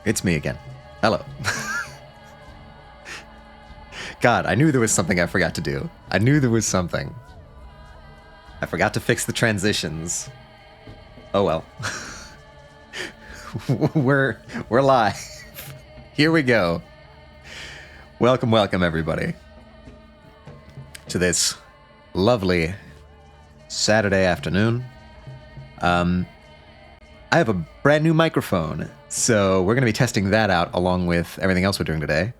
It's me again. Hello. God, I knew there was something I forgot to do. I knew there was something. I forgot to fix the transitions. Oh well. We're live. Here we go. Welcome, everybody, to this lovely Saturday afternoon. I have a brand new microphone, so we're going to be testing that out along with everything else we're doing today.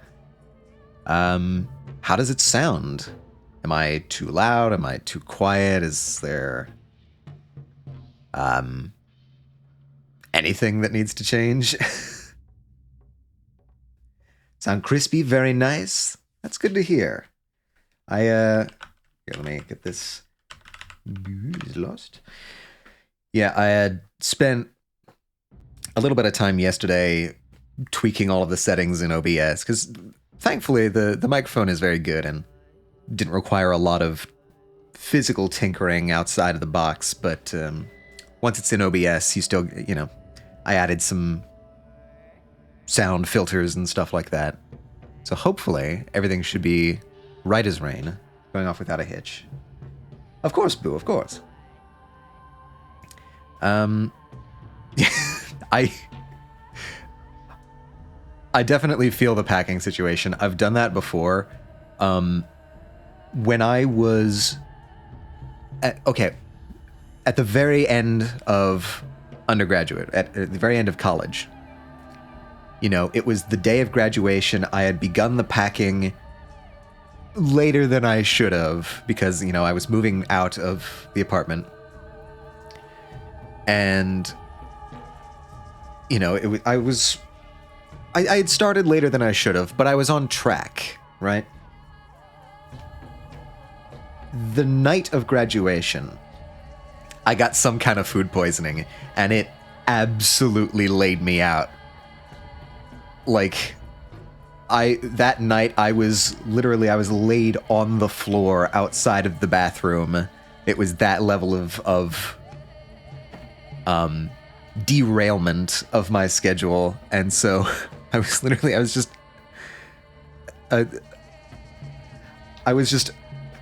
How does it sound? Am I too loud? Am I too quiet? Is there anything that needs to change? Sound crispy, very nice. That's good to hear. Here, let me get this. Is lost. Yeah, I had spent a little bit of time yesterday tweaking all of the settings in OBS, because thankfully the microphone is very good and didn't require a lot of physical tinkering outside of the box, but once it's in OBS, you still, I added some sound filters and stuff like that. So hopefully everything should be right as rain, going off without a hitch. Of course, Boo, of course. I definitely feel the packing situation. I've done that before. When I was at the very end of undergraduate, at the very end of college, it was the day of graduation. I had begun the packing later than I should have because, I was moving out of the apartment. And, I had started later than I should have, but I was on track, right? The night of graduation, I got some kind of food poisoning, and it absolutely laid me out. That night I was laid on the floor outside of the bathroom. It was that level of derailment of my schedule, and so I was just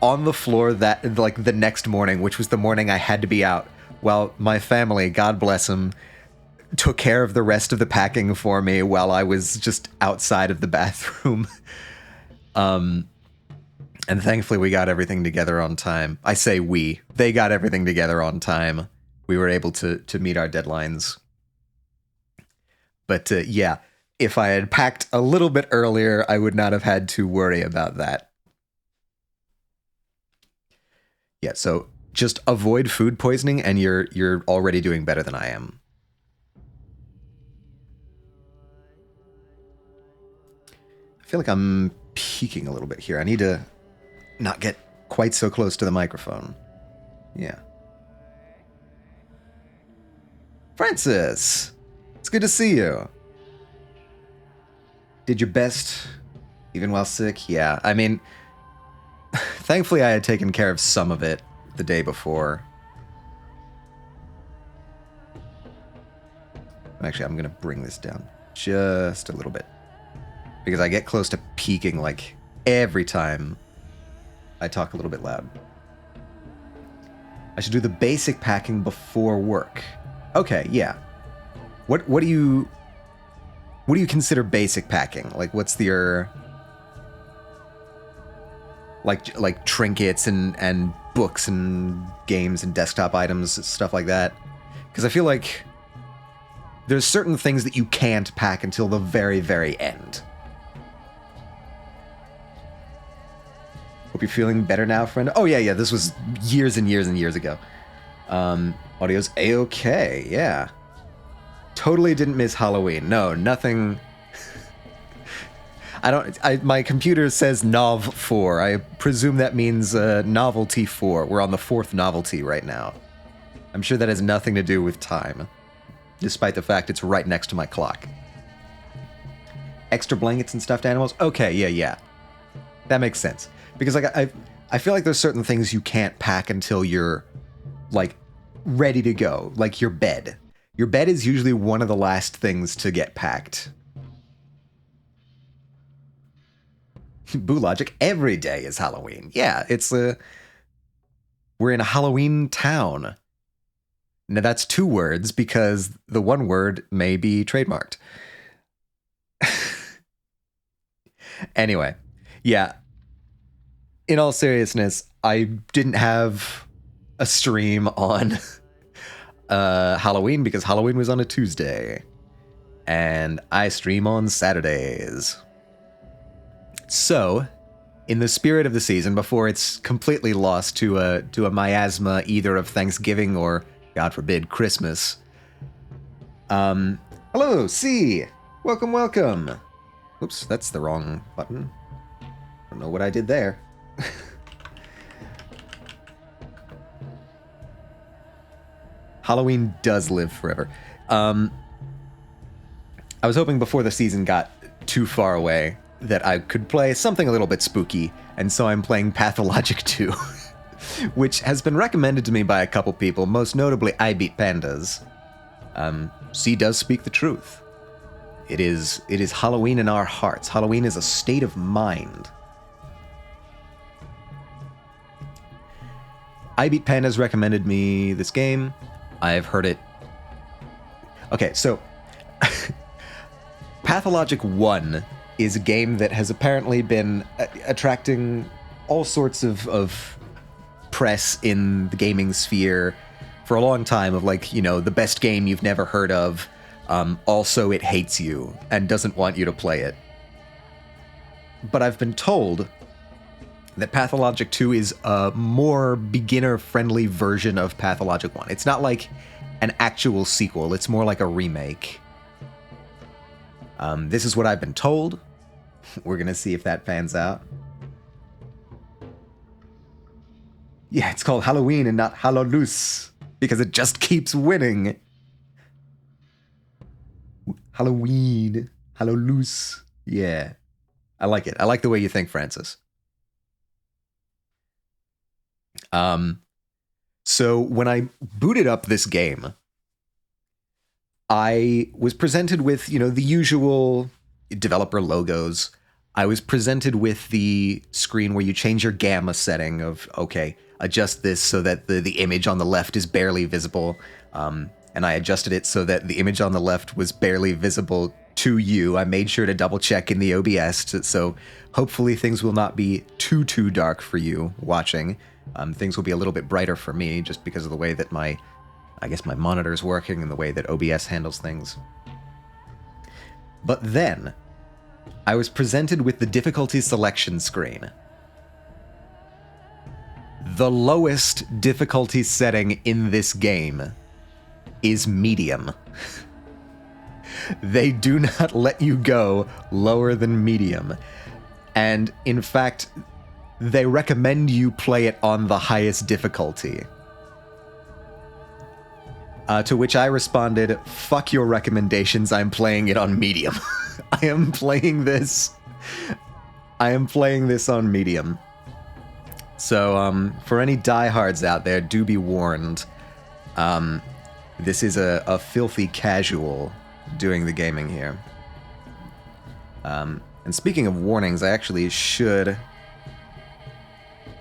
on the floor the next morning, which was the morning I had to be out, while my family, God bless them, took care of the rest of the packing for me while I was just outside of the bathroom. And thankfully we got everything together on time. I say they got everything together on time. We were able to meet our deadlines. But yeah, if I had packed a little bit earlier, I would not have had to worry about that. Yeah, so just avoid food poisoning and you're already doing better than I am. I feel like I'm peaking a little bit here. I need to not get quite so close to the microphone. Yeah. Francis, it's good to see you. Did your best, even while sick? Yeah, I mean, thankfully I had taken care of some of it the day before. Actually, I'm going to bring this down just a little bit, because I get close to peaking every time I talk a little bit loud. I should do the basic packing before work. Okay, yeah. What do you consider basic packing? What's your like trinkets and books and games and desktop items, stuff like that? Because I feel like there's certain things that you can't pack until the very, very end. Hope you're feeling better now, friend. Oh yeah, this was years and years and years ago. Audio's A-okay, yeah. Totally didn't miss Halloween. No, nothing. My computer says Nov 4. I presume that means Novelty 4. We're on the 4th novelty right now. I'm sure that has nothing to do with time, despite the fact it's right next to my clock. Extra blankets and stuffed animals? Okay, yeah. That makes sense. Because I feel like there's certain things you can't pack until you're ready to go, like your bed. Your bed is usually one of the last things to get packed. Boo Logic, every day is Halloween. Yeah, we're in a Halloween town. Now that's 2 words because the one word may be trademarked. Anyway, yeah. In all seriousness, I didn't have a stream on Halloween because Halloween was on a Tuesday. And I stream on Saturdays. So, in the spirit of the season, before it's completely lost to a miasma either of Thanksgiving or, God forbid, Christmas. Hello, C! Welcome, welcome! Oops, that's the wrong button. Don't know what I did there. Halloween does live forever. I was hoping before the season got too far away that I could play something a little bit spooky, and so I'm playing Pathologic 2, which has been recommended to me by a couple people, most notably I Beat Pandas. C does speak the truth. It is Halloween in our hearts. Halloween is a state of mind. I Beat Pandas recommended me this game. I've heard it. Okay, so Pathologic 1 is a game that has apparently been attracting all sorts of press in the gaming sphere for a long time of like, you know, the best game you've never heard of. Also, it hates you and doesn't want you to play it. But I've been told that Pathologic 2 is a more beginner-friendly version of Pathologic 1. It's not like an actual sequel, it's more like a remake. This is what I've been told. We're gonna see if that pans out. Yeah, it's called Halloween and not Hallowloose, because it just keeps winning. Halloween, Hallowloose. Yeah. I like it. I like the way you think, Francis. So when I booted up this game, I was presented with, you know, the usual developer logos. I was presented with the screen where you change your gamma setting of, okay, adjust this so that the image on the left is barely visible. And I adjusted it so that the image on the left was barely visible to you. I made sure to double check in the OBS, so hopefully things will not be too dark for you watching. Things will be a little bit brighter for me just because of the way that my monitor's working and the way that OBS handles things. But then, I was presented with the difficulty selection screen. The lowest difficulty setting in this game is medium. They do not let you go lower than medium. And in fact, they recommend you play it on the highest difficulty. To which I responded, fuck your recommendations, I'm playing it on medium. I am playing this on medium. So, for any diehards out there, do be warned. This is a filthy casual doing the gaming here. And speaking of warnings, I actually should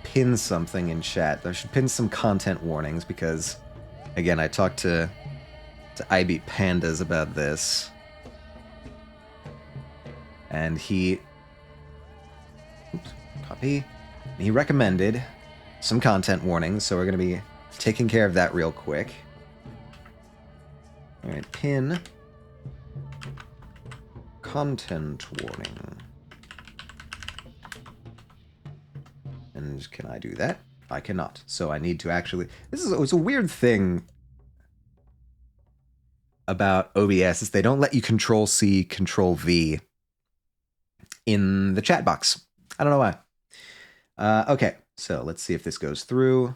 pin something in chat. I should pin some content warnings because, again, I talked to I Beat Pandas about this. And he... Oops, copy. He recommended some content warnings, so we're going to be taking care of that real quick. Alright, pin content warning. And can I do that? I cannot. So I need to actually... It's a weird thing about OBS is they don't let you Control-C, Control-V in the chat box. I don't know why. Okay, so let's see if this goes through.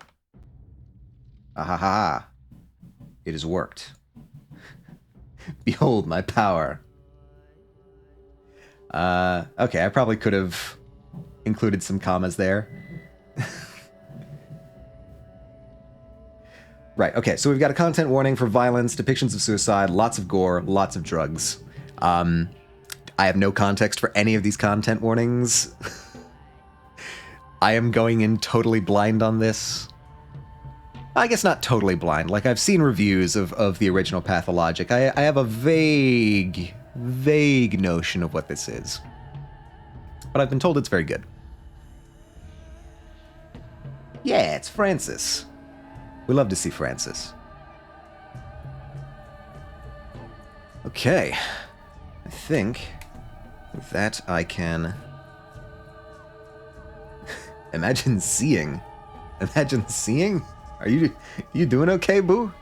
Ahaha. It has worked. Behold my power. Okay, I probably could have included some commas there. Right, okay, so we've got a content warning for violence, depictions of suicide, lots of gore, lots of drugs. I have no context for any of these content warnings. I am going in totally blind on this. I guess not totally blind. Like, I've seen reviews of the original Pathologic. I have a vague notion of what this is. But I've been told it's very good. Yeah, it's Francis. We love to see Francis. Okay. I think with that I can... Imagine seeing. Imagine seeing? Are you doing okay, boo?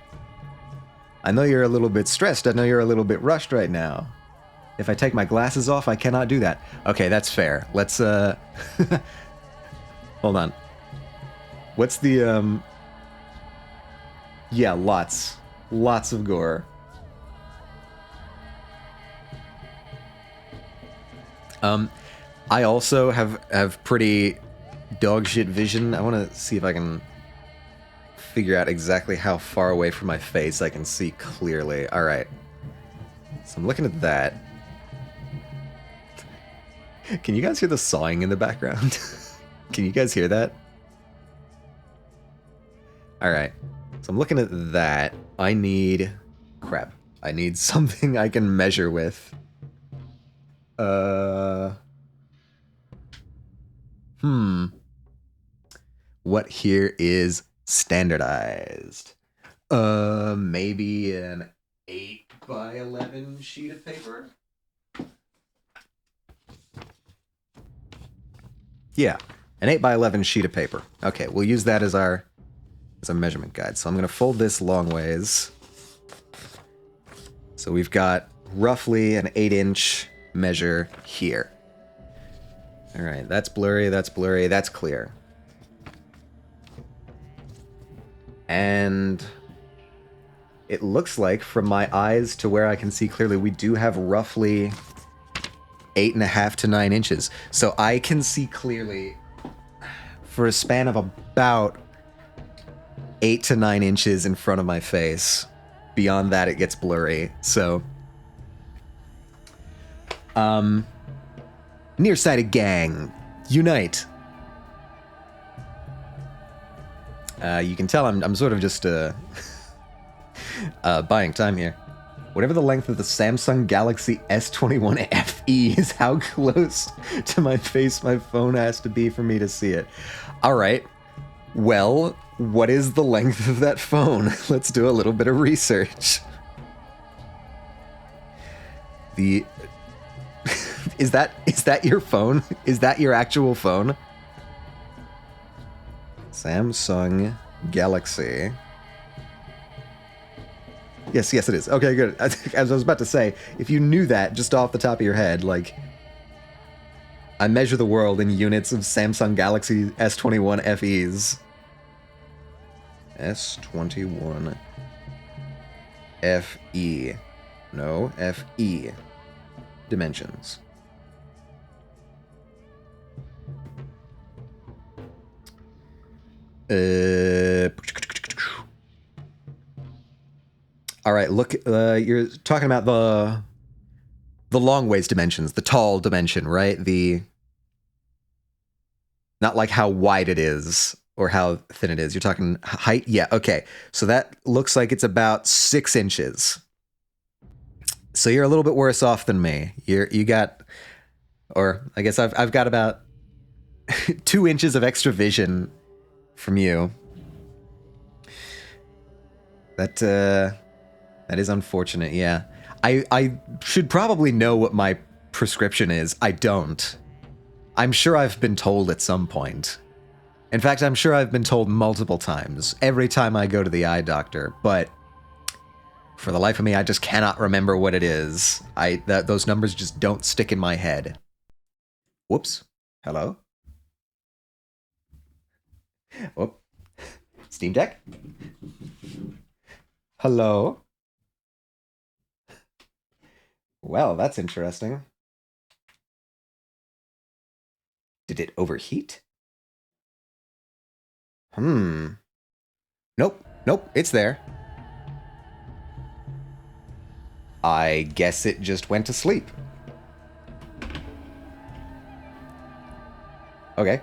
I know you're a little bit stressed. I know you're a little bit rushed right now. If I take my glasses off, I cannot do that. Okay, that's fair. Let's, hold on. What's the, Yeah, lots of gore. I also have pretty dog shit vision. I want to see if I can figure out exactly how far away from my face I can see clearly. All right. So I'm looking at that. Can you guys hear the sawing in the background? Can you guys hear that? All right. So I'm looking at that. I need... Crap. I need something I can measure with. What here is standardized? Maybe an 8x11 sheet of paper? Yeah, an 8x11 sheet of paper. Okay, we'll use that as a measurement guide. So I'm going to fold this long ways. So we've got roughly an 8-inch measure here. All right, that's blurry, that's clear. And it looks like from my eyes to where I can see clearly, we do have roughly 8.5 to 9 inches. So I can see clearly for a span of about 8 to 9 inches in front of my face. Beyond that, it gets blurry. So, nearsighted gang, unite. You can tell I'm sort of just buying time here. Whatever the length of the Samsung Galaxy S21 FE is, how close to my face my phone has to be for me to see it. All right. Well, what is the length of that phone? Let's do a little bit of research. Is that your phone? Is that your actual phone? Samsung Galaxy. Yes, it is. Okay, good. As I was about to say, if you knew that just off the top of your head, like, I measure the world in units of Samsung Galaxy S21 FEs. S21 FE. No, FE. Dimensions. All right, look, you're talking about the long ways dimensions, the tall dimension, right? Not like how wide it is or how thin it is. You're talking height? Yeah, okay. So that looks like it's about 6 inches. So you're a little bit worse off than me. You got, or I guess I've got about 2 inches of extra vision from you. That is unfortunate, yeah. I should probably know what my prescription is. I don't. I'm sure I've been told at some point. In fact, I'm sure I've been told multiple times, every time I go to the eye doctor, but for the life of me, I just cannot remember what it is. Those numbers just don't stick in my head. Whoops. Hello? Oh. Steam Deck? Hello? Well, that's interesting. Did it overheat? Nope, it's there. I guess it just went to sleep. Okay.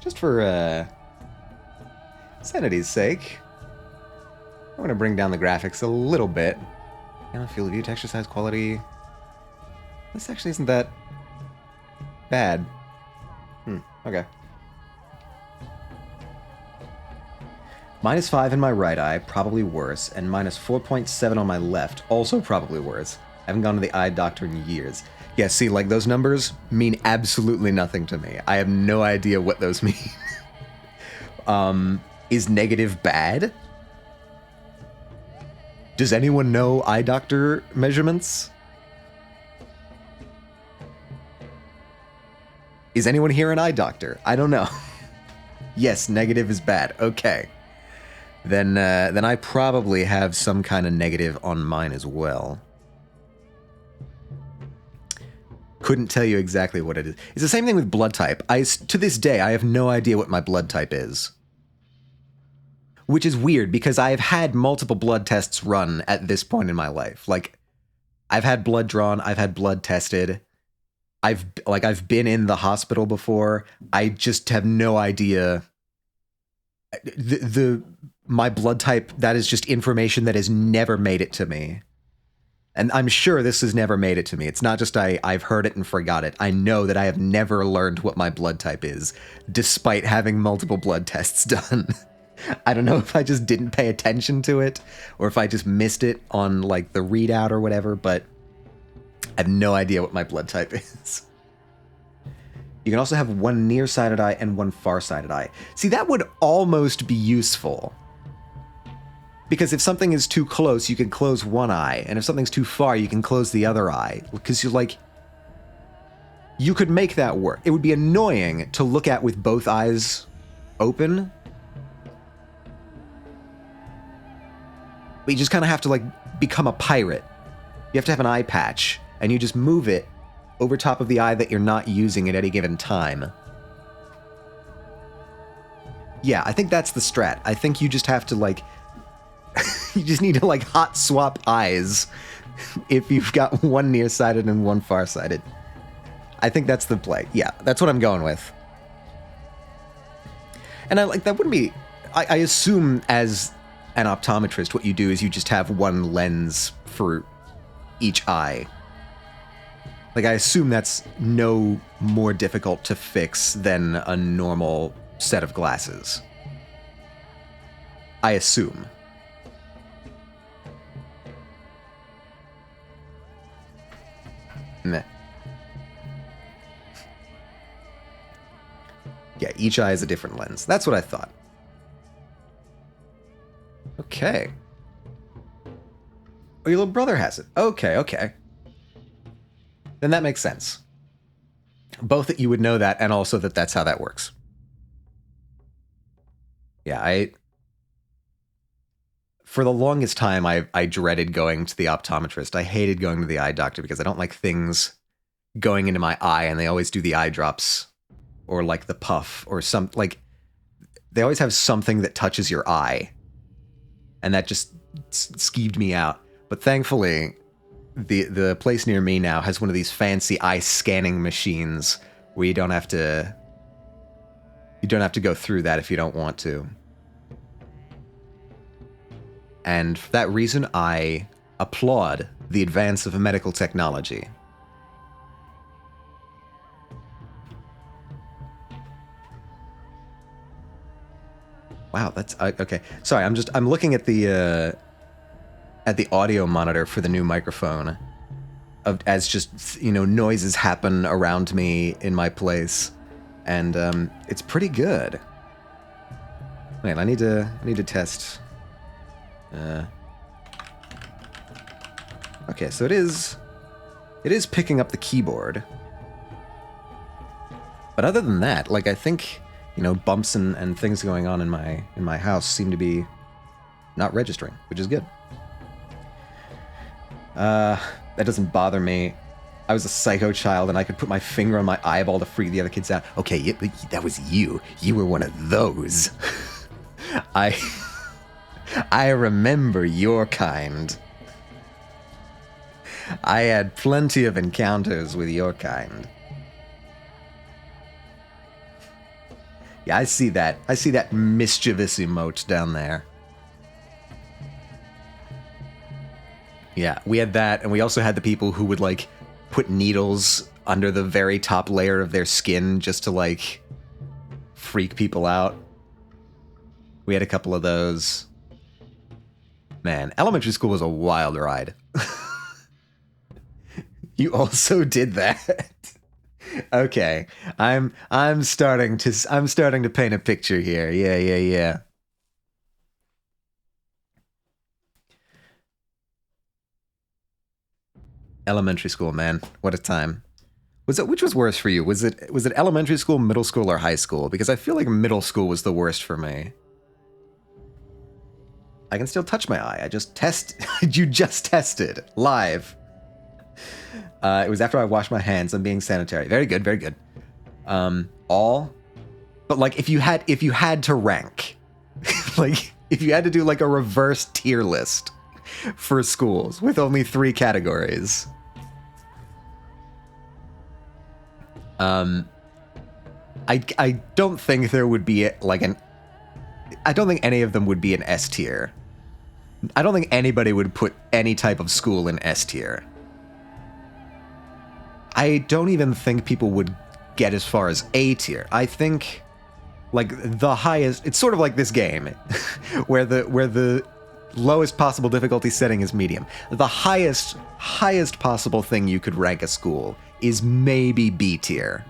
Just for sanity's sake, I'm going to bring down the graphics a little bit. Field of view, texture size, quality. This actually isn't that bad. Okay. -5 in my right eye, probably worse, and -4.7 on my left, also probably worse. I haven't gone to the eye doctor in years. Yeah, see, like, those numbers mean absolutely nothing to me. I have no idea what those mean. Is negative bad? Does anyone know eye doctor measurements? Is anyone here an eye doctor? I don't know. Yes, negative is bad. Okay. Then I probably have some kind of negative on mine as well. Couldn't tell you exactly what it is. It's the same thing with blood type. To this day, I have no idea what my blood type is. Which is weird, because I've had multiple blood tests run at this point in my life. Like, I've had blood drawn, I've had blood tested. I've been in the hospital before. I just have no idea. My blood type, that is just information that has never made it to me. And I'm sure this has never made it to me. It's not just I've heard it and forgot it. I know that I have never learned what my blood type is, despite having multiple blood tests done. I don't know if I just didn't pay attention to it, or if I just missed it on, like, the readout or whatever, but I have no idea what my blood type is. You can also have one nearsighted eye and one far-sighted eye. See, that would almost be useful. Because if something is too close, you can close one eye, and if something's too far, you can close the other eye. Because you're like... You could make that work. It would be annoying to look at with both eyes open. But you just kind of have to, like, become a pirate. You have to have an eye patch, and you just move it over top of the eye that you're not using at any given time. Yeah, I think that's the strat. I think you just have to, like... you just need to, like, hot swap eyes if you've got one nearsighted and one farsighted. I think that's the play. Yeah, that's what I'm going with. And that wouldn't be... I assume as an optometrist, what you do is you just have one lens for each eye. Like, I assume that's no more difficult to fix than a normal set of glasses. I assume. Meh. Yeah, each eye is a different lens. That's what I thought. Okay. Oh, your little brother has it. Okay, okay. Then that makes sense. Both that you would know that, and also that that's how that works. Yeah, for the longest time, I dreaded going to the optometrist. I hated going to the eye doctor because I don't like things going into my eye, and they always do the eye drops, or like the puff, or like, they always have something that touches your eye. And that just skeeved me out. But thankfully, the place near me now has one of these fancy eye scanning machines where you don't have to go through that if you don't want to. And for that reason, I applaud the advance of medical technology. Wow, that's okay. Sorry, I'm looking at the audio monitor for the new microphone, as just, you know, noises happen around me in my place, and it's pretty good. Wait, I need to test. Okay, so it is picking up the keyboard, but other than that, like, I think, you know, bumps and things going on in my house seem to be not registering, which is good. That doesn't bother me. I was a psycho child, and I could put my finger on my eyeball to freak the other kids out. Okay, that was you. You were one of those. I remember your kind. I had plenty of encounters with your kind. Yeah, I see that. I see that mischievous emote down there. Yeah, we had that, and we also had the people who would, like, put needles under the very top layer of their skin just to, like, freak people out. We had a couple of those. Man, elementary school was a wild ride. You also did that. Okay, I'm starting to paint a picture here. Yeah. Elementary school, man, what a time. Which was worse for you? Was it elementary school, middle school, or high school? Because I feel like middle school was the worst for me. I can still touch my eye. You just tested live. It was after I washed my hands. I'm being sanitary. Very good, very good. All, but like if you had to rank, like if you had to do like a reverse tier list for schools with only 3 categories. I don't think there would be like I don't think any of them would be an S tier. I don't think anybody would put any type of school in S tier. I don't even think people would get as far as A tier. I think like the highest, it's sort of like this game where the lowest possible difficulty setting is medium. The highest possible thing you could rank a school is maybe B tier.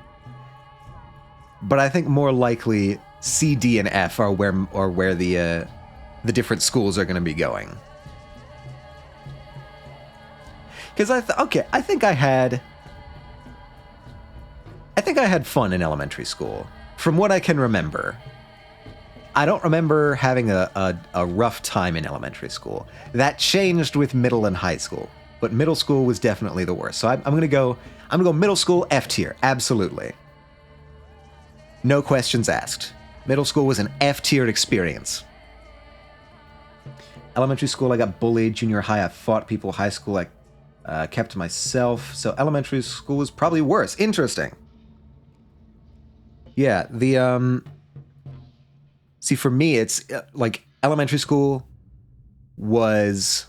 But I think more likely C, D, and F are where the different schools are going to be going. Because I think I had fun in elementary school, from what I can remember. I don't remember having a rough time in elementary school. That changed with middle and high school, but middle school was definitely the worst. So I'm gonna go middle school F tier, absolutely. No questions asked. Middle school was an F-tiered experience. Elementary school, I got bullied. Junior high, I fought people. High school, I kept to myself. So elementary school was probably worse. Interesting. Yeah, see, for me, it's like elementary school was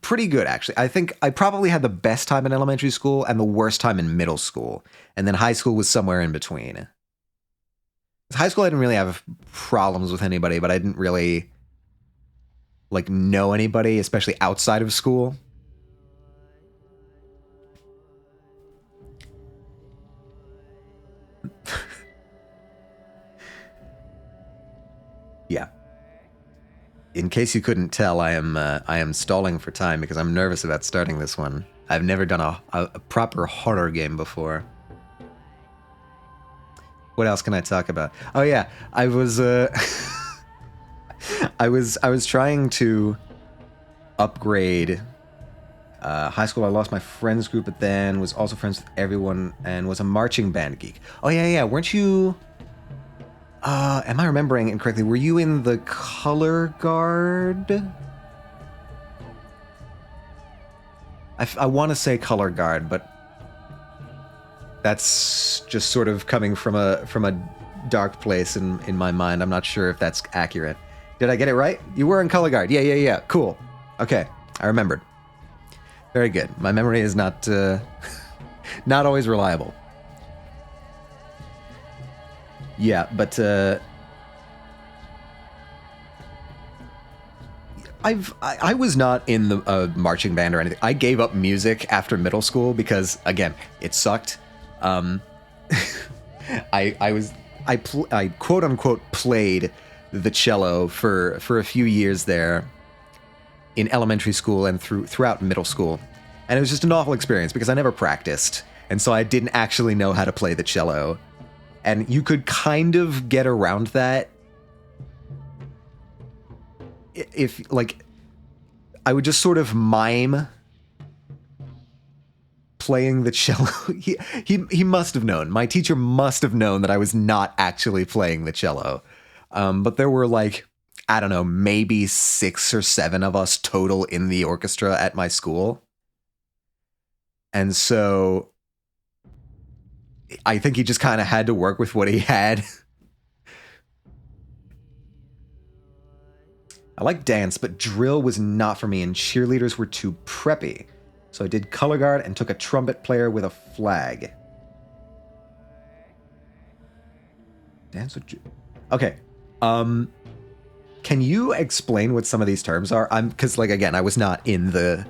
pretty good, actually. I think I probably had the best time in elementary school and the worst time in middle school. And then high school was somewhere in between. High school, I didn't really have problems with anybody, but I didn't really like know anybody, especially outside of school. Yeah. In case you couldn't tell, I am stalling for time because I'm nervous about starting this one. I've never done a proper horror game before. What else can I talk about? Oh yeah, I was I was trying to upgrade high school. I lost my friends group, but then was also friends with everyone and was a marching band geek. Oh yeah, weren't you? Am I remembering incorrectly? Were you in the color guard? I want to say color guard, but that's just sort of coming from a dark place in my mind. I'm not sure if that's accurate. Did I get it right? You were in color guard. Yeah. Cool. Okay, I remembered. Very good. My memory is not not always reliable. Yeah, but I was not in the marching band or anything. I gave up music after middle school because, again, it sucked. I quote unquote played the cello for a few years there in elementary school and throughout middle school, and it was just an awful experience because I never practiced, and so I didn't actually know how to play the cello. And you could kind of get around that if, like, I would just sort of mime playing the cello. He must have known. My teacher must have known that I was not actually playing the cello. But there were, like, I don't know, maybe 6 or 7 of us total in the orchestra at my school. And so I think he just kind of had to work with what he had. I like dance, but drill was not for me, and cheerleaders were too preppy. So I did color guard and took a trumpet player with a flag. Dance with... Okay. Can you explain what some of these terms are? Because, like, again, I was not in the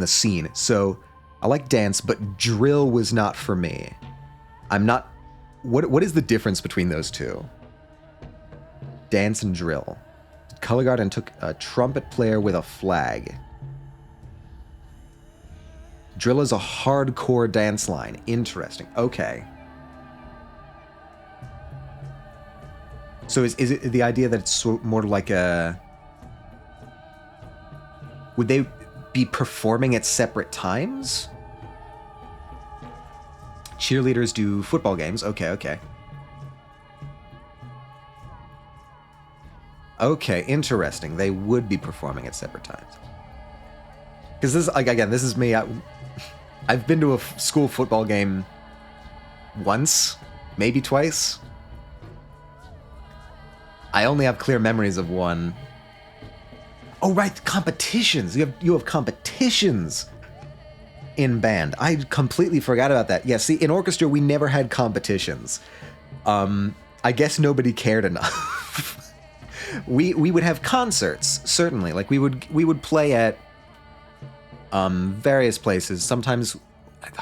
scene, so I like dance, but drill was not for me. I'm not... What is the difference between those two? Dance and drill. Color guard and took a trumpet player with a flag. Drill is a hardcore dance line. Interesting. Okay. So is it the idea that it's more like a... Would they be performing at separate times? Cheerleaders do football games. Okay, okay. Okay, interesting. They would be performing at separate times. Because this, like, again, this is me. I've been to a school football game once, maybe twice. I only have clear memories of one. Oh, right, competitions. You have competitions in band. I completely forgot about that. Yeah, see, in orchestra, we never had competitions. I guess nobody cared enough. We would have concerts, certainly. Like, we would play at various places. Sometimes,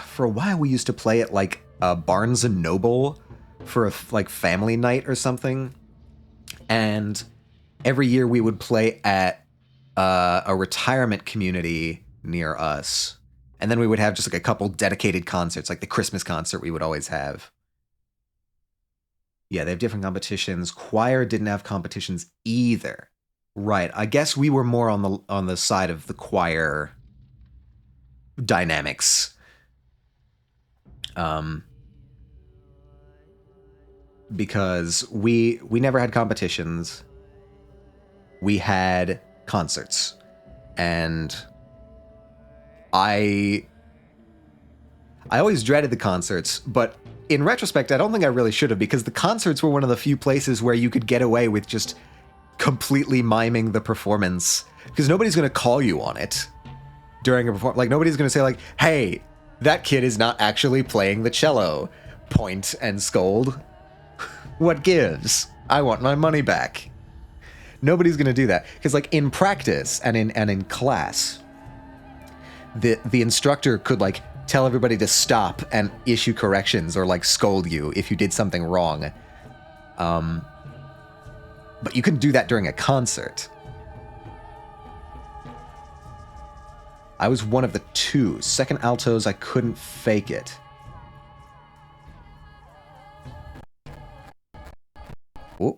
for a while, we used to play at, like, Barnes & Noble for a, like, family night or something. And every year we would play at a retirement community near us. And then we would have just like a couple dedicated concerts, like the Christmas concert we would always have. Yeah, they have different competitions. Choir didn't have competitions either. Right. I guess we were more on the side of the choir dynamics. Because we never had competitions. We had concerts. And I always dreaded the concerts, but in retrospect, I don't think I really should have, because the concerts were one of the few places where you could get away with just completely miming the performance, because nobody's going to call you on it during a performance. Like, nobody's going to say, like, hey, that kid is not actually playing the cello. Point and scold. What gives? I want my money back. Nobody's going to do that, because, like, in practice and in class, the instructor could, like, tell everybody to stop and issue corrections or, like, scold you if you did something wrong. But you couldn't do that during a concert. I was one of the two. Second altos, I couldn't fake it. Oh,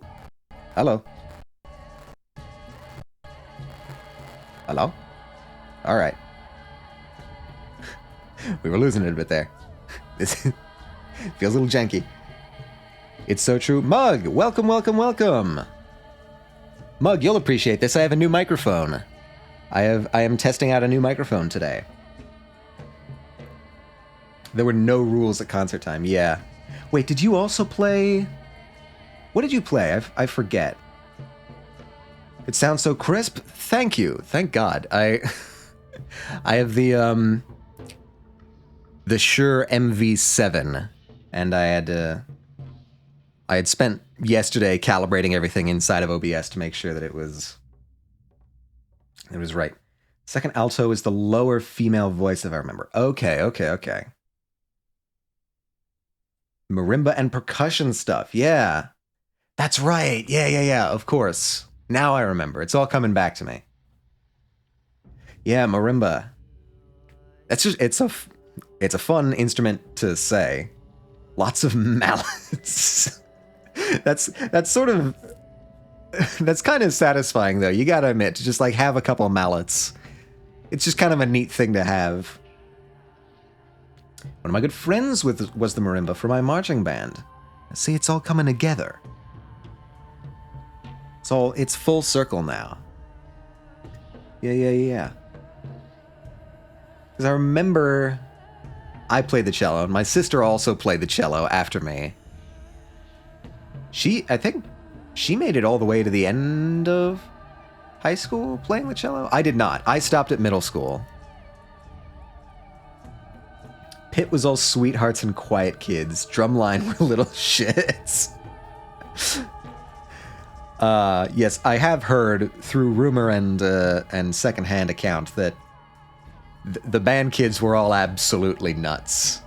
hello. Hello? All right. We were losing it a bit there. This feels a little janky. It's so true. Mug, welcome, welcome, welcome. Mug, you'll appreciate this. I have a new microphone. I am testing out a new microphone today. There were no rules at concert time. Yeah. Wait, did you also play... What did you play? I forget. It sounds so crisp. Thank you. Thank God. I have the Shure MV7, and I had spent yesterday calibrating everything inside of OBS to make sure that it was right. Second alto is the lower female voice, if I remember. Okay. Marimba and percussion stuff. Yeah. That's right. Yeah, of course. Now I remember. It's all coming back to me. Yeah, marimba. It's a fun instrument to say. Lots of mallets. That's sort of... That's kind of satisfying, though. You gotta admit, to just, like, have a couple of mallets. It's just kind of a neat thing to have. One of my good friends was the marimba for my marching band. See, it's all coming together. It's full circle now. Yeah. Because I remember I played the cello, and my sister also played the cello after me. I think she made it all the way to the end of high school playing the cello. I did not. I stopped at middle school. Pit was all sweethearts and quiet kids. Drumline were little shits. Yes, I have heard through rumor and secondhand account that the band kids were all absolutely nuts.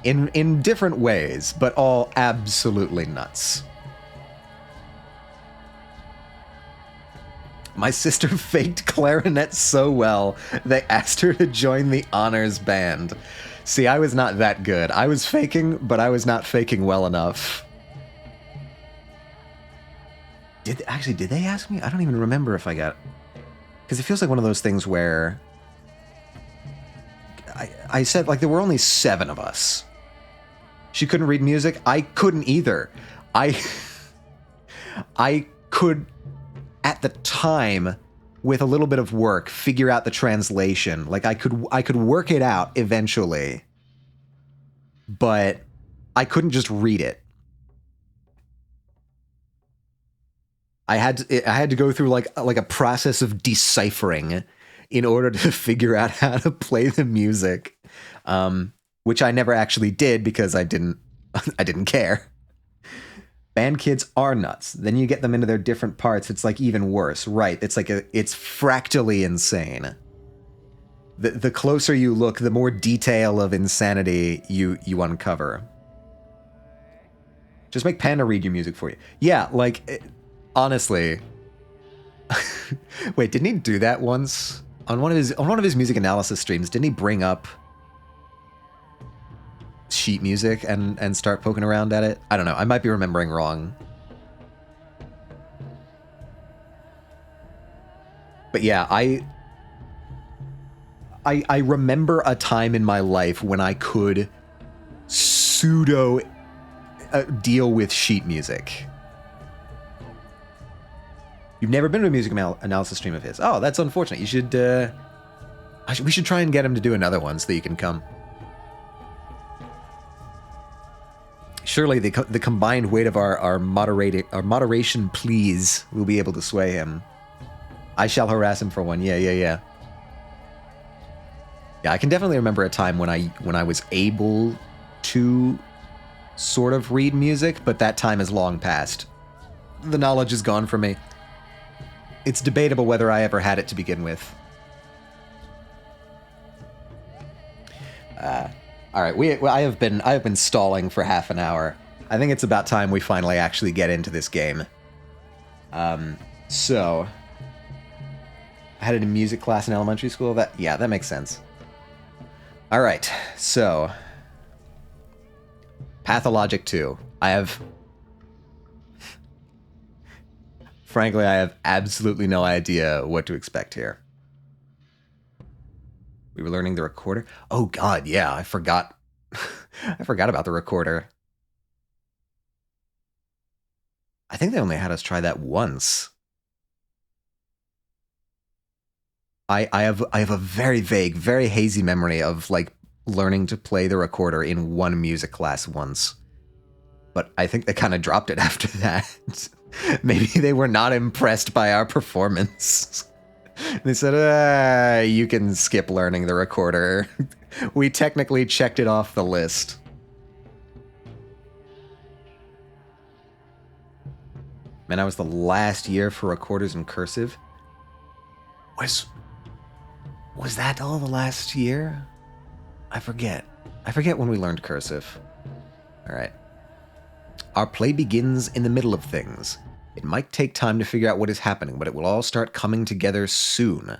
In different ways, but all absolutely nuts. My sister faked clarinet so well, they asked her to join the honors band. See, I was not that good. I was faking, but I was not faking well enough. Did they ask me? I don't even remember if I got... Because it feels like one of those things where... I said, like, there were only 7 of us. She couldn't read music. I couldn't either. I could, at the time, with a little bit of work, figure out the translation. Like, I could work it out eventually. But I couldn't just read it. I had to go through like a process of deciphering in order to figure out how to play the music, which I never actually did because I didn't care. Band kids are nuts. Then you get them into their different parts. It's like even worse, right? It's like it's fractally insane. The closer you look, the more detail of insanity you uncover. Just make Panda read your music for you. Yeah, like, honestly. Wait, didn't he do that once? On one of his music analysis streams, didn't he bring up sheet music and start poking around at it? I don't know. I might be remembering wrong. But yeah, I remember a time in my life when I could pseudo deal with sheet music. You've never been to a music analysis stream of his. Oh, that's unfortunate. You should, we should try and get him to do another one so that you can come. Surely the combined weight of our moderation pleas will be able to sway him. I shall harass him for one. Yeah. Yeah, I can definitely remember a time when I was able to sort of read music, but that time is long past. The knowledge is gone from me. It's debatable whether I ever had it to begin with. All right, I have been stalling for half an hour. I think it's about time we finally actually get into this game. So I had a music class in elementary school. That makes sense. All right, so Pathologic 2. Frankly, I have absolutely no idea what to expect here. We were learning the recorder. Oh God, yeah, I forgot. I forgot about the recorder. I think they only had us try that once. I have a very vague, very hazy memory of like learning to play the recorder in one music class once. But I think they kind of dropped it after that. Maybe they were not impressed by our performance. They said, you can skip learning the recorder. We technically checked it off the list. Man, that was the last year for recorders in cursive. Was that all the last year? I forget. I forget when we learned cursive. All right. Our play begins in the middle of things. It might take time to figure out what is happening, but it will all start coming together soon.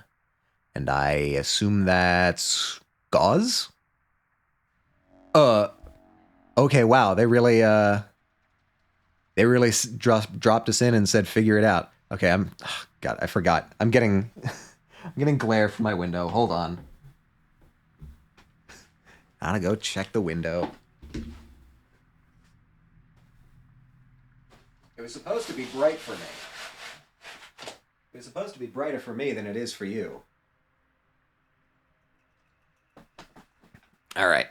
And I assume that's gauze? Okay, wow, they really dropped us in and said figure it out. Okay, God, I forgot. I'm getting glare from my window. Hold on. I gotta go check the window. It was supposed to be bright for me. It was supposed to be brighter for me than it is for you. All right.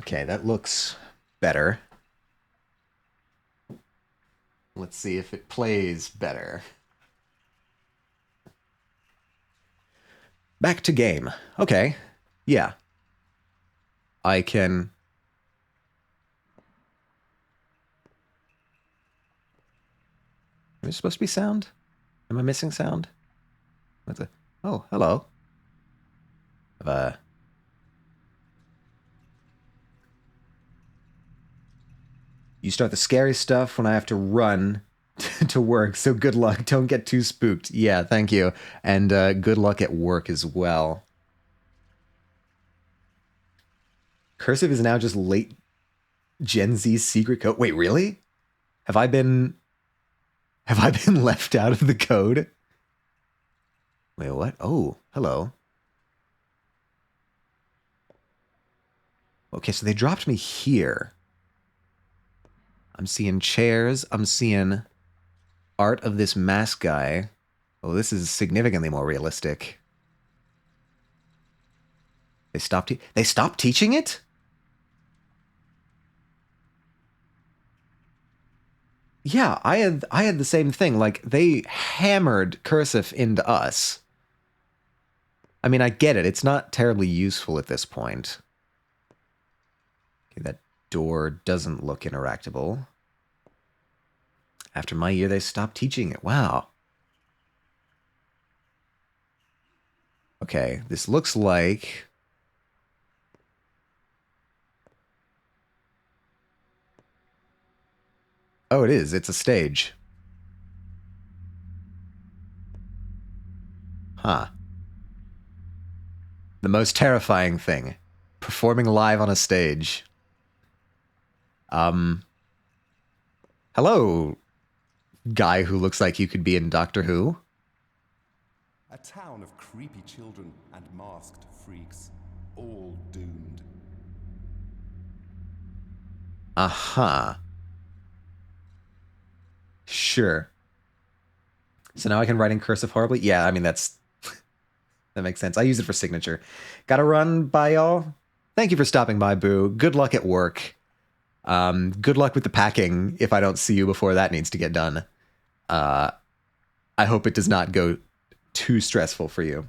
Okay, that looks better. Let's see if it plays better. Back to game. Okay. Yeah. I can... Is there supposed to be sound? Am I missing sound? What's a... Oh, hello. You start the scary stuff when I have to run to work, so good luck. Don't get too spooked. Yeah, thank you. And good luck at work as well. Cursive is now just late Gen Z's secret code. Wait, really? Have I been left out of the code? Wait, what? Oh, hello. Okay, so they dropped me here. I'm seeing chairs. I'm seeing art of this mask guy. Oh, this is significantly more realistic. They stopped teaching it? Yeah, I had the same thing. Like, they hammered cursive into us. I mean, I get it. It's not terribly useful at this point. Okay, that door doesn't look interactable. After my year, they stopped teaching it. Wow. Okay, this looks like... Oh, it is. It's a stage. Huh. The most terrifying thing. Performing live on a stage. Hello, guy who looks like you could be in Doctor Who. A town of creepy children and masked freaks, all doomed. Uh-huh. Sure. So now I can write in cursive horribly? Yeah, I mean, that makes sense. I use it for signature. Gotta run, bye, y'all. Thank you for stopping by, Boo. Good luck at work. Good luck with the packing if I don't see you before that needs to get done. I hope it does not go too stressful for you.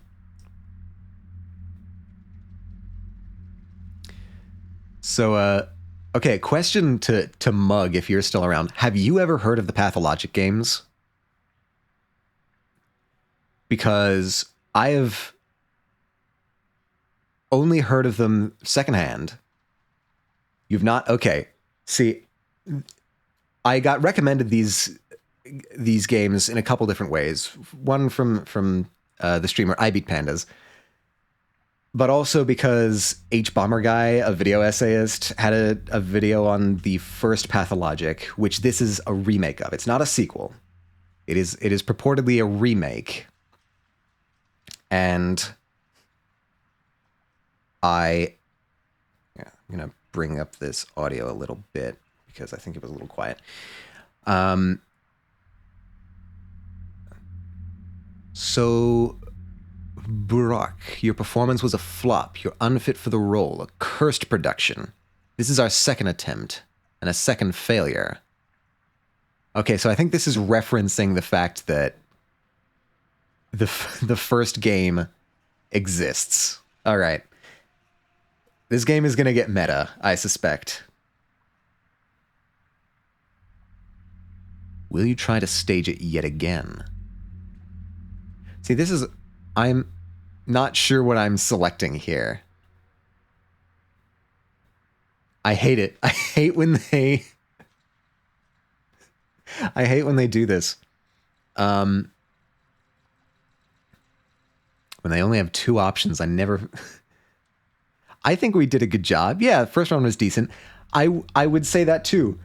So, okay, question to Mug if you're still around. Have you ever heard of the Pathologic games? Because I have only heard of them secondhand. You've not? Okay. See, I got recommended these games in a couple different ways. One from the streamer I Beat Pandas, but also because H Bomber Guy, a video essayist, had a video on the first Pathologic, which this is a remake of. It's not a sequel. It is purportedly a remake. And I'm gonna bring up this audio a little bit because I think it was a little quiet. So, Burak, your performance was a flop. You're unfit for the role. A cursed production. This is our second attempt and a second failure. Okay, so I think this is referencing the fact that the first game exists. All right. This game is going to get meta, I suspect. Will you try to stage it yet again? See, I'm not sure what I'm selecting here. I hate it. I hate when they do this. When they only have two options, I think we did a good job. Yeah, the first one was decent. I would say that too.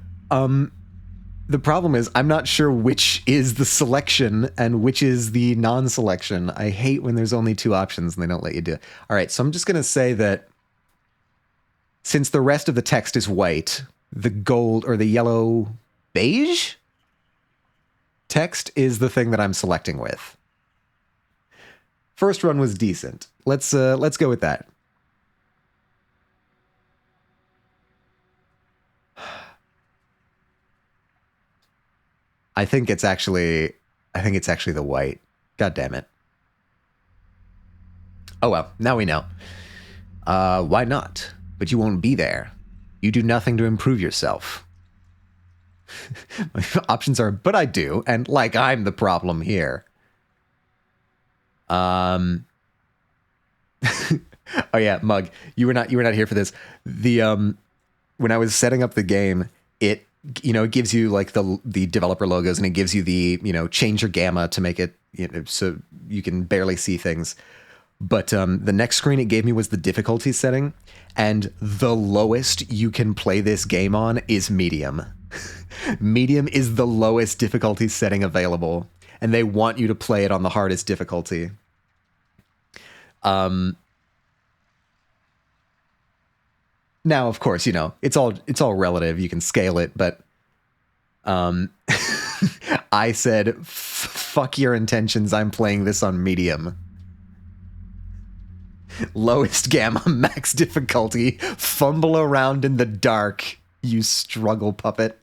The problem is I'm not sure which is the selection and which is the non-selection. I hate when there's only two options and they don't let you do it. All right, so I'm just going to say that since the rest of the text is white, the gold or the yellow beige text is the thing that I'm selecting with. First run was decent. Let's go with that. I think it's actually the white. God damn it. Oh well, now we know. Why not? But you won't be there. You do nothing to improve yourself. My options are, but I do, and like I'm the problem here. Oh yeah, Mug, you were not here for this. The when I was setting up the game, it it gives you like the developer logos, and it gives you the change your gamma to make it so you can barely see things. But the next screen it gave me was the difficulty setting, and the lowest you can play this game on is medium. Medium is the lowest difficulty setting available, and they want you to play it on the hardest difficulty. Now, of course, it's all relative. You can scale it, but I said, fuck your intentions. I'm playing this on medium. Lowest gamma, max difficulty. Fumble around in the dark, you struggle puppet.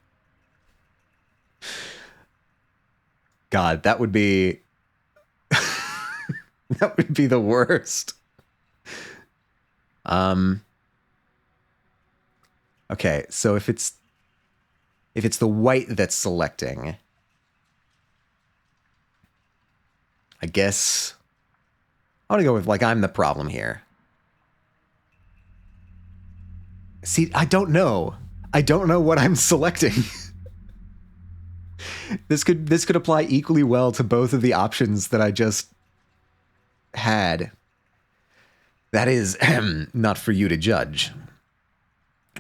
God, that would be that would be the worst. Okay, so if it's the white that's selecting, I guess I want to go with like I'm the problem here. See, I don't know. I don't know what I'm selecting. This could apply equally well to both of the options that I just had. That is not for you to judge.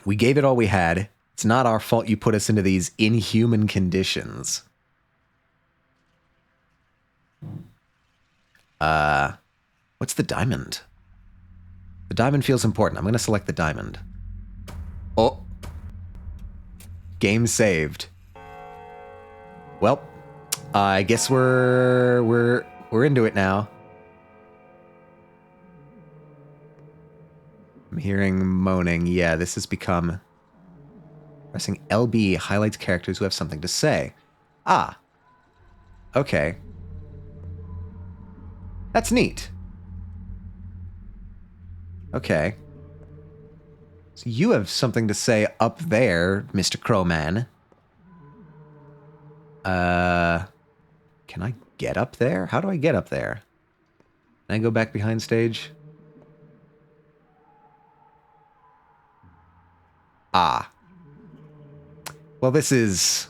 We gave it all we had. It's not our fault you put us into these inhuman conditions. What's the diamond? The diamond feels important. I'm going to select the diamond. Oh. Game saved. Well, I guess we're into it now. I'm hearing moaning. Yeah, this has become... Pressing LB highlights characters who have something to say. Ah. Okay. That's neat. Okay. So you have something to say up there, Mr. Crowman. Can I get up there? How do I get up there? Can I go back behind stage? Ah. Well, this is...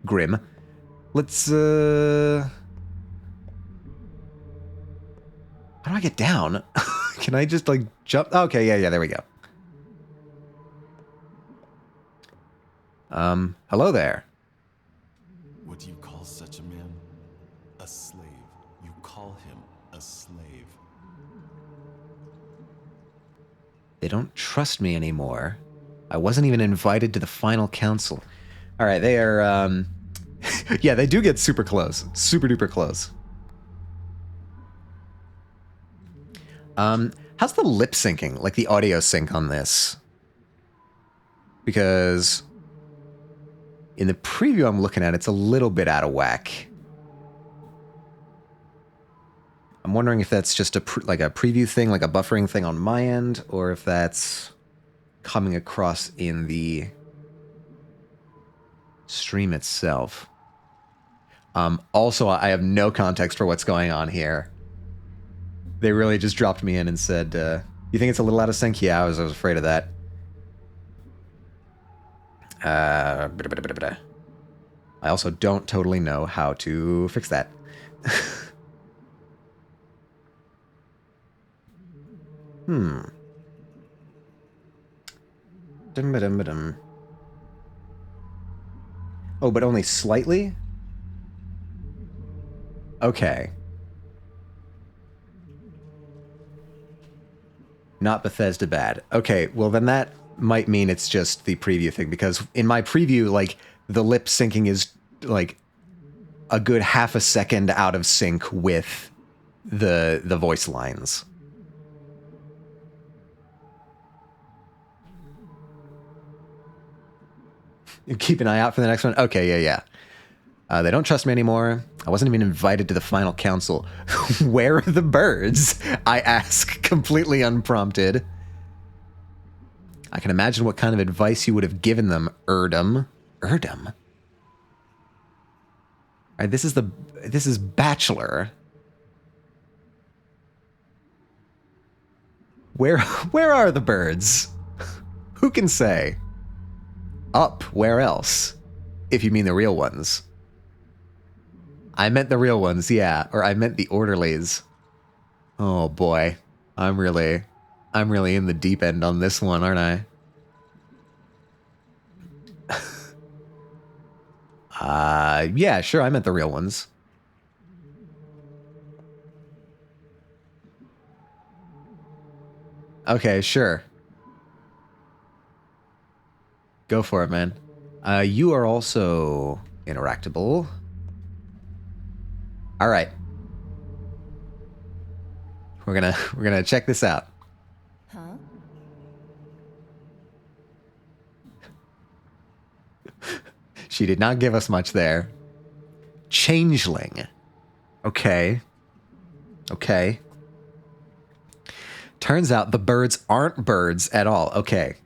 grim. Let's, How do I get down? Can I just, like, jump? Okay, yeah, there we go. Hello there. What do you call such a man? A slave. You call him a slave. They don't trust me anymore. I wasn't even invited to the final council. All right, they are, yeah, they do get super close. Super duper close. How's the lip syncing? Like the audio sync on this? Because in the preview I'm looking at, it's a little bit out of whack. I'm wondering if that's just like a preview thing, like a buffering thing on my end, or if that's coming across in the stream itself. Also, I have no context for what's going on here. They really just dropped me in and said, you think it's a little out of sync? Yeah, I was afraid of that. I also don't totally know how to fix that. Dum-ba-dum-ba-dum. Oh, but only slightly? Okay. Not Bethesda bad. Okay, well then that might mean it's just the preview thing, because in my preview, like, the lip syncing is, like, a good half a second out of sync with the voice lines. Keep an eye out for the next one. Okay, yeah. They don't trust me anymore. I wasn't even invited to the final council. Where are the birds? I ask, completely unprompted. I can imagine what kind of advice you would have given them, Erdem. Erdem? All right, this is Bachelor. Where are the birds? Who can say? Up, where else? If you mean the real ones. I meant the real ones, yeah. Or I meant the orderlies. Oh boy. I'm really in the deep end on this one, aren't I? Yeah, sure, I meant the real ones. Okay, sure. Go for it, man. You are also interactable. All right. We're gonna check this out. Huh? She did not give us much there. Changeling. Okay. Okay. Turns out the birds aren't birds at all. Okay.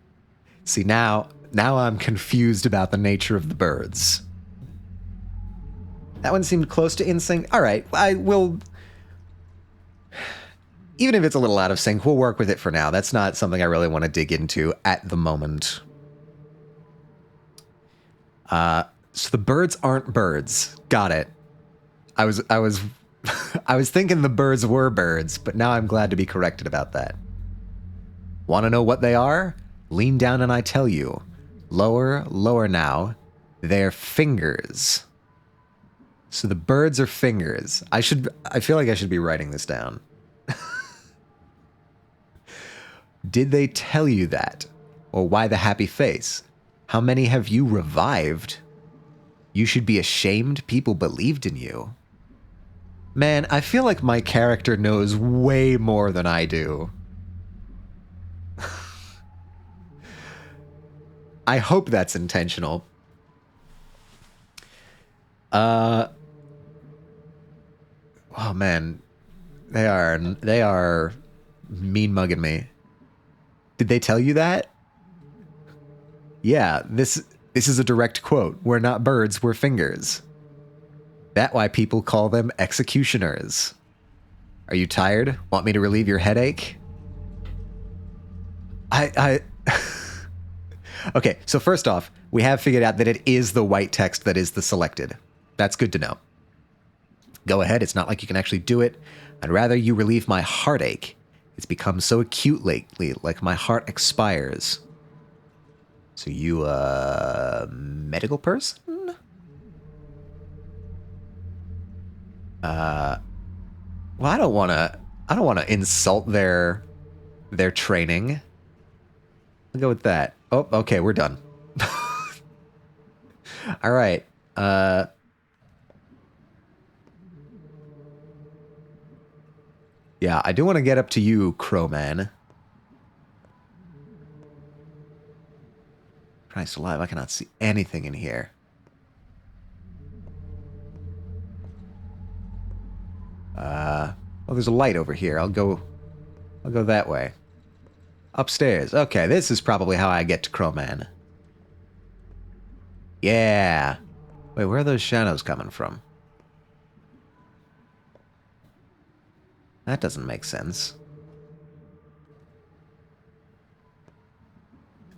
See, now I'm confused about the nature of the birds. That one seemed close to in sync. All right, I will... Even if it's a little out of sync, we'll work with it for now. That's not something I really want to dig into at the moment. So the birds aren't birds. Got it. I was I was thinking the birds were birds, but now I'm glad to be corrected about that. Want to know what they are? Lean down and I tell you. Lower, lower now. They're fingers. So the birds are fingers. I feel like I should be writing this down. Did they tell you that? Or why the happy face? How many have you revived? You should be ashamed people believed in you. Man, I feel like my character knows way more than I do. I hope that's intentional. Oh man, they are mean mugging me. Did they tell you that? Yeah, this is a direct quote. We're not birds, we're fingers. That's why people call them executioners. Are you tired? Want me to relieve your headache? Okay, so first off, we have figured out that it is the white text that is the selected. That's good to know. Go ahead, it's not like you can actually do it. I'd rather you relieve my heartache. It's become so acute lately, like my heart expires. So you a medical person? Well, I don't wanna insult their training. I'll go with that. Oh, okay, we're done. All right. Yeah, I do want to get up to you, Crowman. Christ alive, I cannot see anything in here. Well, there's a light over here. I'll go that way. Upstairs. Okay, this is probably how I get to Crowman. Yeah. Wait, where are those shadows coming from? That doesn't make sense.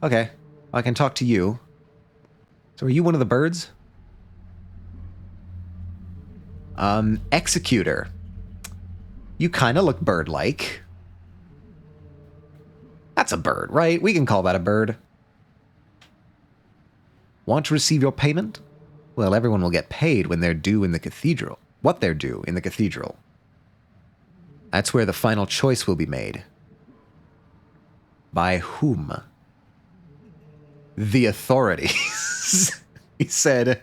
Okay, I can talk to you. So are you one of the birds? Executor. You kind of look bird-like. That's a bird, right? We can call that a bird. Want to receive your payment? Well, everyone will get paid when they're due in the cathedral. What they're due in the cathedral. That's where the final choice will be made. By whom? The authorities. He said,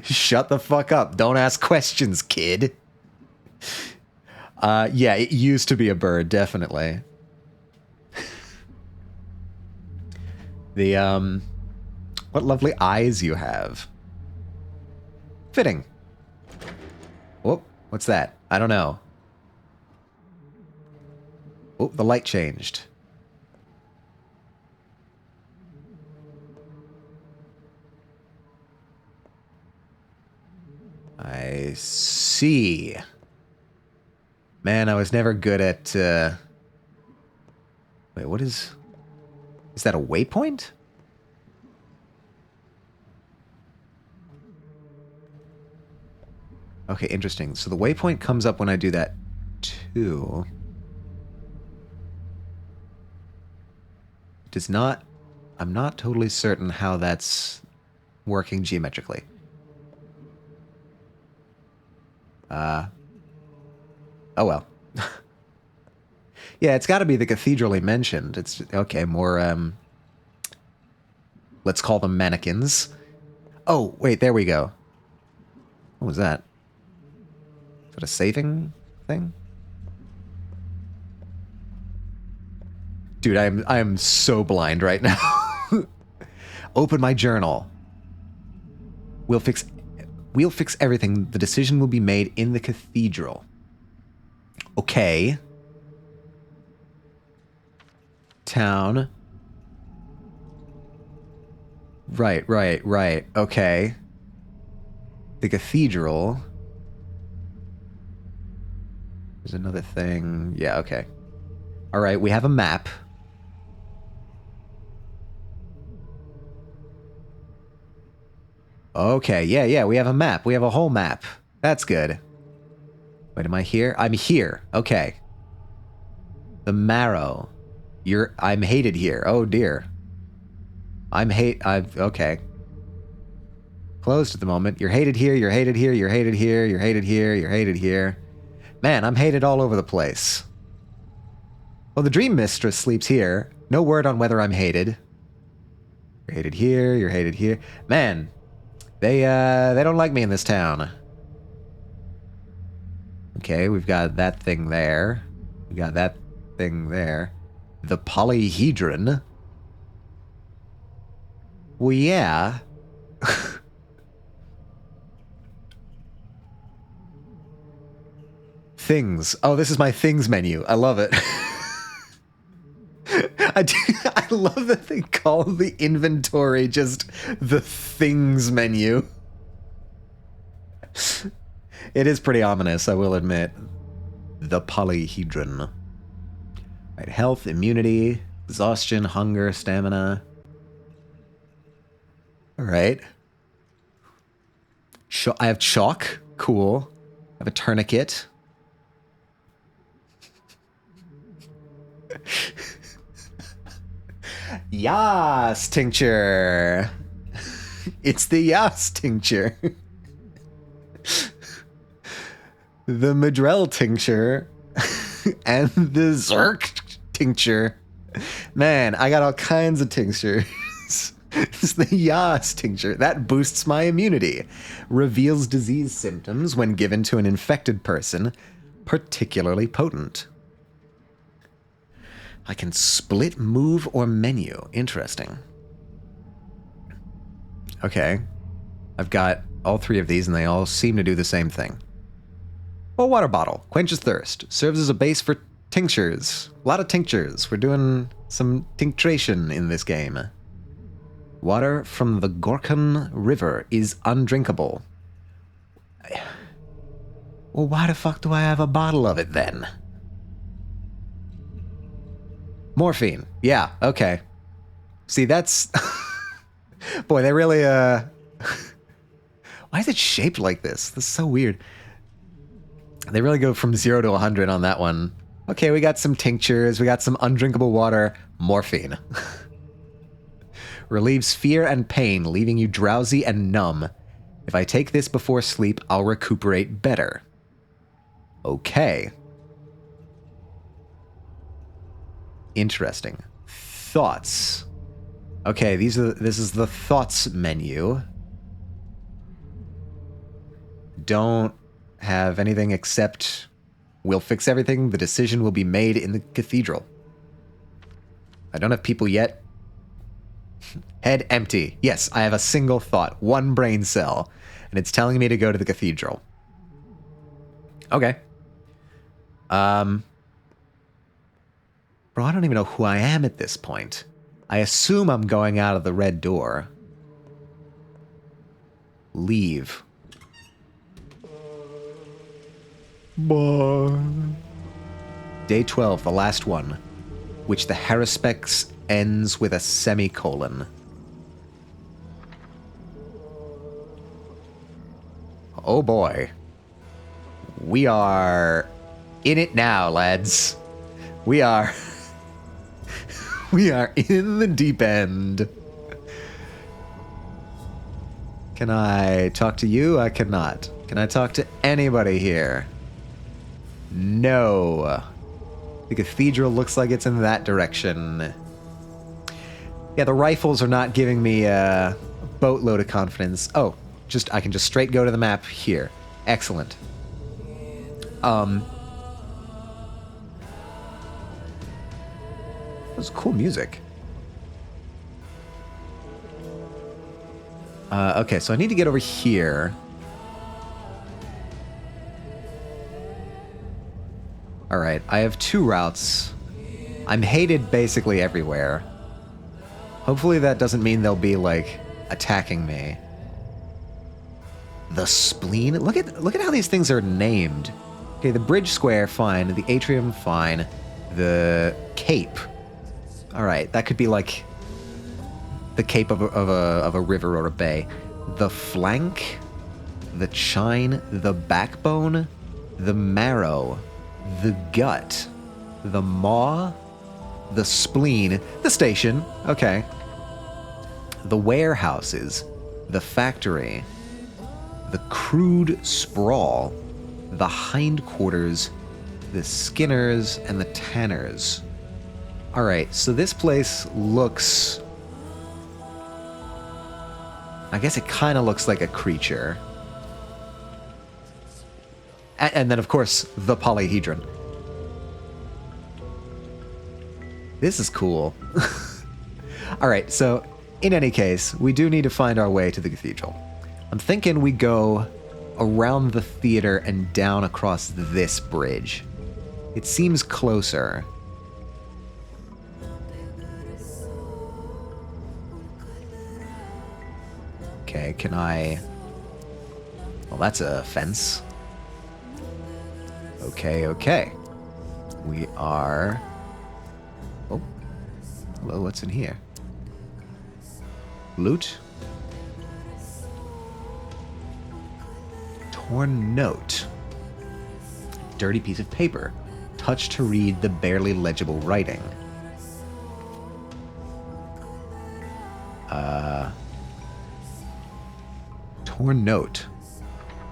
shut the fuck up. Don't ask questions, kid. Yeah, it used to be a bird, definitely. What lovely eyes you have. Fitting. Whoop, what's that? I don't know. Oh, the light changed. I see. Man, I was never good at, Wait, what is... Is that a waypoint? Okay, interesting. So the waypoint comes up when I do that, too. It does not... I'm not totally certain how that's working geometrically. Oh well. Yeah, it's got to be the cathedral he mentioned. It's okay, more let's call them mannequins. Oh, wait, there we go. What was that? Is that a saving thing? Dude, I am so blind right now. Open my journal. We'll fix everything. The decision will be made in the cathedral. Okay. Town. Right. Okay. The cathedral. There's another thing. Yeah, okay. All right, we have a map. Okay, yeah, we have a map. We have a whole map. That's good. Wait, am I here? I'm here. Okay. The Marrow. I'm hated here. Oh, dear. Okay. Closed at the moment. You're hated here, you're hated here, you're hated here, you're hated here, you're hated here. Man, I'm hated all over the place. Well, the Dream Mistress sleeps here. No word on whether I'm hated. You're hated here, you're hated here. Man, they don't like me in this town. Okay, we've got that thing there. We got that thing there. The polyhedron. Well, yeah. Things. Oh, this is my things menu. I love it. I love that they call the inventory just the things menu. It is pretty ominous, I will admit. The polyhedron. Right, health, immunity, exhaustion, hunger, stamina. All right. I have chalk. Cool. I have a tourniquet. Yas tincture. It's the Yas tincture. The Madrell tincture. And the Zerk tincture. Man, I got all kinds of tinctures. It's the Yas tincture. That boosts my immunity. Reveals disease symptoms when given to an infected person. Particularly potent. I can split, move, or menu. Interesting. Okay. I've got all three of these, and they all seem to do the same thing. A water bottle. Quenches thirst. Serves as a base for tinctures. A lot of tinctures. We're doing some tinctration in this game. Water from the Gorkon River is undrinkable. Well, why the fuck do I have a bottle of it, then? Morphine. Yeah, okay. See, that's... Boy, they really, Why is it shaped like this? This is so weird. They really go from 0 to 100 on that one. Okay, we got some tinctures, we got some undrinkable water. Morphine. Relieves fear and pain, leaving you drowsy and numb. If I take this before sleep, I'll recuperate better. Okay. Interesting. Thoughts. Okay, this is the thoughts menu. Don't have anything except we'll fix everything. The decision will be made in the cathedral. I don't have people yet. Head empty. Yes, I have a single thought, one brain cell, and it's telling me to go to the cathedral. Okay. Bro, I don't even know who I am at this point. I assume I'm going out of the red door. Leave. Bye. Day 12, the last one, which the Haruspex ends with a semicolon. Oh boy. We are in it now, lads. We are... we are in the deep end. Can I talk to you? I cannot. Can I talk to anybody here? No. The cathedral looks like it's in that direction. Yeah, the rifles are not giving me a boatload of confidence. Oh, I can just straight go to the map here. Excellent. That was cool music. Okay, so I need to get over here. Alright, I have 2 routes. I'm hated basically everywhere. Hopefully that doesn't mean they'll be, like, attacking me. The spleen? Look at how these things are named. Okay, the bridge square, fine. The atrium, fine. The cape. Alright, that could be like the cape of a river or a bay. The flank, the chine, the backbone, the marrow, the gut, the maw, the spleen, the station, okay. The warehouses, the factory, the crude sprawl, the hindquarters, the skinners, and the tanners. Alright, so this place looks... I guess it kind of looks like a creature. And then, of course, the polyhedron. This is cool. Alright, so, in any case, we do need to find our way to the cathedral. I'm thinking we go around the theater and down across this bridge. It seems closer. Okay, can I... Well, that's a fence. Okay. We are... Oh. Hello, what's in here? Loot? Torn note. Dirty piece of paper. Touch to read the barely legible writing. Torn note.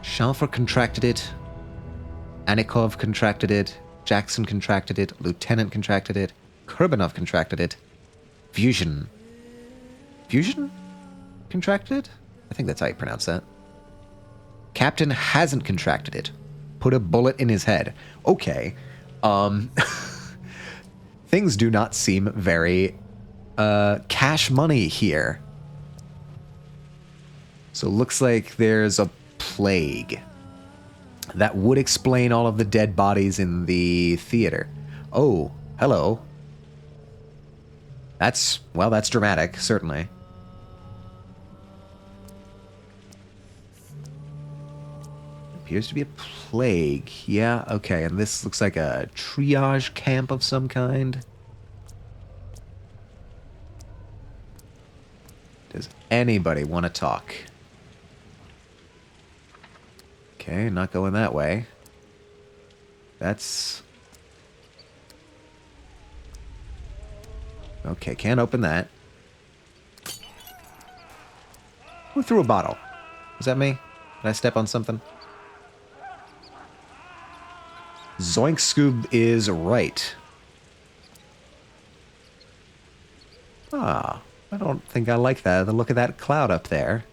Shalfer contracted it. Anikov contracted it. Jackson contracted it. Lieutenant contracted it. Kurbanov contracted it. Fusion contracted it? I think that's how you pronounce that. Captain hasn't contracted it. Put a bullet in his head. Okay. Things do not seem very cash money here. So looks like there's a plague. That would explain all of the dead bodies in the theater. Oh, hello. That's dramatic, certainly. Appears to be a plague. Yeah, okay, and this looks like a triage camp of some kind. Does anybody want to talk? Okay, not going that way. That's... Okay, can't open that. Who threw a bottle? Was that me? Did I step on something? Zoink Scoob is right. Ah, I don't think I like that. The look of that cloud up there.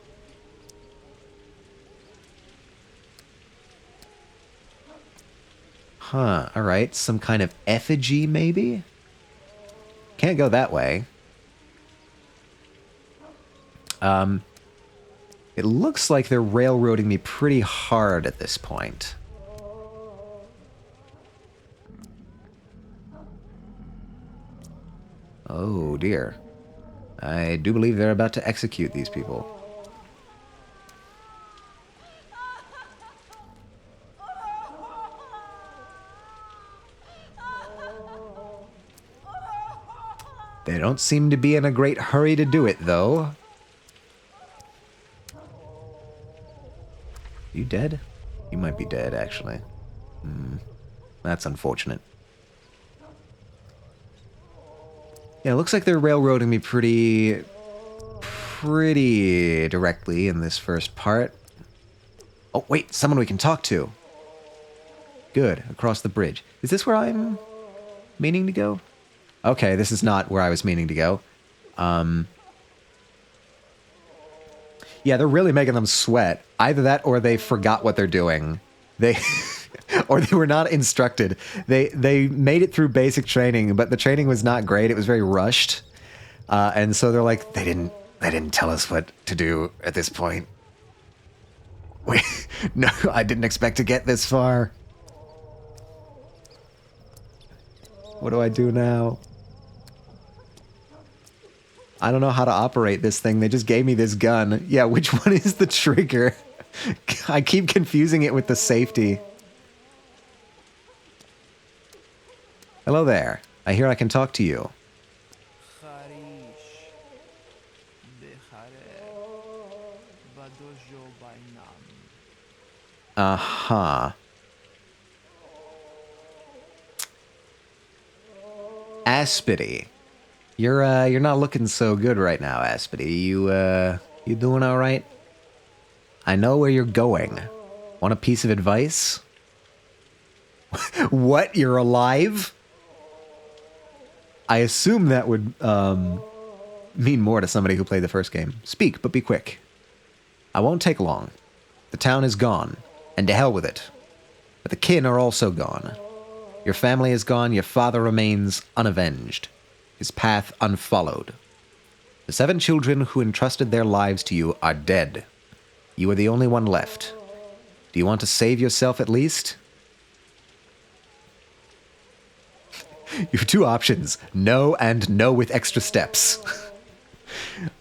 Huh, alright. Some kind of effigy, maybe? Can't go that way. It looks like they're railroading me pretty hard at this point. Oh dear. I do believe they're about to execute these people. They don't seem to be in a great hurry to do it, though. You dead? You might be dead, actually. That's unfortunate. Yeah, it looks like they're railroading me pretty directly in this first part. Oh, wait, someone we can talk to. Good, across the bridge. Is this where I'm meaning to go? Okay, this is not where I was meaning to go. Yeah, they're really making them sweat. Either that or they forgot what they're doing. They... or they were not instructed. They made it through basic training, but the training was not great. It was very rushed. And so they're like, they didn't tell us what to do at this point. No, I didn't expect to get this far. What do I do now? I don't know how to operate this thing. They just gave me this gun. Yeah, which one is the trigger? I keep confusing it with the safety. Hello there. I hear I can talk to you. Uh-huh. Aspity. You're not looking so good right now, Aspity. You doing all right? I know where you're going. Want a piece of advice? What? You're alive? I assume that would mean more to somebody who played the first game. Speak, but be quick. I won't take long. The town is gone, and to hell with it. But the kin are also gone. Your family is gone, your father remains unavenged, his path unfollowed. The 7 children who entrusted their lives to you are dead. You are the only one left. Do you want to save yourself at least? You have 2 options. No and no with extra steps.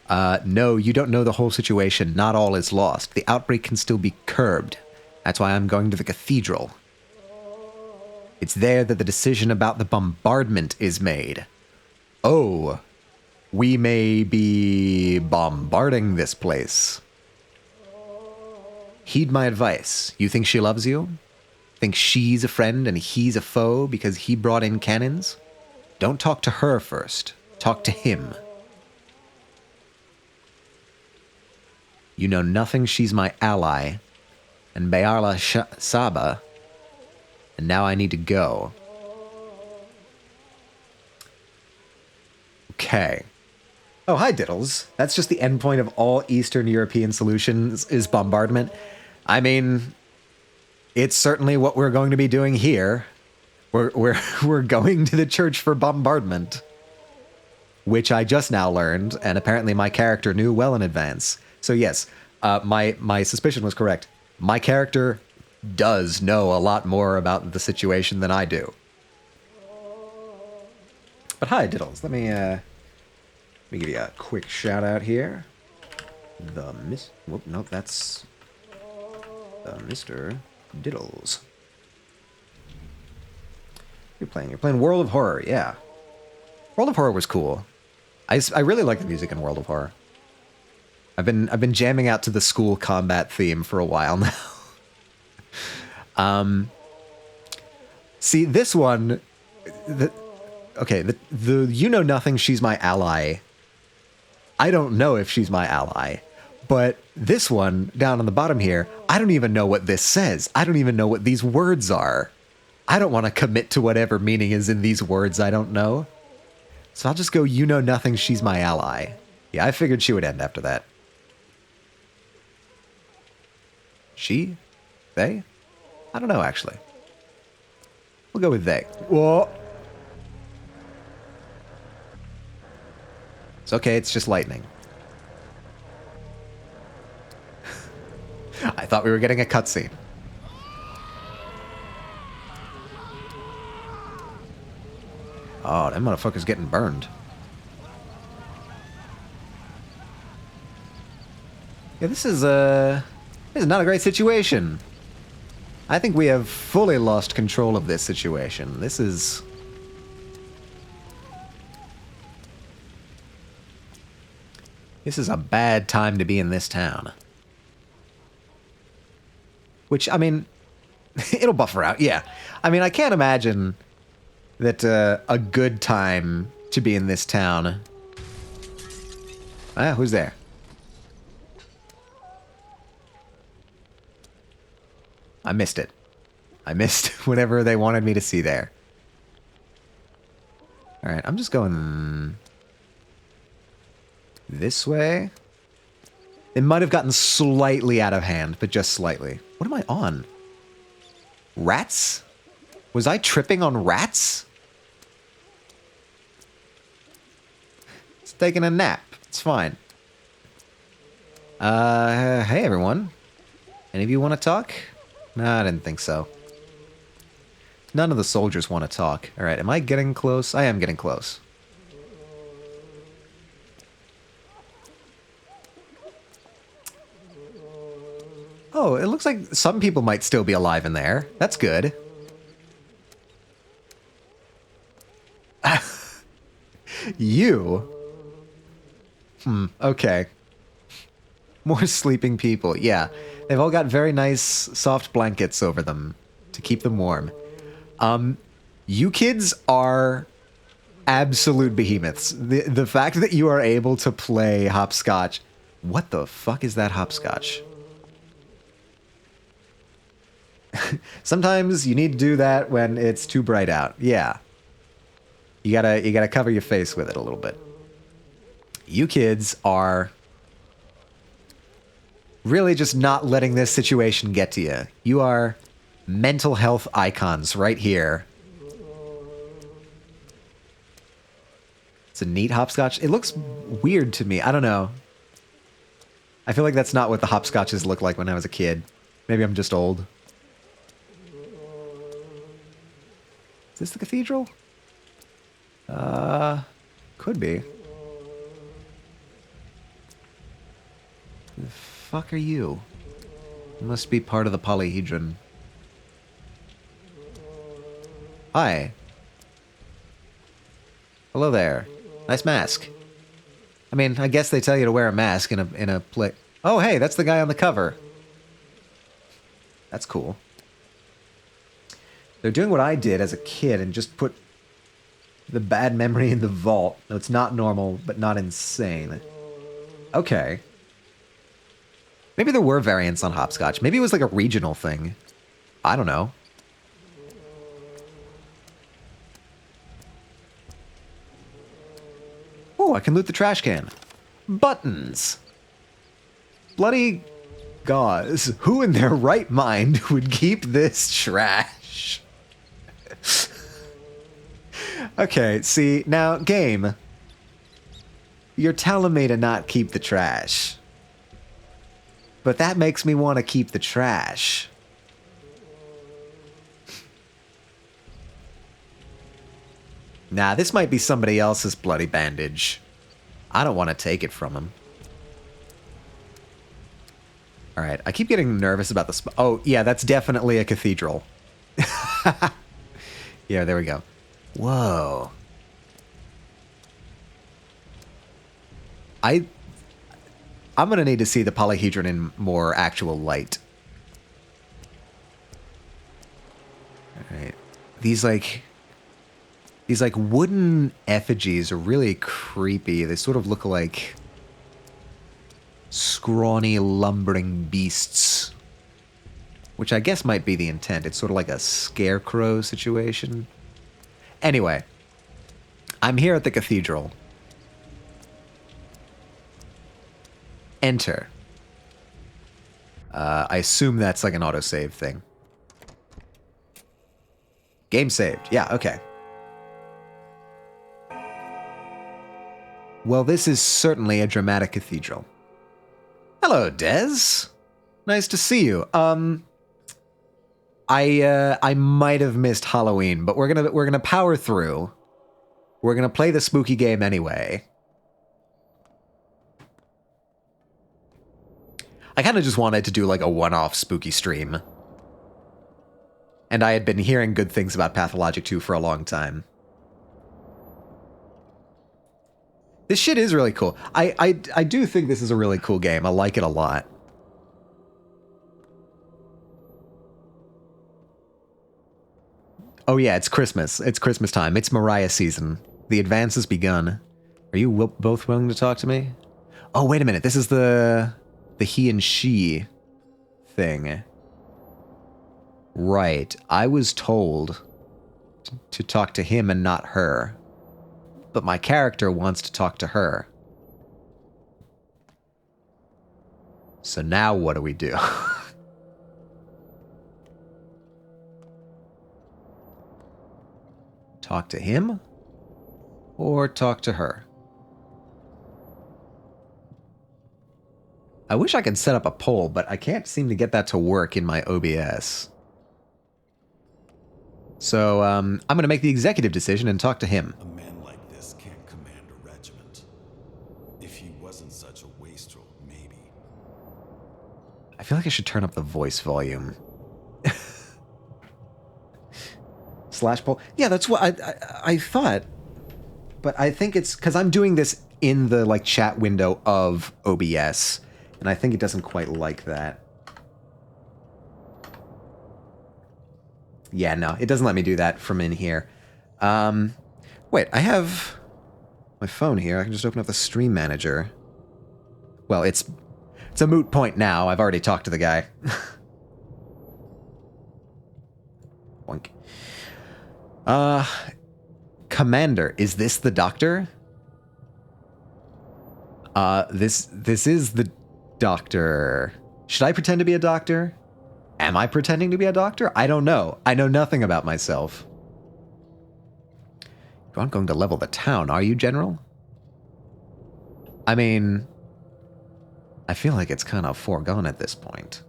No, you don't know the whole situation. Not all is lost. The outbreak can still be curbed. That's why I'm going to the cathedral. It's there that the decision about the bombardment is made. Oh, we may be bombarding this place. Heed my advice. You think she loves you? Think she's a friend and he's a foe because he brought in cannons? Don't talk to her first. Talk to him. You know nothing, she's my ally. And Bayarla Saba. And now I need to go. Okay. Oh, hi, Diddles. That's just the endpoint of all Eastern European solutions is bombardment. I mean, it's certainly what we're going to be doing here. We're going to the church for bombardment. Which I just now learned, and apparently my character knew well in advance. So yes, my suspicion was correct. My character does know a lot more about the situation than I do. But hi, Diddles. Let me give you a quick shout out here. Whoop, nope, that's the Mr. Diddles. You're playing World of Horror, yeah. World of Horror was cool. I really like the music in World of Horror. I've been jamming out to the school combat theme for a while now. See, this one, the you know nothing, she's my ally. I don't know if she's my ally. But this one, down on the bottom here, I don't even know what this says. I don't even know what these words are. I don't want to commit to whatever meaning is in these words I don't know. So I'll just go, you know nothing, she's my ally. Yeah, I figured she would end after that. She? They? I don't know, actually. We'll go with they. Whoa. It's okay, it's just lightning. I thought we were getting a cutscene. Oh, that motherfucker's getting burned. Yeah, this is not a great situation. I think we have fully lost control of this situation. This is a bad time to be in this town. Which, I mean, it'll buffer out, yeah. I mean, I can't imagine that a good time to be in this town. Ah, who's there? I missed it. I missed whatever they wanted me to see there. Alright, I'm just going this way. It might have gotten slightly out of hand, but just slightly. What am I on? Rats? Was I tripping on rats? It's taking a nap. It's fine. Hey everyone. Any of you want to talk? No, I didn't think so. None of the soldiers want to talk. Alright, am I getting close? I am getting close. Oh, it looks like some people might still be alive in there. That's good. You? Okay. More sleeping people. Yeah. They've all got very nice soft blankets over them to keep them warm. You kids are absolute behemoths. The fact that you are able to play hopscotch. What the fuck is that hopscotch? Sometimes you need to do that when it's too bright out. Yeah. You gotta cover your face with it a little bit. You kids are really just not letting this situation get to you. You are mental health icons right here. It's a neat hopscotch. It looks weird to me. I don't know. I feel like that's not what the hopscotches looked like when I was a kid. Maybe I'm just old. Is this the cathedral? Could be. The fuck are you? Must be part of the polyhedron. Hi. Hello there. Nice mask. I mean, I guess they tell you to wear a mask in a play. Oh, hey, that's the guy on the cover. That's cool. They're doing what I did as a kid and just put the bad memory in the vault. No, it's not normal, but not insane. Okay. Maybe there were variants on hopscotch. Maybe it was like a regional thing. I don't know. Oh, I can loot the trash can. Buttons. Bloody gauze. Who in their right mind would keep this trash? Okay, see, now, game. You're telling me to not keep the trash. But that makes me want to keep the trash. Nah, this might be somebody else's bloody bandage. I don't want to take it from him. Alright, I keep getting nervous about the oh, yeah, that's definitely a cathedral. Yeah, there we go. Whoa. I'm gonna need to see the polyhedron in more actual light. Alright. These like wooden effigies are really creepy. They sort of look like scrawny, lumbering beasts. Which I guess might be the intent. It's sort of like a scarecrow situation. Anyway, I'm here at the cathedral. Enter. I assume that's like an autosave thing. Game saved. Yeah, okay. Well, this is certainly a dramatic cathedral. Hello, Des. Nice to see you. I might have missed Halloween, but we're gonna power through. We're gonna play the spooky game anyway. I kind of just wanted to do like a one-off spooky stream. And I had been hearing good things about Pathologic 2 for a long time. This shit is really cool. I do think this is a really cool game. I like it a lot. Oh yeah, it's Christmas. It's Christmas time. It's Mariah season. The advance has begun. Are you both willing to talk to me? Oh, wait a minute. This is the he and she thing. Right. I was told to talk to him and not her. But my character wants to talk to her. So now what do we do? Talk to him? Or talk to her? I wish I could set up a poll, but I can't seem to get that to work in my OBS. So, I'm going to make the executive decision and talk to him. A man like this can't command a regiment. If he wasn't such a wastrel, maybe. I feel like I should turn up the voice volume. Slash poll. Yeah, that's what I thought. But I think it's because I'm doing this in the like chat window of OBS, and I think it doesn't quite like that. Yeah, no, it doesn't let me do that from in here. Wait, I have my phone here. I can just open up the stream manager. Well, it's a moot point now. I've already talked to the guy. Boink. Commander, is this the doctor? This is the doctor. Should I pretend to be a doctor? Am I pretending to be a doctor? I don't know. I know nothing about myself. You aren't going to level the town, are you, General? I mean, I feel like it's kind of foregone at this point.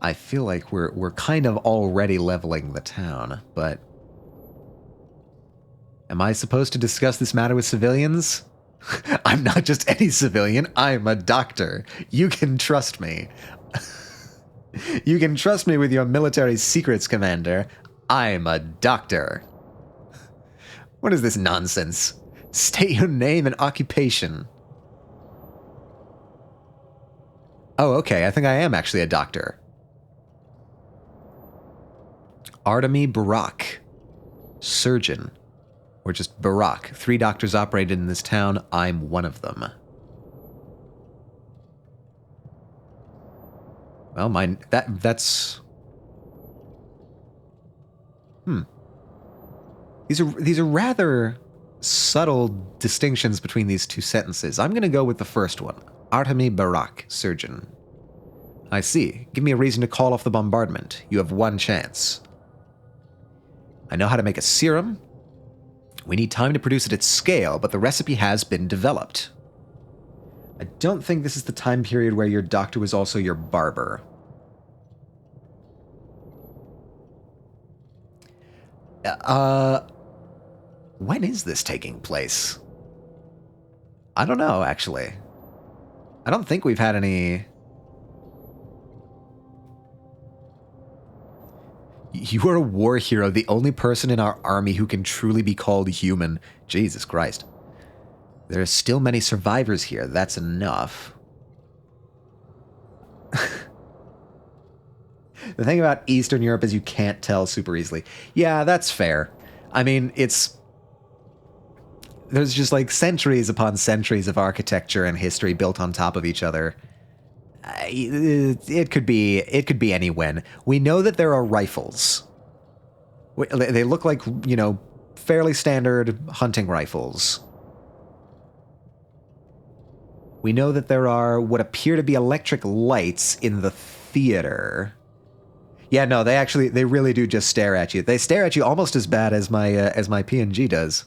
I feel like we're kind of already leveling the town, but am I supposed to discuss this matter with civilians? I'm not just any civilian, I'm a doctor. You can trust me. You can trust me with your military secrets, Commander. I'm a doctor. What is this nonsense? State your name and occupation. Oh, okay, I think I am actually a doctor. Artemy Barak, surgeon, or just Barak. 3 doctors operated in this town. I'm one of them. Well, that's. These are rather subtle distinctions between these two sentences. I'm going to go with the first one. Artemy Barak, surgeon. I see. Give me a reason to call off the bombardment. You have one chance. I know how to make a serum. We need time to produce it at scale, but the recipe has been developed. I don't think this is the time period where your doctor was also your barber. When is this taking place? I don't know, actually. I don't think we've had any... You are a war hero, the only person in our army who can truly be called human. Jesus Christ. There are still many survivors here. That's enough. The thing about Eastern Europe is you can't tell super easily. Yeah, that's fair. I mean, there's just like centuries upon centuries of architecture and history built on top of each other. It could be any when. We know that there are rifles. They look like, you know, fairly standard hunting rifles. We know that there are what appear to be electric lights in the theater. Yeah, no, they really do just stare at you. They stare at you almost as bad as my PNG does.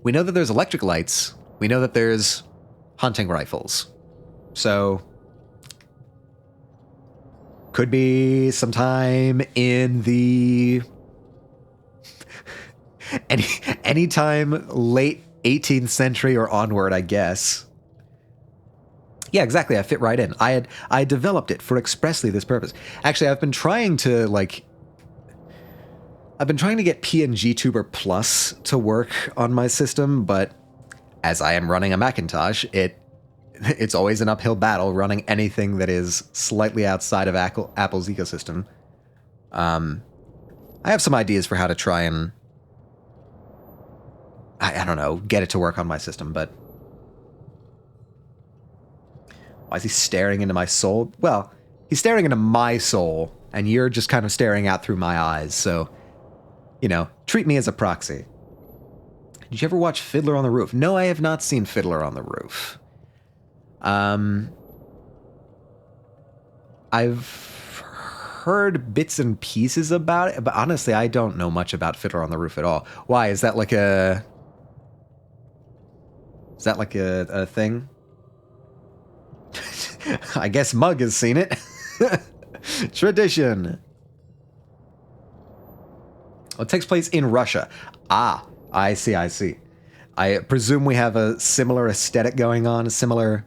We know that there's electric lights. We know that there's hunting rifles. So could be sometime in the anytime late 18th century or onward, I guess. Yeah, exactly. I fit right in. I developed it for expressly this purpose. Actually, I've been trying to get PNG Tuber Plus to work on my system, but as I am running a Macintosh, it's always an uphill battle running anything that is slightly outside of Apple's ecosystem. I have some ideas for how to try and I don't know, get it to work on my system, but why is he staring into my soul? Well, he's staring into my soul, and you're just kind of staring out through my eyes, so, you know, treat me as a proxy. Did you ever watch Fiddler on the Roof? No, I have not seen Fiddler on the Roof. I've heard bits and pieces about it, but honestly, I don't know much about Fiddler on the Roof at all. Why? Is that like a thing? I guess Mug has seen it. Tradition. Well, it takes place in Russia. Ah, I see. I presume we have a similar aesthetic going on, a similar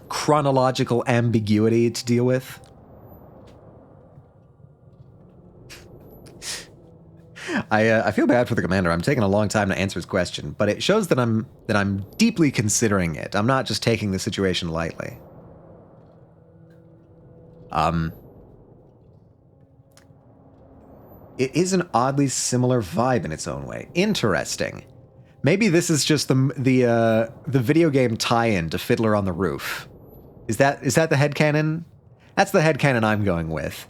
chronological ambiguity to deal with. I feel bad for the commander. I'm taking a long time to answer his question, but it shows that I'm deeply considering it. I'm not just taking the situation lightly. It is an oddly similar vibe in its own way. Interesting. Maybe this is just the video game tie-in to Fiddler on the Roof. Is that the headcanon? That's the headcanon I'm going with.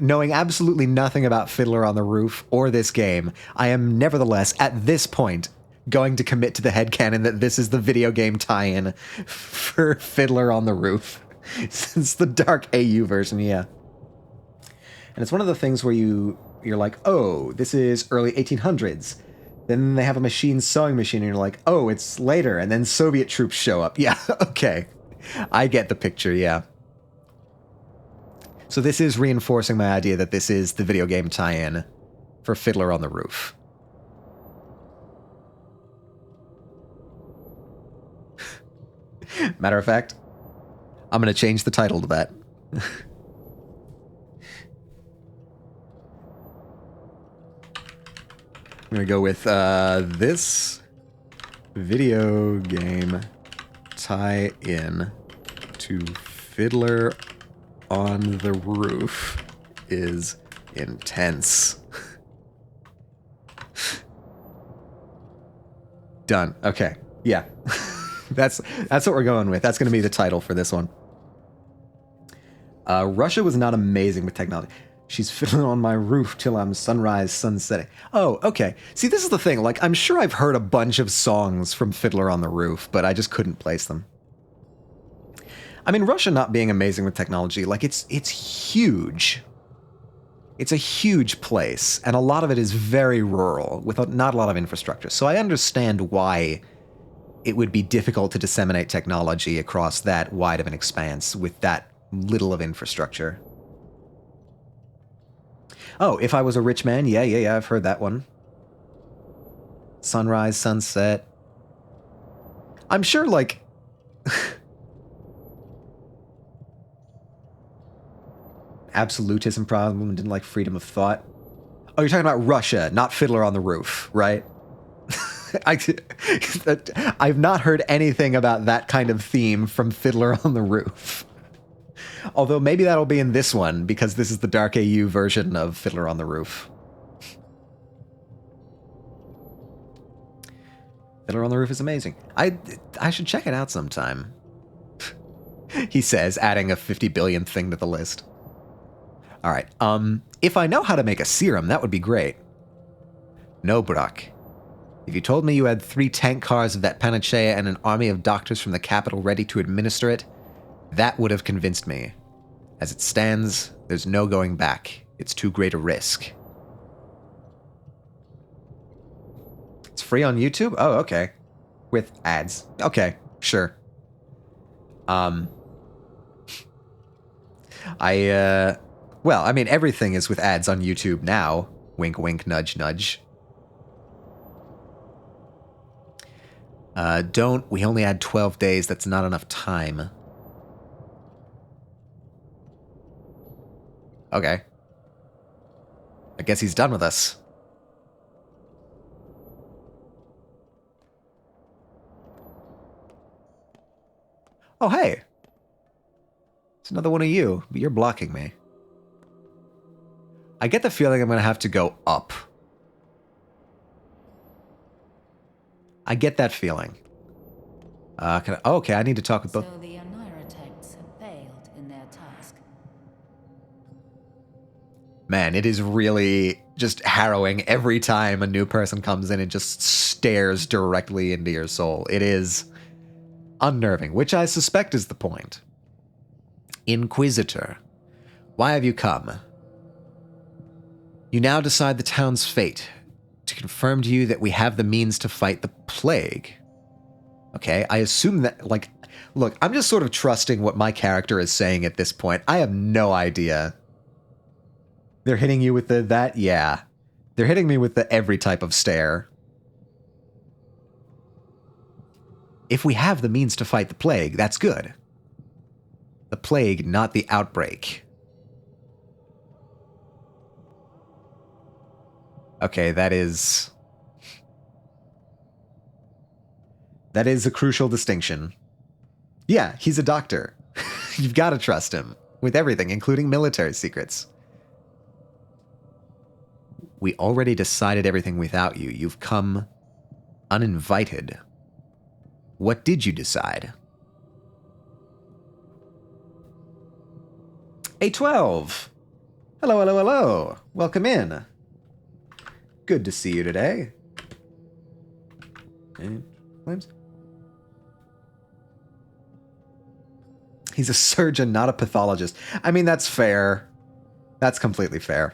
Knowing absolutely nothing about Fiddler on the Roof or this game, I am nevertheless, at this point, going to commit to the headcanon that this is the video game tie-in for Fiddler on the Roof. Since the Dark AU version, yeah. And it's one of the things where you're like, oh, this is early 1800s. Then they have a sewing machine, and you're like, oh, it's later, and then Soviet troops show up. Yeah, okay. I get the picture, yeah. So this is reinforcing my idea that this is the video game tie-in for Fiddler on the Roof. Matter of fact, I'm going to change the title to that. I'm going to go with this video game tie-in to Fiddler on the Roof is intense. Done. Okay. Yeah. That's what we're going with. That's going to be the title for this one. Russia was not amazing with technology. She's fiddling on my roof till I'm sunsetting. Oh, okay. See, this is the thing. Like, I'm sure I've heard a bunch of songs from Fiddler on the Roof, but I just couldn't place them. I mean, Russia not being amazing with technology, like, it's huge. It's a huge place, and a lot of it is very rural, with not a lot of infrastructure. So I understand why it would be difficult to disseminate technology across that wide of an expanse with that little of infrastructure. Oh, If I Was a Rich Man? Yeah, I've heard that one. Sunrise, sunset. I'm sure, like... absolutism problem, didn't like freedom of thought. Oh, you're talking about Russia, not Fiddler on the Roof, right? I've not heard anything about that kind of theme from Fiddler on the Roof. Although maybe that'll be in this one, because this is the Dark AU version of Fiddler on the Roof. Fiddler on the Roof is amazing. I should check it out sometime. He says, adding a 50 billion thing to the list. All right. If I know how to make a serum, that would be great. No, Brock. If you told me you had 3 tank cars of that panacea and an army of doctors from the capital ready to administer it, that would have convinced me. As it stands, there's no going back. It's too great a risk. It's free on YouTube? Oh, okay. With ads. Okay. Sure. Well, I mean, everything is with ads on YouTube now. Wink, wink, nudge, nudge. We only had 12 days. That's not enough time. Okay. I guess he's done with us. Oh, hey. It's another one of you, but you're blocking me. I get the feeling I'm going to have to go up. I get that feeling. Okay, I need to talk with both. So the Oneirotekks have failed in their task. Man, it is really just harrowing every time a new person comes in and just stares directly into your soul. It is unnerving, which I suspect is the point. Inquisitor, why have you come? You now decide the town's fate. To confirm to you that we have the means to fight the plague. Okay, I assume that, like, look, I'm just sort of trusting what my character is saying at this point. I have no idea. They're hitting you with that? Yeah. They're hitting me with the every type of stare. If we have the means to fight the plague, that's good. The plague, not the outbreak. Okay, that is a crucial distinction. Yeah, he's a doctor. You've got to trust him with everything, including military secrets. We already decided everything without you. You've come uninvited. What did you decide? A12. Hello, hello, hello. Welcome in. Good to see you today. Flames? He's a surgeon, not a pathologist. I mean, that's fair. That's completely fair.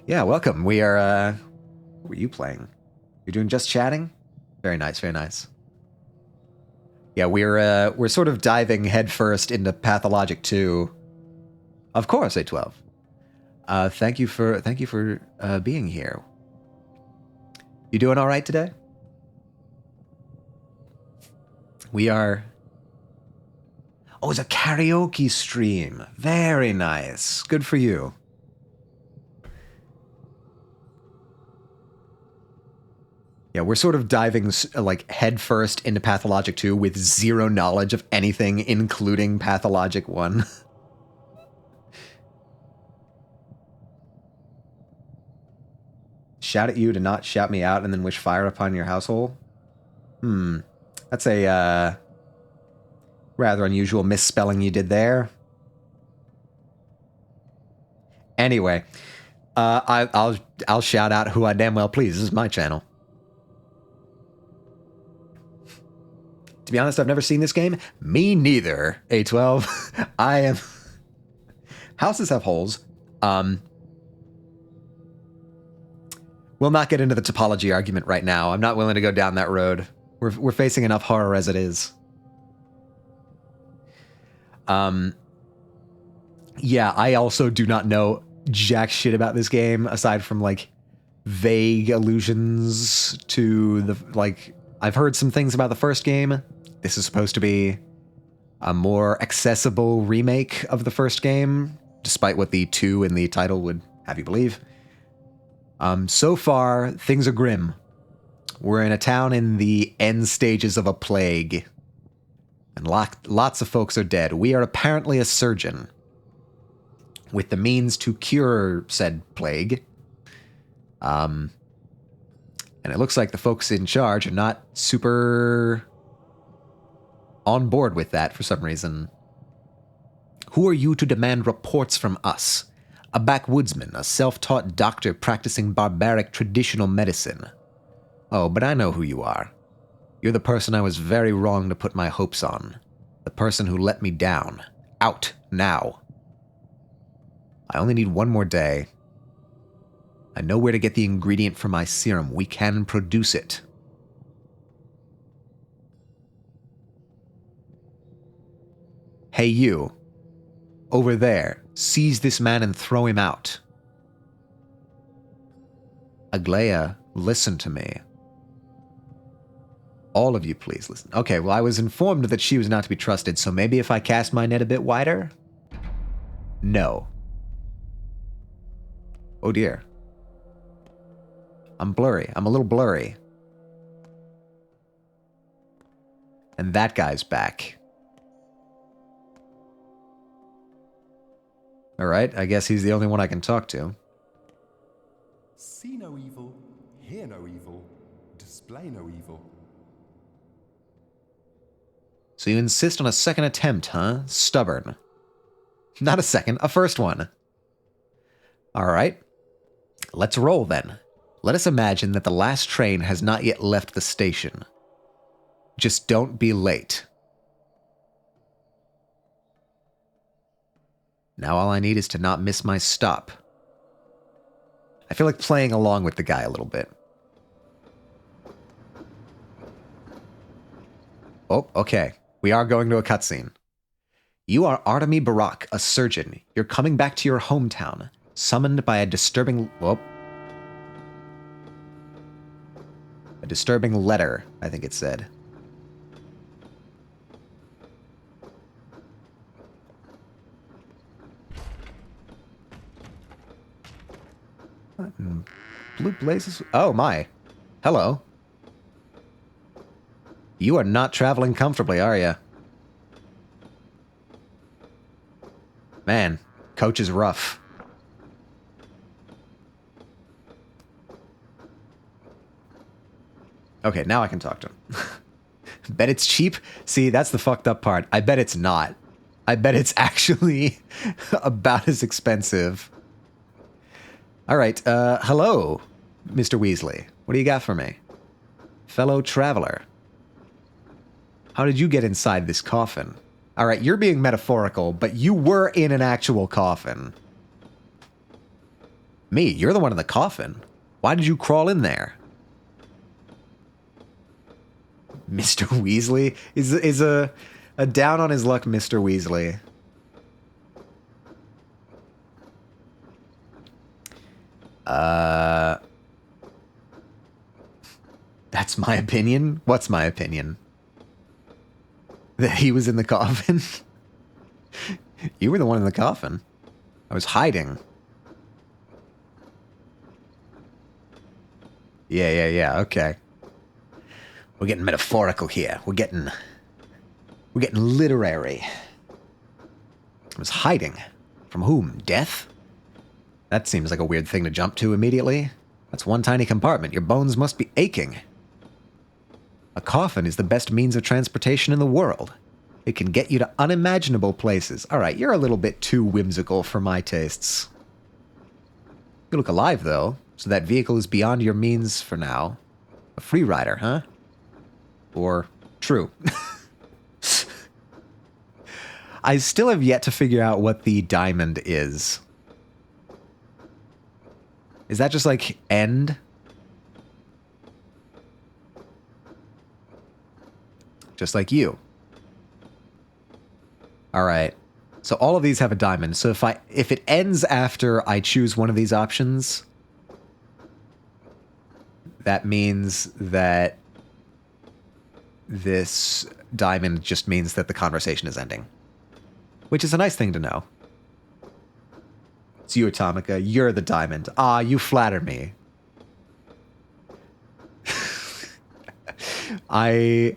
Yeah, welcome. We are, what were you playing? You're doing just chatting? Very nice, very nice. Yeah, we're sort of diving headfirst into Pathologic 2. Of course, A12. Thank you for being here. You doing all right today? We are. Oh, it's a karaoke stream. Very nice. Good for you. Yeah, we're sort of diving like headfirst into Pathologic 2 with zero knowledge of anything, including Pathologic 1. Shout at you to not shout me out and then wish fire upon your household? That's a rather unusual misspelling you did there. Anyway, I'll shout out who I damn well please. This is my channel. To be honest, I've never seen this game. Me neither, A12. I am... Houses have holes. We'll not get into the topology argument right now. I'm not willing to go down that road. We're facing enough horror as it is. Yeah, I also do not know jack shit about this game, aside from, like, vague allusions to the, like... I've heard some things about the first game. This is supposed to be a more accessible remake of the first game, despite what the 2 in the title would have you believe. So far, things are grim. We're in a town in the end stages of a plague. And lots of folks are dead. We are apparently a surgeon with the means to cure said plague. And it looks like the folks in charge are not super on board with that for some reason. Who are you to demand reports from us? A backwoodsman, a self-taught doctor practicing barbaric traditional medicine. Oh, but I know who you are. You're the person I was very wrong to put my hopes on. The person who let me down. Out, now. I only need one more day. I know where to get the ingredient for my serum. We can produce it. Hey, you. Over there. Seize this man and throw him out. Aglaia, listen to me. All of you, please listen. Okay, well, I was informed that she was not to be trusted, so maybe if I cast my net a bit wider? No. Oh dear. I'm blurry. I'm a little blurry. And that guy's back. Alright, I guess he's the only one I can talk to. See no evil, hear no evil, display no evil. So you insist on a second attempt, huh? Stubborn. Not a second, a first one. Alright. Let's roll then. Let us imagine that the last train has not yet left the station. Just don't be late. Now all I need is to not miss my stop. I feel like playing along with the guy a little bit. Oh, okay. We are going to a cutscene. You are Artemy Barak, a surgeon. You're coming back to your hometown, summoned by a disturbing... Whoop. A disturbing letter, I think it said. Blue blazes... Oh, my. Hello. You are not traveling comfortably, are you? Man, coach is rough. Okay, now I can talk to him. Bet it's cheap? See, that's the fucked up part. I bet it's not. I bet it's actually about as expensive. Alright, hello, Mr. Weasley. What do you got for me? Fellow traveler. How did you get inside this coffin? Alright, you're being metaphorical, but you were in an actual coffin. Me, you're the one in the coffin. Why did you crawl in there? Mr. Weasley is a down on his luck Mr. Weasley. That's my opinion? What's my opinion? That he was in the coffin? You were the one in the coffin. I was hiding. Yeah, okay. We're getting metaphorical here. We're getting literary. I was hiding. From whom? Death? That seems like a weird thing to jump to immediately. That's one tiny compartment. Your bones must be aching. A coffin is the best means of transportation in the world. It can get you to unimaginable places. Alright, you're a little bit too whimsical for my tastes. You look alive, though, so that vehicle is beyond your means for now. A free rider, huh? Or true. I still have yet to figure out what the diamond is. Is that just like end? Just like you. Alright. So all of these have a diamond. So if it ends after I choose one of these options, that means that this diamond just means that the conversation is ending. Which is a nice thing to know. It's you, Atomica. You're the diamond. Ah, you flatter me. I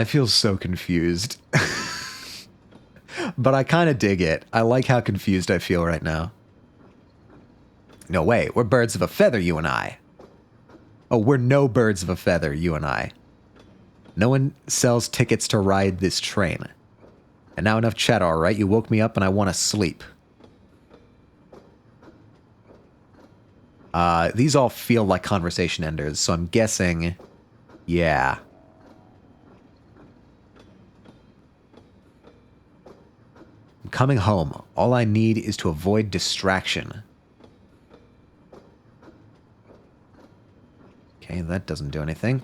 feel so confused. But I kind of dig it. I like how confused I feel right now. No way. We're birds of a feather, you and I. Oh, we're no birds of a feather, you and I. No one sells tickets to ride this train. And now enough chat, alright? You woke me up and I want to sleep. These all feel like conversation enders, so I'm guessing... Yeah. I'm coming home. All I need is to avoid distraction. Okay, that doesn't do anything.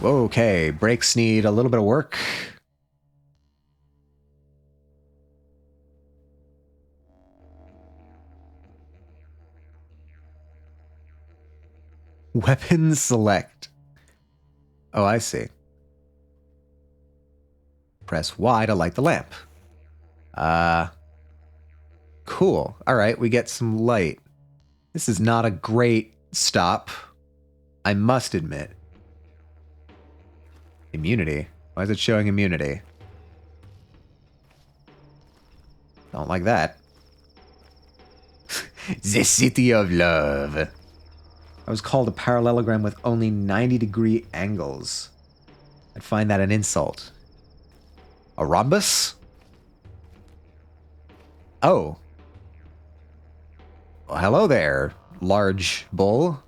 Okay, brakes need a little bit of work. Weapons select. Oh, I see. Press Y to light the lamp. Cool. All right, we get some light. This is not a great stop, I must admit. Immunity? Why is it showing immunity? Don't like that. The City of Love. I was called a parallelogram with only 90-degree angles. I'd find that an insult. A rhombus? Oh. Well, hello there, large bull.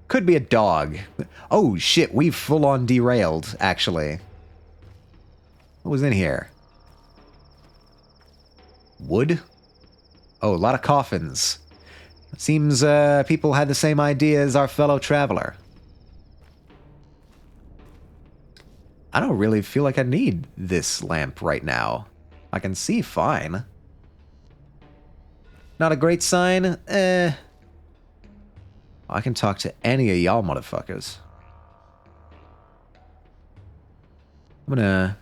Could be a dog. Oh shit, we've full on derailed, actually. What was in here? Wood? Oh, a lot of coffins. Seems people had the same idea as our fellow traveler. I don't really feel like I need this lamp right now. I can see fine. Not a great sign? I can talk to any of y'all motherfuckers. I'm gonna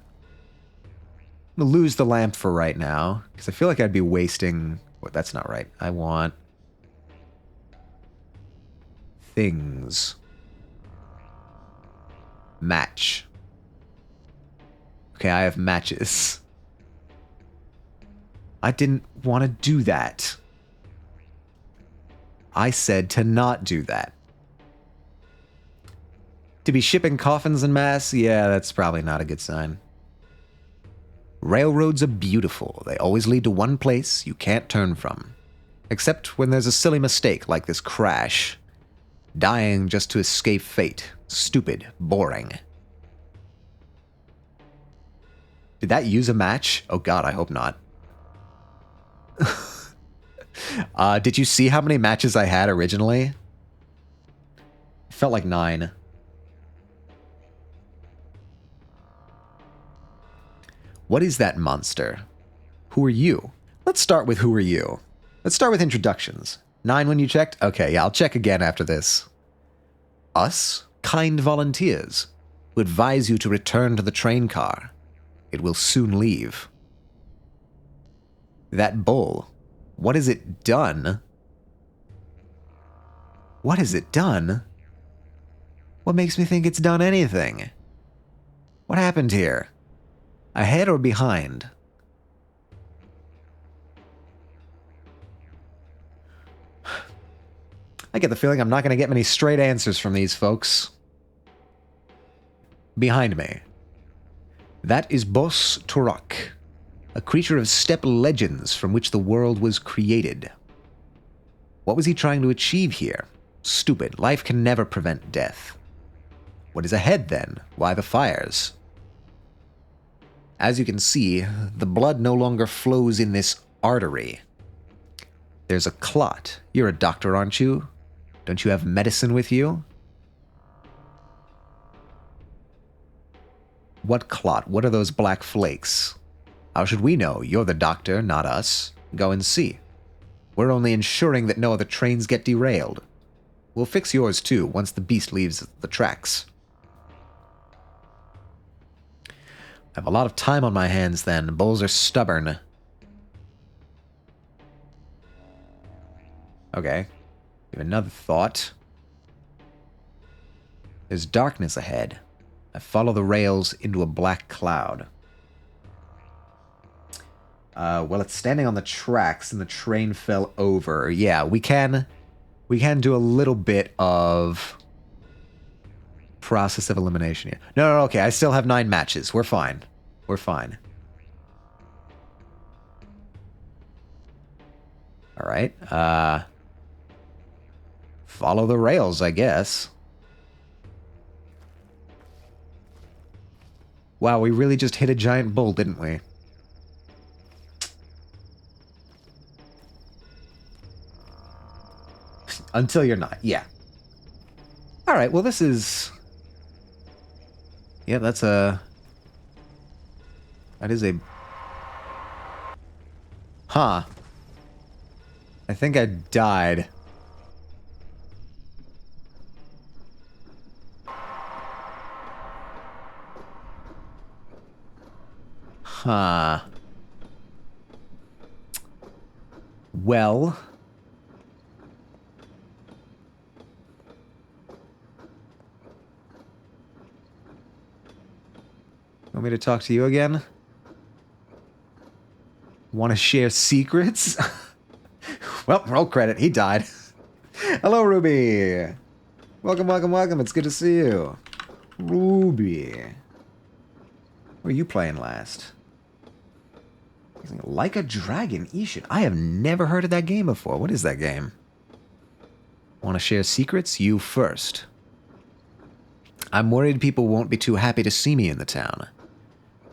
lose the lamp for right now, because I feel like I'd be wasting... Wait, that's not right. I want... things. Match. Okay, I have matches. I didn't want to do that. I said to not do that. To be shipping coffins en masse? Yeah, that's probably not a good sign. Railroads are beautiful. They always lead to one place you can't turn from. Except when there's a silly mistake like this crash. Dying just to escape fate. Stupid. Boring. Did that use a match? Oh god, I hope not. Did you see how many matches I had originally? It felt like 9. What is that monster? Who are you? Let's start with who are you. Let's start with introductions. 9 when you checked? Okay, yeah, I'll check again after this. Us, kind volunteers, who advise you to return to the train car. It will soon leave. That bull. What has it done? What has it done? What makes me think it's done anything? What happened here? Ahead or behind? I get the feeling I'm not going to get many straight answers from these folks. Behind me. That is Bos Turak, a creature of steppe legends from which the world was created. What was he trying to achieve here? Stupid. Life can never prevent death. What is ahead, then? Why the fires? As you can see, the blood no longer flows in this artery. There's a clot. You're a doctor, aren't you? Don't you have medicine with you? What clot? What are those black flakes? How should we know? You're the doctor, not us. Go and see. We're only ensuring that no other trains get derailed. We'll fix yours too, once the beast leaves the tracks. I have a lot of time on my hands then. Bulls are stubborn. Okay. We have another thought. There's darkness ahead. I follow the rails into a black cloud. Well, it's standing on the tracks and the train fell over. Yeah, we can do a little bit of process of elimination here. No, okay, I still have 9 matches. We're fine. We're fine. All right. Follow the rails, I guess. Wow, we really just hit a giant bull, didn't we? Until you're not, yeah. All right, well, this is... Yeah, that's a... That is a... Huh. I think I died. Huh. Well... Want me to talk to you again? Want to share secrets? Well, roll credit. He died. Hello, Ruby. Welcome, welcome, welcome. It's good to see you. Ruby. What were you playing last? Like a Dragon, Ishin. I have never heard of that game before. What is that game? Want to share secrets? You first. I'm worried people won't be too happy to see me in the town.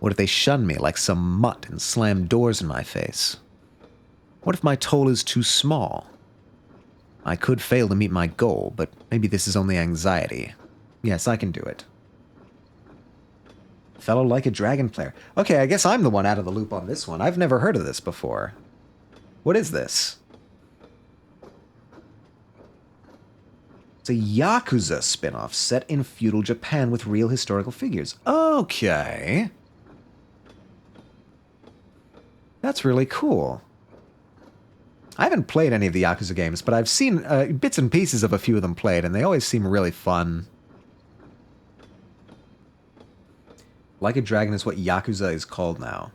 What if they shun me like some mutt and slam doors in my face? What if my toll is too small? I could fail to meet my goal, but maybe this is only anxiety. Yes, I can do it. Fellow Like a Dragon player. Okay, I guess I'm the one out of the loop on this one. I've never heard of this before. What is this? It's a Yakuza spin-off set in feudal Japan with real historical figures. Okay. That's really cool. I haven't played any of the Yakuza games, but I've seen bits and pieces of a few of them played, and they always seem really fun. Like a Dragon is what Yakuza is called now.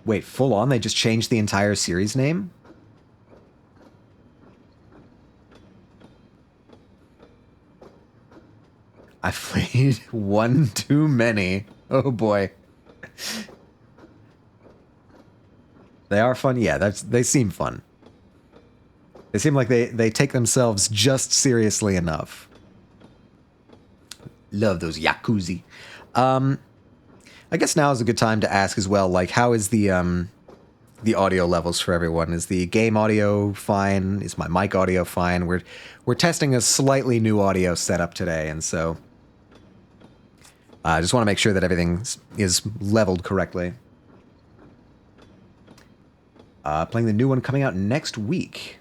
Wait, full on? They just changed the entire series name? I played one too many. Oh boy. They are fun? Yeah, they seem fun. They seem like they take themselves just seriously enough. Love those Yakuza. I guess now is a good time to ask as well, like, how is the audio levels for everyone? Is the game audio fine? Is my mic audio fine? We're testing a slightly new audio setup today, and so I just want to make sure that everything is leveled correctly. Playing the new one coming out next week.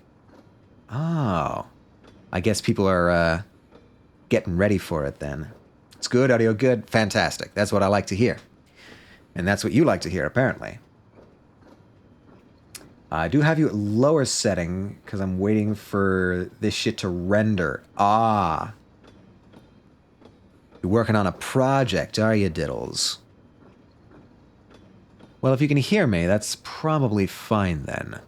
Oh. I guess people are getting ready for it then. It's good, audio good, fantastic. That's what I like to hear. And that's what you like to hear, apparently. I do have you at lower setting, because I'm waiting for this shit to render. Ah. You're working on a project, are you, Diddles? Well, if you can hear me, that's probably fine then.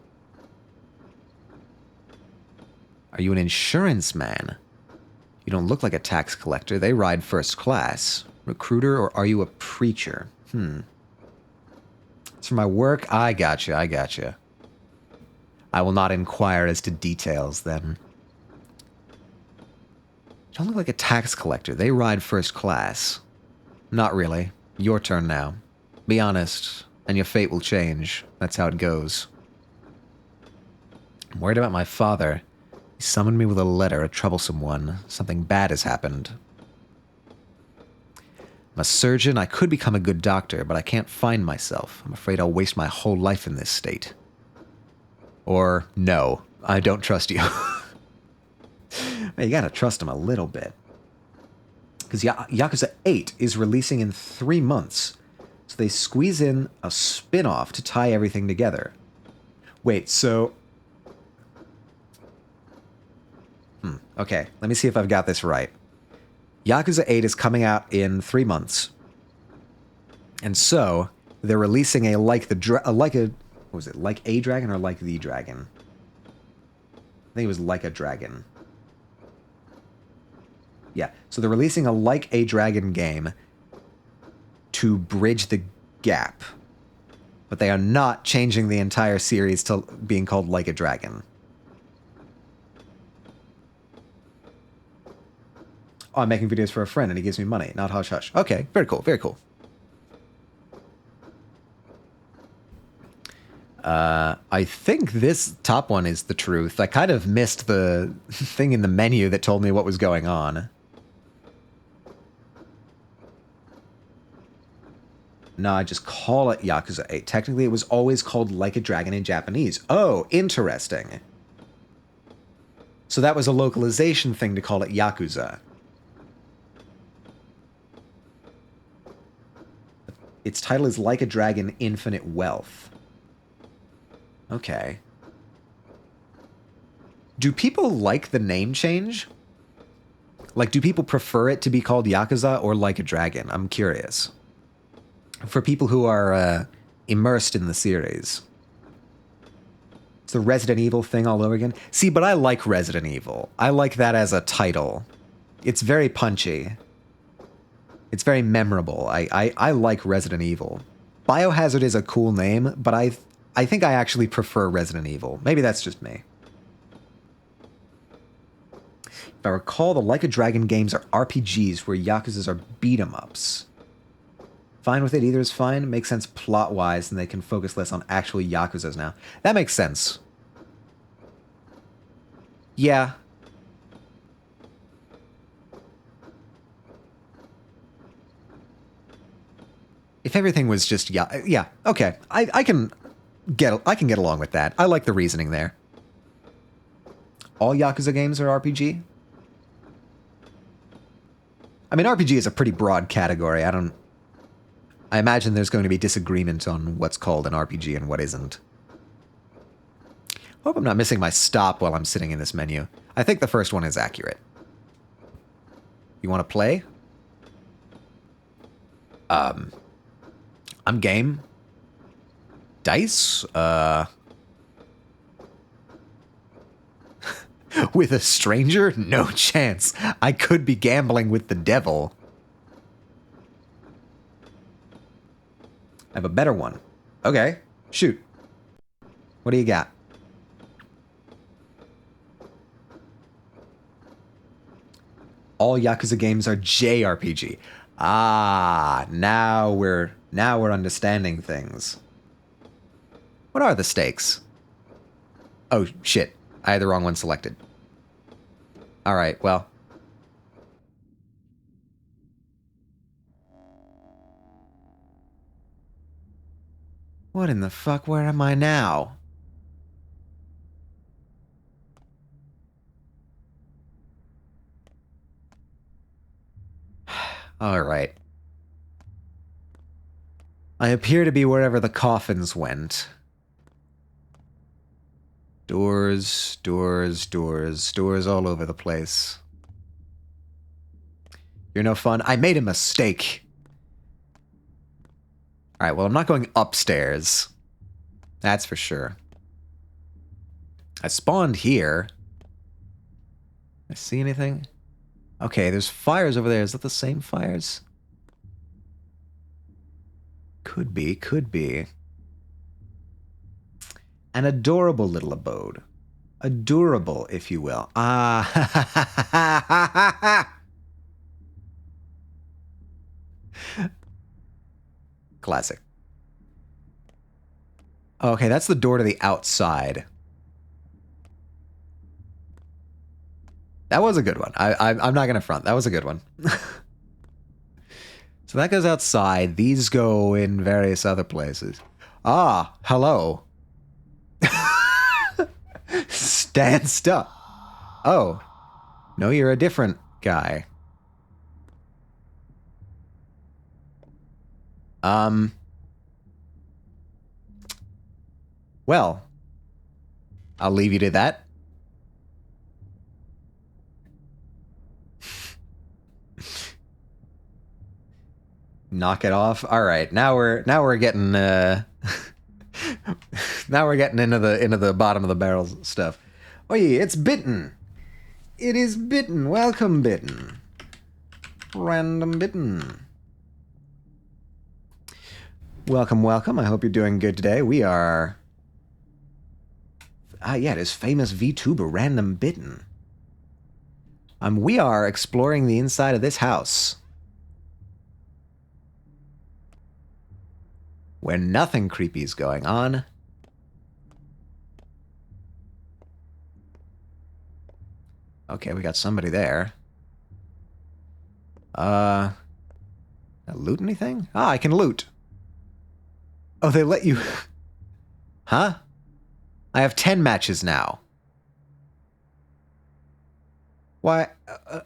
Are you an insurance man? You don't look like a tax collector. They ride first class. Recruiter, or are you a preacher? It's for my work? I gotcha, I gotcha. I will not inquire as to details then. You don't look like a tax collector. They ride first class. Not really. Your turn now. Be honest. And your fate will change. That's how it goes. I'm worried about my father. He summoned me with a letter, a troublesome one. Something bad has happened. I'm a surgeon. I could become a good doctor, but I can't find myself. I'm afraid I'll waste my whole life in this state. Or, no, I don't trust you. You gotta trust him a little bit. Because Yakuza 8 is releasing in 3 months. So they squeeze in a spin-off to tie everything together. Wait, so... Okay, let me see if I've got this right. Yakuza 8 is coming out in 3 months. And so, they're releasing a Like a Dragon or Like the Dragon? I think it was Like a Dragon. Yeah, so they're releasing a Like a Dragon game to bridge the gap. But they are not changing the entire series to being called Like a Dragon. Oh, I'm making videos for a friend and he gives me money, not hush hush. Okay, very cool, very cool. I think this top one is the truth. I kind of missed the thing in the menu that told me what was going on. No, I just call it Yakuza 8. Technically, it was always called Like a Dragon in Japanese. Oh, interesting. So that was a localization thing to call it Yakuza. Its title is Like a Dragon Infinite Wealth. Okay. Do people like the name change? Like, do people prefer it to be called Yakuza or Like a Dragon? I'm curious. For people who are immersed in the series. It's the Resident Evil thing all over again. See, but I like Resident Evil. I like that as a title. It's very punchy. It's very memorable. I like Resident Evil. Biohazard is a cool name, but I think I actually prefer Resident Evil. Maybe that's just me. If I recall, the Like a Dragon games are RPGs where Yakuzas are beat-em-ups. Fine with it, either is fine. Makes sense plot-wise, and they can focus less on actual Yakuzas now. That makes sense. Yeah. If everything was just yeah, okay. I can get along with that. I like the reasoning there. All Yakuza games are RPG? I mean, RPG is a pretty broad category. I imagine there's going to be disagreement on what's called an RPG and what isn't. Hope I'm not missing my stop while I'm sitting in this menu. I think the first one is accurate. You want to play? I'm game. Dice? With a stranger? No chance. I could be gambling with the devil. I have a better one. Okay, shoot. What do you got? All Yakuza games are JRPG. Ah, now we're understanding things. What are the stakes? Oh, shit. I had the wrong one selected. Alright, well. What in the fuck? Where am I now? Alright. I appear to be wherever the coffins went. Doors, doors, doors, doors all over the place. You're no fun. I made a mistake. Alright, well, I'm not going upstairs. That's for sure. I spawned here. I see anything? Okay, there's fires over there. Is that the same fires? Could be, could be. An adorable little abode. Adorable, if you will. Ah, classic. Okay, that's the door to the outside. That was a good one. I'm not going to front. That was a good one. So that goes outside. These go in various other places. Ah, hello. Stand still. Oh. No, you're a different guy. Well, I'll leave you to that. Knock it off. All right, now we're getting now we're getting into the bottom of the barrel stuff. Oh yeah, it's Bitten. It is Bitten. Welcome, Bitten. Random Bitten. Welcome, welcome. I hope you're doing good today. We are... yeah, it is famous VTuber, Random Bitten. We are exploring the inside of this house. Where nothing creepy is going on. Okay, we got somebody there. Can I loot anything? Ah, I can loot. Oh, they let you... Huh? I have 10 matches now. Why? I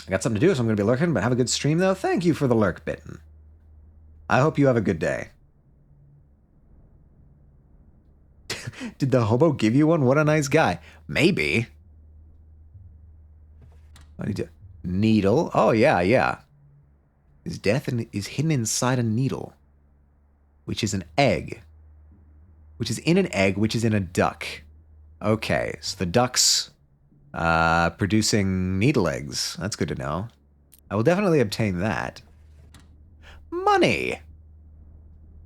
got something to do, so I'm going to be lurking, but have a good stream, though. Thank you for the lurk, Bitten. I hope you have a good day. Did the hobo give you one? What a nice guy. Maybe. What did he do? Needle. Oh, yeah, yeah. His death is hidden inside a needle, which is an egg. Which is in an egg, which is in a duck. Okay, so the duck's producing needle eggs. That's good to know. I will definitely obtain that. Money!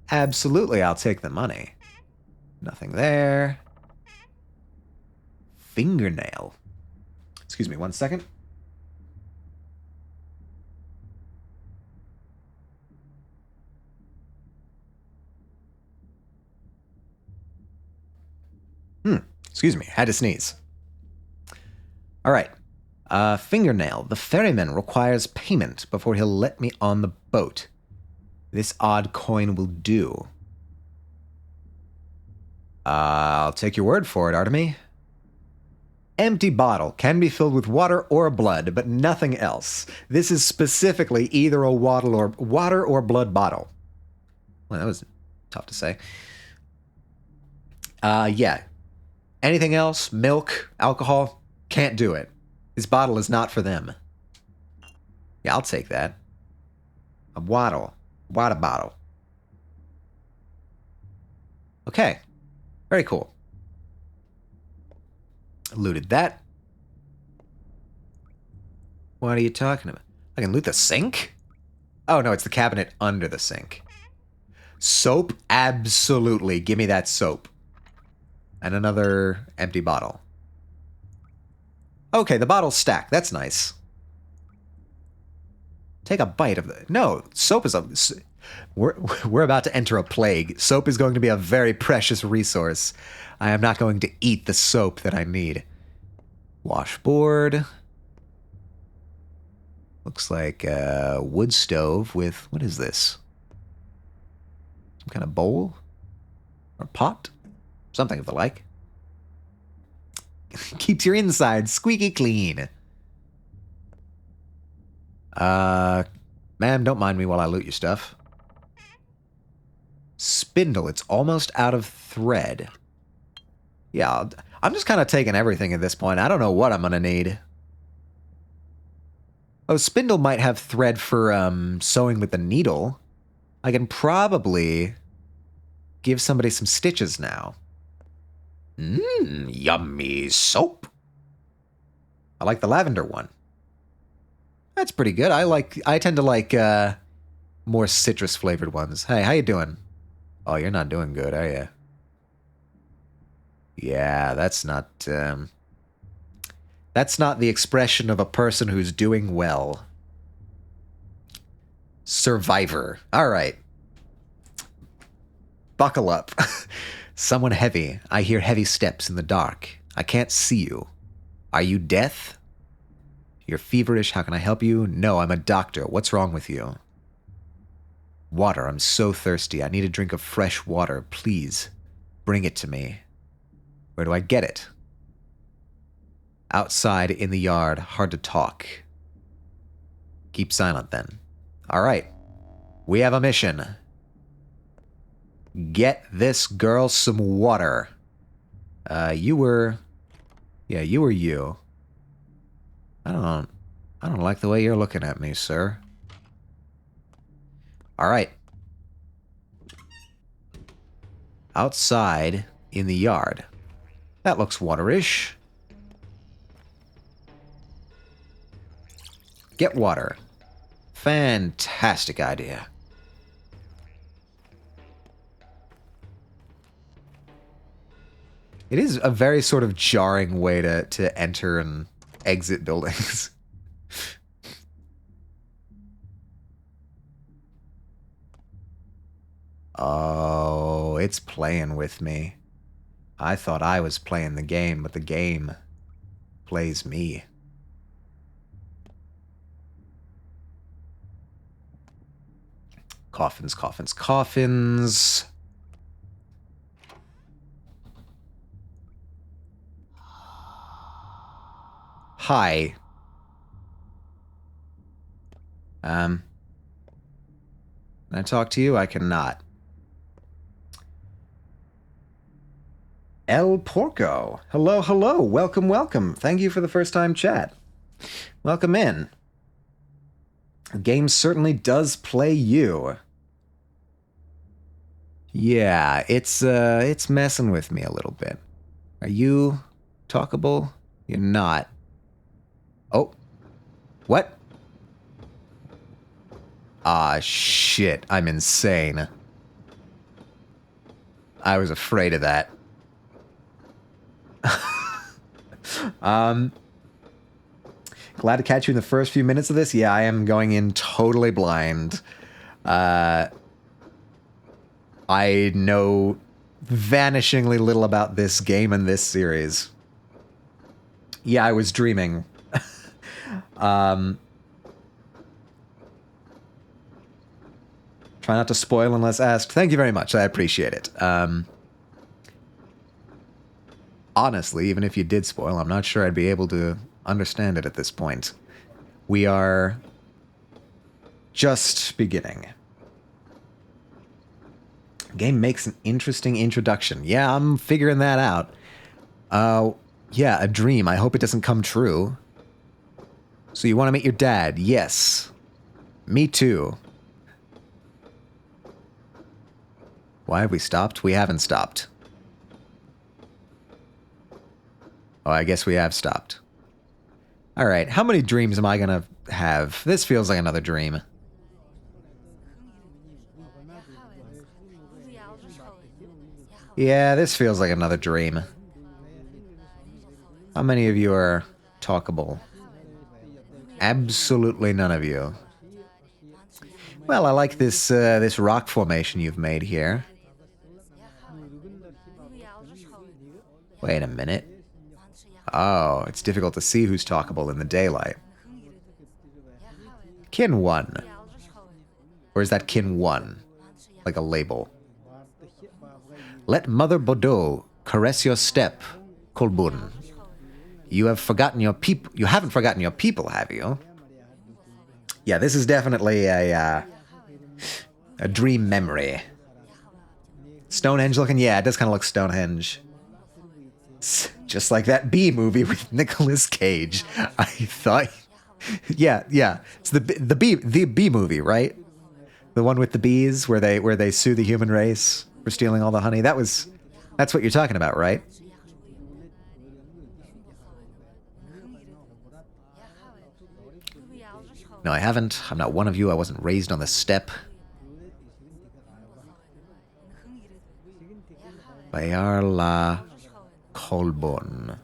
Absolutely, I'll take the money. Nothing there. Fingernail. Excuse me 1 second. Excuse me, had to sneeze. All right. Fingernail. The ferryman requires payment before he'll let me on the boat. This odd coin will do. I'll take your word for it, Artemy. Empty bottle can be filled with water or blood, but nothing else. This is specifically either a water or blood bottle. Well, that was tough to say. Yeah. Anything else? Milk, alcohol? Can't do it. This bottle is not for them. Yeah, I'll take that. A water bottle. Okay. Very cool. Looted that. What are you talking about? I can loot the sink? Oh, no, it's the cabinet under the sink. Soap? Absolutely. Give me that soap. And another empty bottle. Okay, the bottle's stacked. That's nice. Take a bite of the... No, soap is a... We're about to enter a plague. Soap is going to be a very precious resource. I am not going to eat the soap that I need. Washboard. Looks like a wood stove with... What is this? Some kind of bowl? Or pot? Something of the like. Keeps your inside squeaky clean. Ma'am, don't mind me while I loot your stuff. Spindle, it's almost out of thread. Yeah, I'm just kind of taking everything at this point. I don't know what I'm going to need. Oh, spindle might have thread for sewing with the needle. I can probably give somebody some stitches now. Yummy soap. I like the lavender one. That's pretty good. I tend to like more citrus flavored ones. Hey, how you doing? Oh, you're not doing good, are you? Yeah, that's not the expression of a person who's doing well. Survivor. All right. Buckle up. Someone heavy. I hear heavy steps in the dark. I can't see you. Are you Death? You're feverish. How can I help you? No, I'm a doctor. What's wrong with you? Water. I'm so thirsty. I need a drink of fresh water. Please, bring it to me. Where do I get it? Outside in the yard. Hard to talk. Keep silent then. All right. We have a mission. Get this girl some water. You were you. I don't like the way you're looking at me, sir. All right. Outside in the yard. That looks waterish. Get water. Fantastic idea. It is a very sort of jarring way to enter and exit buildings. Oh, it's playing with me. I thought I was playing the game, but the game plays me. Coffins, coffins, coffins. Hi. Can I talk to you? I cannot. El Porco. Hello, hello. Welcome, welcome. Thank you for the first time chat. Welcome in. The game certainly does play you. Yeah, it's messing with me a little bit. Are you talkable? You're not. Oh. What? Ah, shit. I'm insane. I was afraid of that. Glad to catch you in the first few minutes of this. Yeah, I am going in totally blind. I know vanishingly little about this game and this series. Yeah, I was dreaming. Try not to spoil unless asked. Thank you very much. I appreciate it. Honestly, even if you did spoil, I'm not sure I'd be able to understand it at this point. We are just beginning. Game makes an interesting introduction. Yeah, I'm figuring that out. Yeah, a dream. I hope it doesn't come true. So you want to meet your dad? Yes. Me too. Why have we stopped? We haven't stopped. Oh, I guess we have stopped. Alright, how many dreams am I gonna have? This feels like another dream. Yeah, this feels like another dream. How many of you are talkable? Absolutely none of you. Well, I like this this rock formation you've made here. Wait a minute. Oh, it's difficult to see who's talkable in the daylight. Kin 1. Or is that Kin 1? Like a label. Let Mother Bordeaux caress your step, Kolbun. You have forgotten your people. You haven't forgotten your people, have you? Yeah, this is definitely a dream memory. Stonehenge looking? Yeah, it does kind of look Stonehenge. Just like that Bee movie with Nicolas Cage. I thought, yeah, it's the Bee movie, right? The one with the bees where they sue the human race for stealing all the honey. That's what you're talking about, right? No, I haven't. I'm not one of you. I wasn't raised on the steppe. Bayar la Kolbun.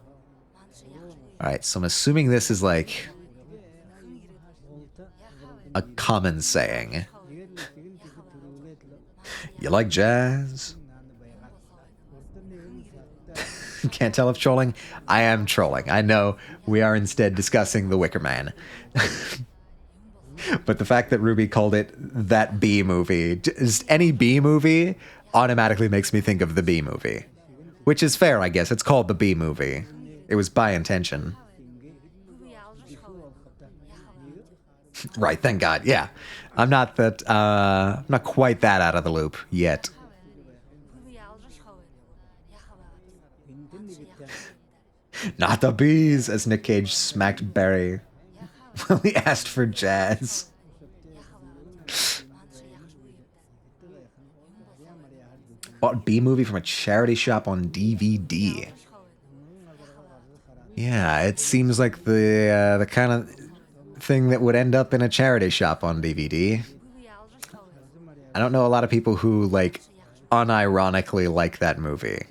Alright, so I'm assuming this is like a common saying. You like jazz? Can't tell if trolling? I am trolling. I know we are instead discussing The Wicker Man. But the fact that Ruby called it that Bee movie, just any Bee movie automatically makes me think of the Bee movie. Which is fair, I guess. It's called the Bee movie. It was by intention. Right, thank God. Yeah. I'm not quite that out of the loop yet. Not the bees, as Nick Cage smacked Barry while he asked for jazz. Bought Bee movie from a charity shop on DVD. Yeah, it seems like the kind of thing that would end up in a charity shop on DVD. I don't know a lot of people who, like, unironically like that movie.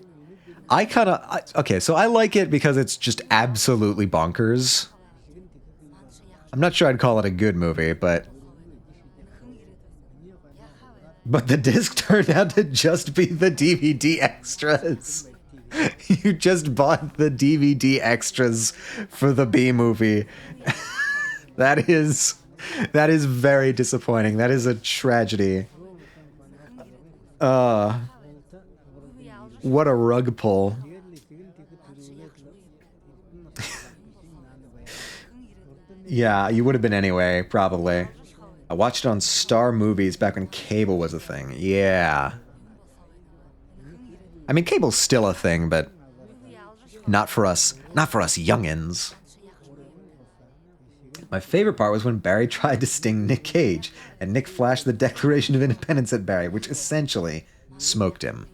Okay, so I like it because it's just absolutely bonkers. I'm not sure I'd call it a good movie, but the disc turned out to just be the DVD extras. You just bought the DVD extras for the B movie. That is very disappointing. That is a tragedy. What a rug pull. Yeah, you would have been anyway, probably. I watched it on Star Movies back when cable was a thing. Yeah. I mean, cable's still a thing, but not for us youngins. My favorite part was when Barry tried to sting Nick Cage, and Nick flashed the Declaration of Independence at Barry, which essentially smoked him.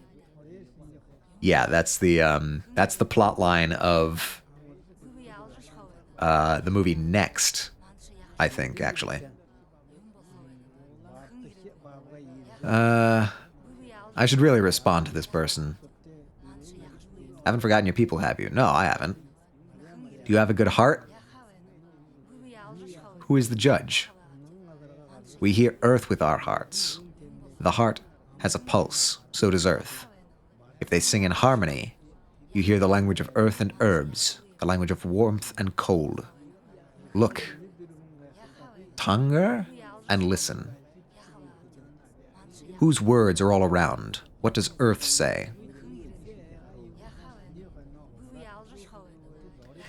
Yeah, that's the plot line of the movie Next, I think, actually. I should really respond to this person. Haven't forgotten your people, have you? No, I haven't. Do you have a good heart? Who is the judge? We hear earth with our hearts. The heart has a pulse, so does earth. If they sing in harmony, you hear the language of earth and herbs, the language of warmth and cold. Look, hunger, and listen. Whose words are all around? What does earth say?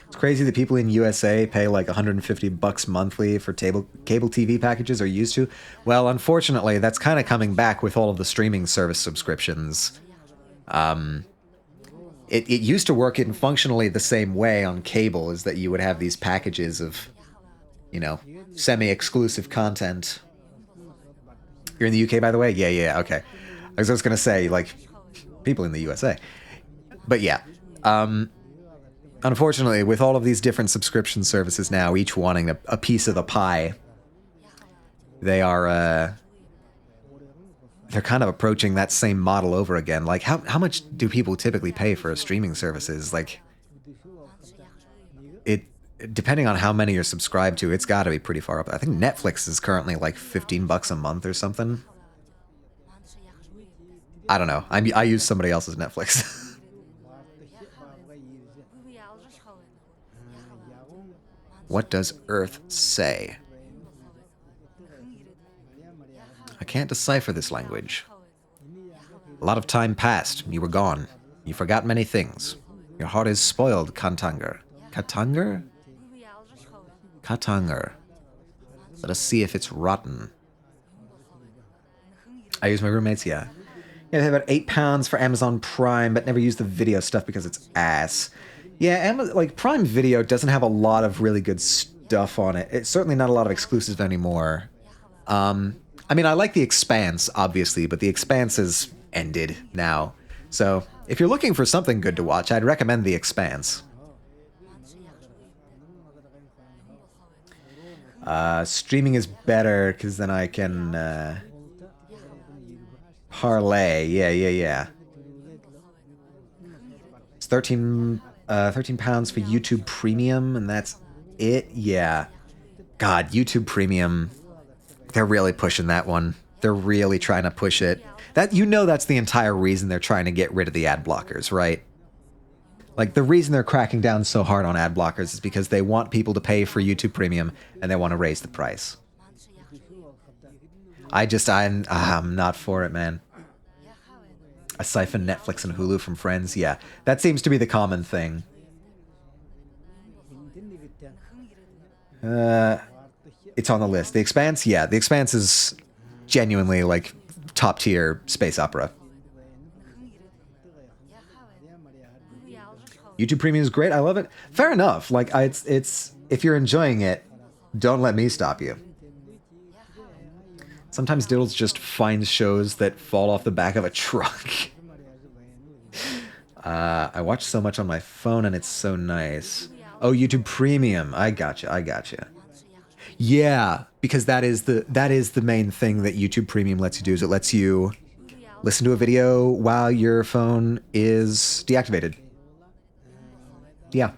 It's crazy that people in USA pay like $150 monthly for cable TV packages, or used to. Well, unfortunately, that's kind of coming back with all of the streaming service subscriptions. It used to work in functionally the same way on cable, is that you would have these packages of, semi-exclusive content. You're in the UK, by the way? Yeah, okay. I was just going to say, like, people in the USA. But yeah. Unfortunately, with all of these different subscription services now, each wanting a piece of the pie, they are, they're kind of approaching that same model over again. Like, how much do people typically pay for a streaming services? Like, depending on how many you're subscribed to, it's got to be pretty far up. I think Netflix is currently like $15 a month or something. I don't know. I use somebody else's Netflix. What does Earth say? I can't decipher this language. A lot of time passed. You were gone. You forgot many things. Your heart is spoiled, Katanger. Katanger? Katanger. Let us see if it's rotten. I use my roommates, yeah. Yeah, they have about £8 for Amazon Prime, but never use the video stuff because it's ass. Yeah, like Prime Video doesn't have a lot of really good stuff on it. It's certainly not a lot of exclusives anymore. I mean, I like The Expanse, obviously, but The Expanse is ended now. So, if you're looking for something good to watch, I'd recommend The Expanse. Streaming is better, because then I can, parlay. Yeah. It's £13 for YouTube Premium, and that's it? Yeah. God, YouTube Premium, they're really pushing that one. They're really trying to push it. That's the entire reason they're trying to get rid of the ad blockers, right? Like, the reason they're cracking down so hard on ad blockers is because they want people to pay for YouTube Premium, and they want to raise the price. I'm not for it, man. I siphon Netflix and Hulu from friends. Yeah, that seems to be the common thing. It's on the list. The Expanse? Yeah, The Expanse is genuinely, like, top-tier space opera. YouTube Premium is great. I love it. Fair enough. Like, it's if you're enjoying it, don't let me stop you. Sometimes Diddles just finds shows that fall off the back of a truck. I watch so much on my phone, and it's so nice. Oh, YouTube Premium. I gotcha. Yeah, because that is the main thing that YouTube Premium lets you do, is it lets you listen to a video while your phone is deactivated. Yeah.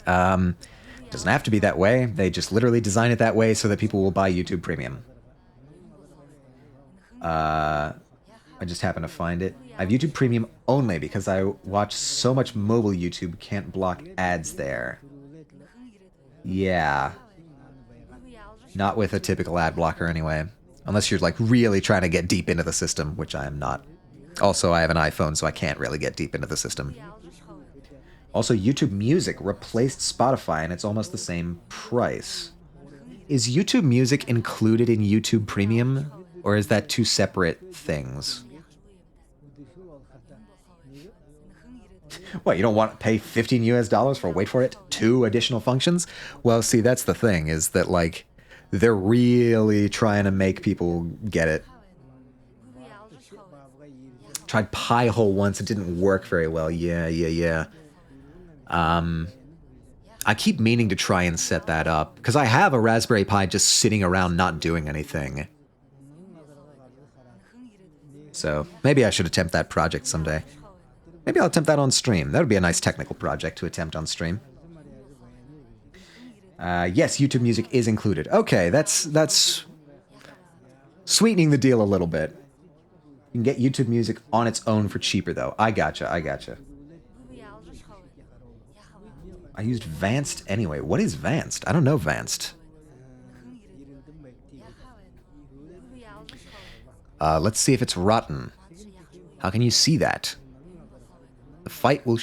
Doesn't have to be that way. They just literally design it that way so that people will buy YouTube Premium. I just happen to find it. I have YouTube Premium only because I watch so much mobile YouTube, can't block ads there. Yeah. Not with a typical ad blocker anyway. Unless you're like really trying to get deep into the system, which I am not. Also, I have an iPhone, so I can't really get deep into the system. Also, YouTube Music replaced Spotify, and it's almost the same price. Is YouTube Music included in YouTube Premium, or is that two separate things? What, you don't want to pay $15 US for, wait for it, 2 additional functions? Well, see, that's the thing, is that, like, they're really trying to make people get it. Tried Pi-hole once, it didn't work very well. Yeah. I keep meaning to try and set that up, because I have a Raspberry Pi just sitting around not doing anything. So, maybe I should attempt that project someday. Maybe I'll attempt that on stream. That would be a nice technical project to attempt on stream. Yes, YouTube Music is included. Okay, that's sweetening the deal a little bit. You can get YouTube Music on its own for cheaper, though. I gotcha. I used Vanced anyway. What is Vanced? I don't know Vanced. Let's see if it's rotten. How can you see that? The fight will...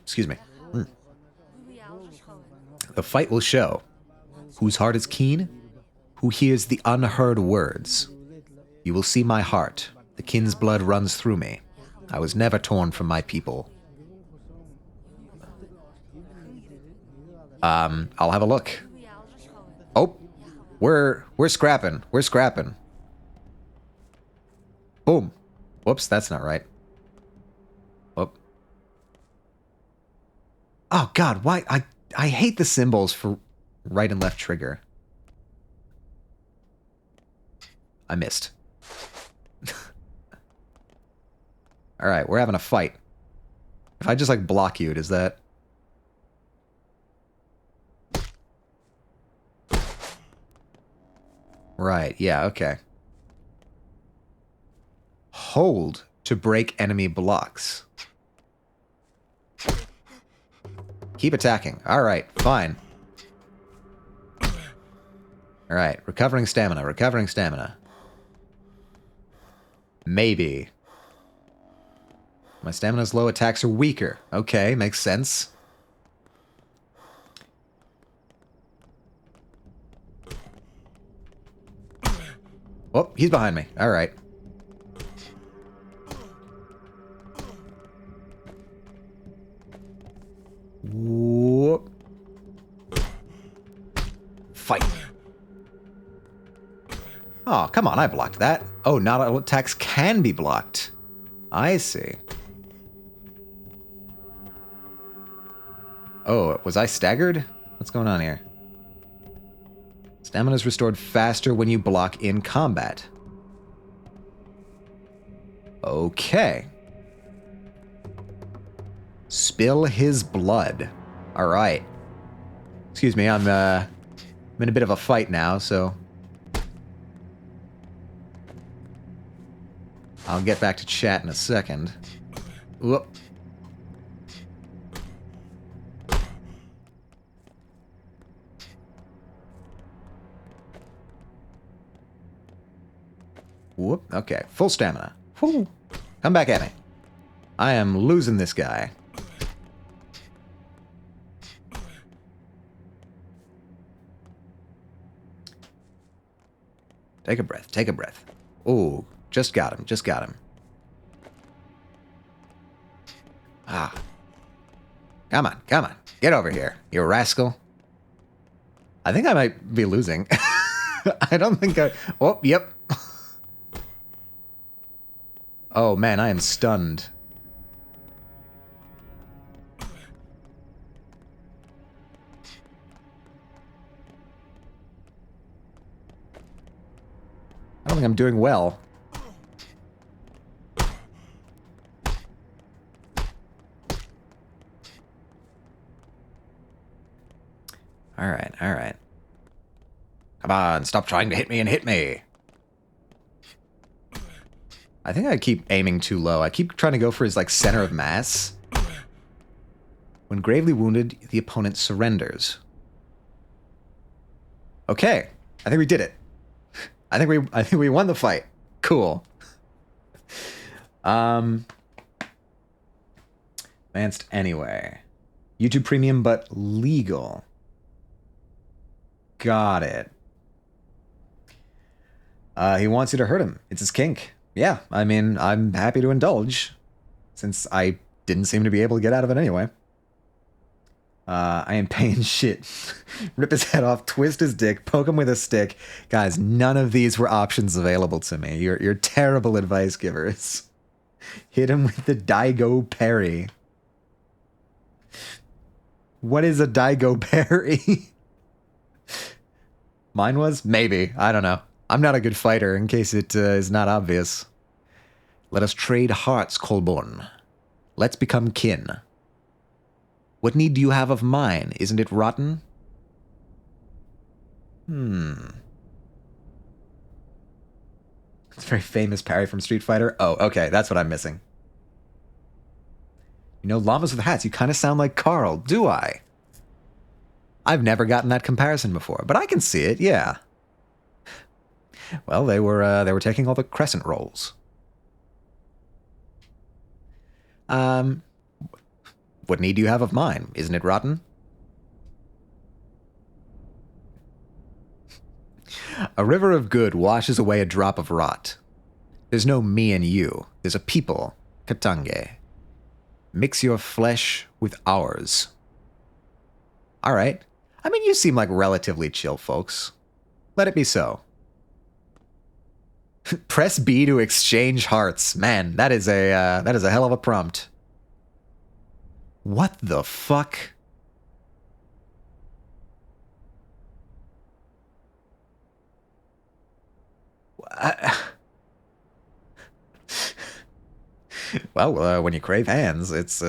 Excuse me. The fight will show. Whose heart is keen? Who hears the unheard words? You will see my heart. The kin's blood runs through me. I was never torn from my people. I'll have a look. Oh, we're scrapping. We're scrapping. Boom. Whoops, that's not right. Whoop. Oh God, why? I hate the symbols for right and left trigger. I missed. Alright, we're having a fight. If I just like block you, does that... Right, yeah, okay. Hold to break enemy blocks. Keep attacking. Alright, fine. Alright, recovering stamina. Maybe. My stamina's low, attacks are weaker. Okay, makes sense. Oh, he's behind me. Alright. Whoop. Fight. Oh, come on, I blocked that. Oh, not all attacks can be blocked. I see. Oh, was I staggered? What's going on here? Stamina is restored faster when you block in combat. Okay. Spill his blood. Alright. Excuse me, I'm in a bit of a fight now, so... I'll get back to chat in a second. Whoop. Whoop. Okay, full stamina. Whew. Come back at me. I am losing this guy. Take a breath, take a breath. Ooh, just got him. Ah. Come on. Get over here, you rascal. I think I might be losing. I don't think I... Oh, yep. Oh, man, I am stunned. I don't think I'm doing well. Alright. Come on, stop trying to hit me and hit me. I think I keep aiming too low. I keep trying to go for his, like, center of mass. When gravely wounded, the opponent surrenders. Okay. I think we did it. I think we won the fight. Cool. Advanced anyway. YouTube Premium, but legal. Got it. He wants you to hurt him. It's his kink. Yeah, I mean, I'm happy to indulge, since I didn't seem to be able to get out of it anyway. I am paying shit. Rip his head off, twist his dick, poke him with a stick. Guys, none of these were options available to me. You're terrible advice givers. Hit him with the Daigo parry. What is a Daigo parry? Mine was? Maybe. I don't know. I'm not a good fighter, in case it is not obvious. Let us trade hearts, Colborne. Let's become kin. What need do you have of mine? Isn't it rotten? It's a very famous parry from Street Fighter. Oh, okay, that's what I'm missing. You know, llamas with hats, you kind of sound like Carl, do I? I've never gotten that comparison before, but I can see it, yeah. Well, they were taking all the crescent rolls. What need do you have of mine? Isn't it rotten? A river of good washes away a drop of rot. There's no me and you. There's a people, Katange. Mix your flesh with ours. All right. I mean, you seem like relatively chill folks. Let it be so. Press B to exchange hearts. Man, that is a hell of a prompt. What the fuck? Well, when you crave hands, it's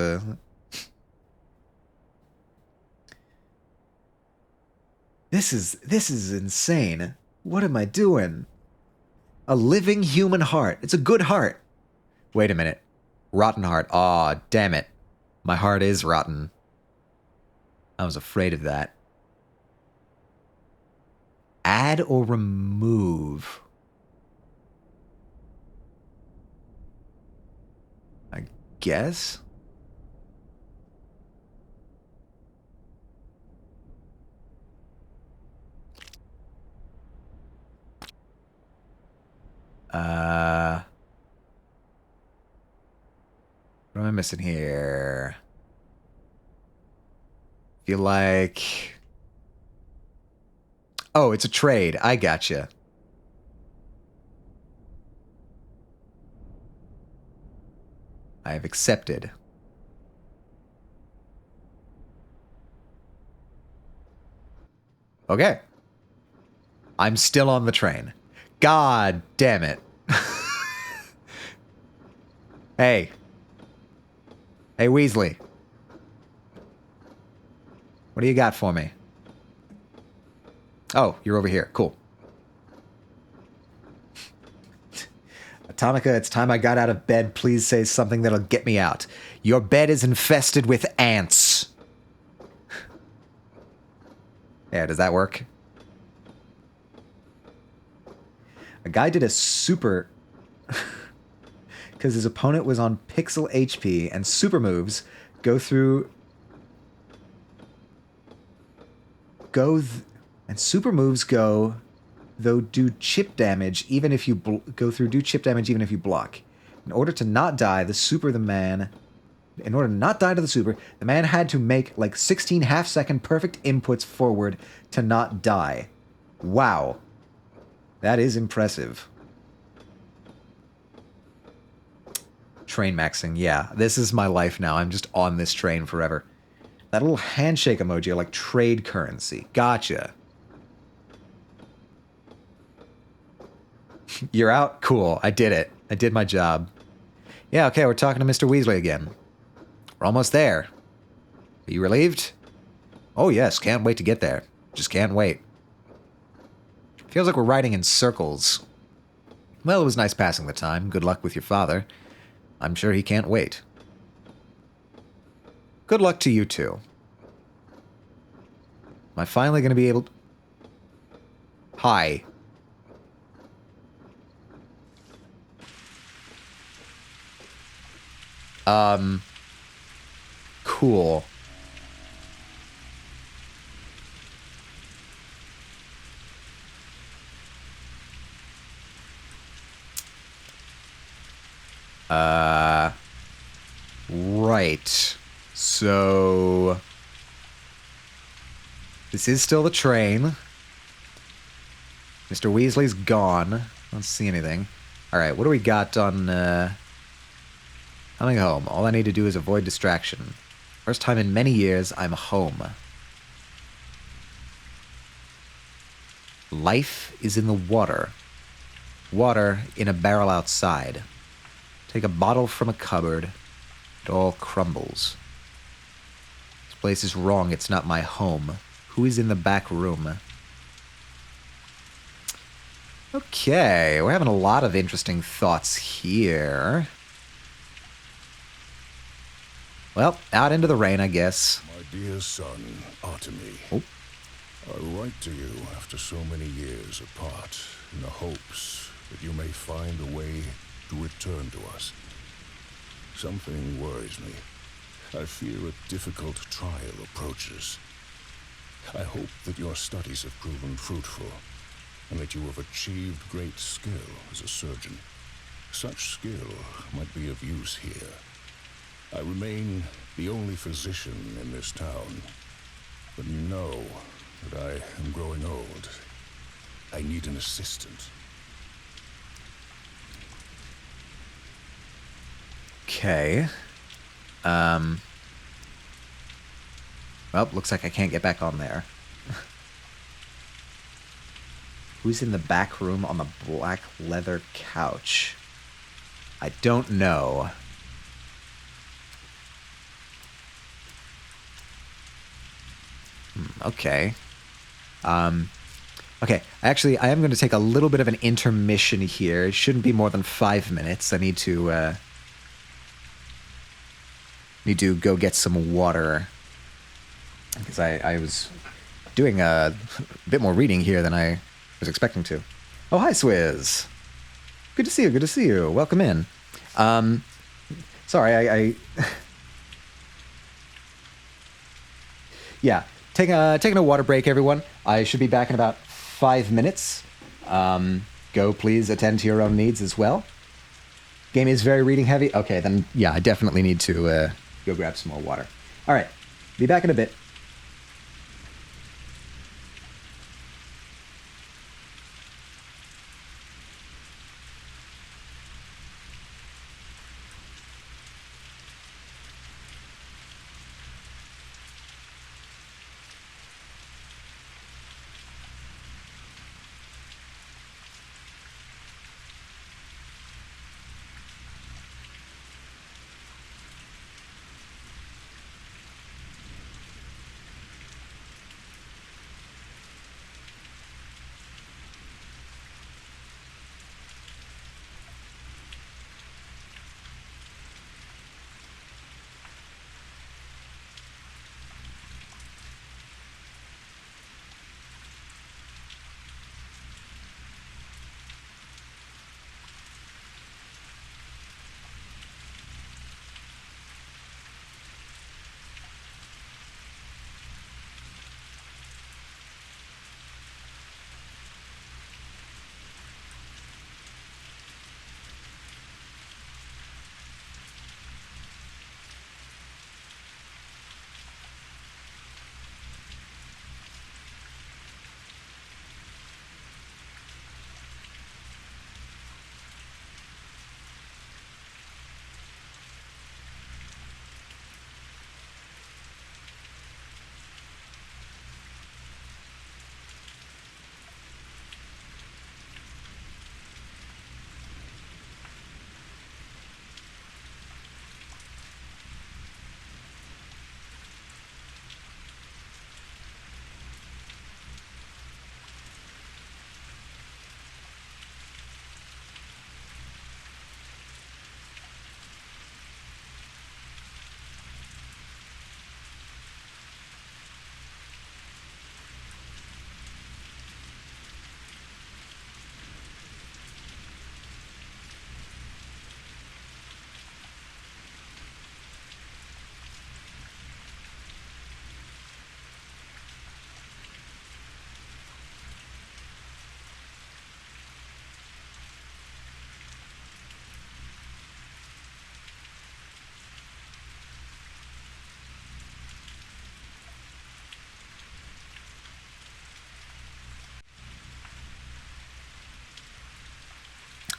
This is insane. What am I doing? A living human heart. It's a good heart. Wait a minute. Rotten heart. Aw, damn it. My heart is rotten. I was afraid of that. Add or remove? I guess? What am I missing here? Feel like... Oh, it's a trade. I gotcha. I have accepted. Okay. I'm still on the train. God damn it. Hey. Hey, Weasley. What do you got for me? Oh, you're over here. Cool. Atomica, it's time I got out of bed. Please say something that'll get me out. Your bed is infested with ants. Yeah, does that work? A guy did a super... because his opponent was on pixel HP, and super moves go through... and super moves go... though do chip damage even if you do chip damage even if you block. In order to not die, the man had to make like 16 half-second perfect inputs forward to not die. Wow. That is impressive. Train maxing, yeah. This is my life now. I'm just on this train forever. That little handshake emoji, like trade currency. Gotcha. You're out? Cool. I did it. I did my job. Yeah, okay, we're talking to Mr. Weasley again. We're almost there. Are you relieved? Oh, yes. Can't wait to get there. Just can't wait. Feels like we're riding in circles. Well, it was nice passing the time. Good luck with your father. I'm sure he can't wait. Good luck to you, too. Am I finally going to be able to... Hi. Cool. Right. So... This is still the train. Mr. Weasley's gone. I don't see anything. Alright, what do we got on, coming home? All I need to do is avoid distraction. First time in many years, I'm home. Life is in the water. Water in a barrel outside. Take a bottle from a cupboard. It all crumbles. This place is wrong. It's not my home. Who is in the back room? Okay, we're having a lot of interesting thoughts here. Well, out into the rain, I guess. My dear son, Artemy. Oh. I write to you after so many years apart, in the hopes that you may find a way to return to us. Something worries me. I fear a difficult trial approaches. I hope that your studies have proven fruitful, and that you have achieved great skill as a surgeon. Such skill might be of use here. I remain the only physician in this town, but you know that I am growing old. I need an assistant. Okay. Well, looks like I can't get back on there. Who's in the back room on the black leather couch? I don't know. Okay. Okay, actually, I am going to take a little bit of an intermission here. It shouldn't be more than 5 minutes. I need to go get some water. Because I was doing a bit more reading here than I was expecting to. Oh, hi, Swizz. Good to see you, good to see you. Welcome in. Sorry, I yeah, taking a water break, everyone. I should be back in about 5 minutes. Go, please, attend to your own needs as well. Game is very reading heavy. Okay, then, yeah, I definitely need to go grab some more water. All right, be back in a bit.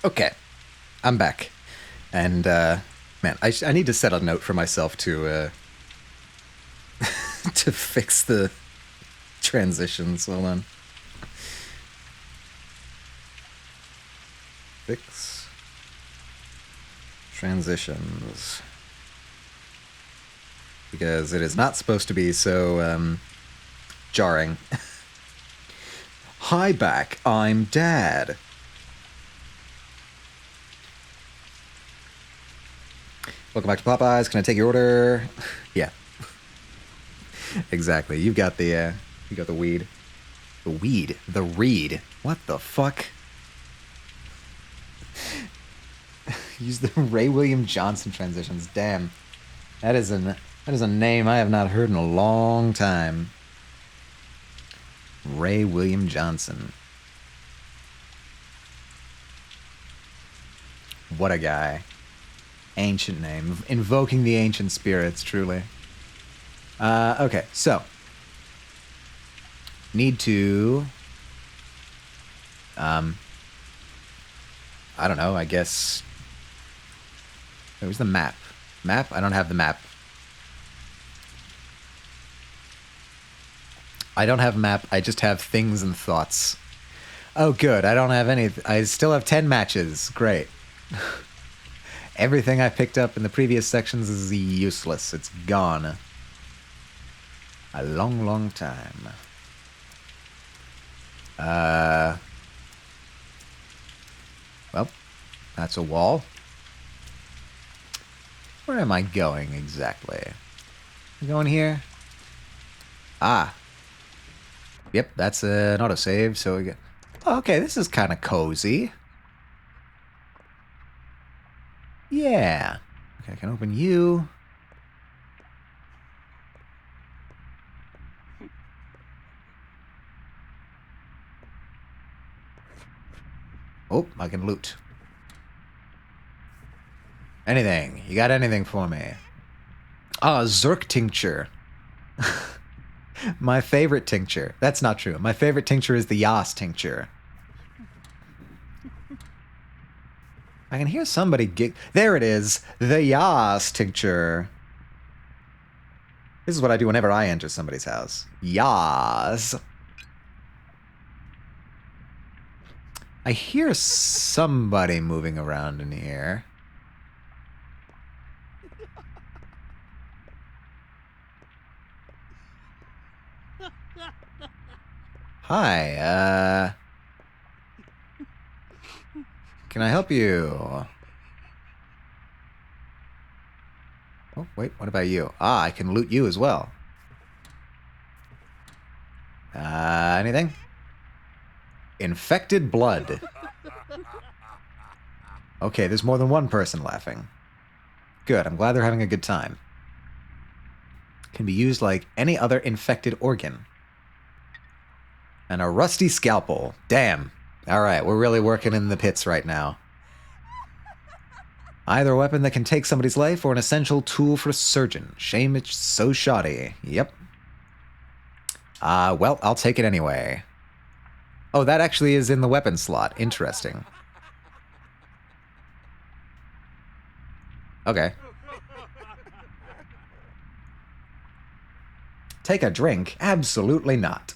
Okay, I'm back. And, man, I need to set a note for myself to, to fix the transitions. Hold on. Fix transitions. Because it is not supposed to be so, jarring. Hi, back. I'm Dad. Welcome back to Popeyes. Can I take your order? Yeah. Exactly. You got the weed. The weed. The reed. What the fuck? Use the Ray William Johnson transitions. Damn. That is a name I have not heard in a long time. Ray William Johnson. What a guy. Ancient name. Invoking the ancient spirits, truly. Okay, so. Need to... I don't know, I guess... Where's the map? Map? I don't have the map. I don't have a map, I just have things and thoughts. Oh, good, I don't have any... I still have 10 matches. Great. Everything I picked up in the previous sections is useless. It's gone. A long, long time. Well, that's a wall. Where am I going exactly? I'm going here. Ah. Yep, that's an autosave, so we get... Okay, this is kind of cozy. Yeah. Okay, I can open you. Oh, I can loot. Anything. You got anything for me? Ah, Zerk tincture. My favorite tincture. That's not true. My favorite tincture is the Yas tincture. I can hear somebody There it is! The Yas tincture. This is what I do whenever I enter somebody's house. Yas. I hear somebody moving around in here. Hi, can I help you? Oh, wait, what about you? Ah, I can loot you as well. Anything? Infected blood. Okay, there's more than one person laughing. Good, I'm glad they're having a good time. Can be used like any other infected organ. And a rusty scalpel. Damn. Alright, we're really working in the pits right now. Either a weapon that can take somebody's life or an essential tool for a surgeon. Shame it's so shoddy. Yep. Well, I'll take it anyway. Oh, that actually is in the weapon slot. Interesting. Okay. Take a drink? Absolutely not.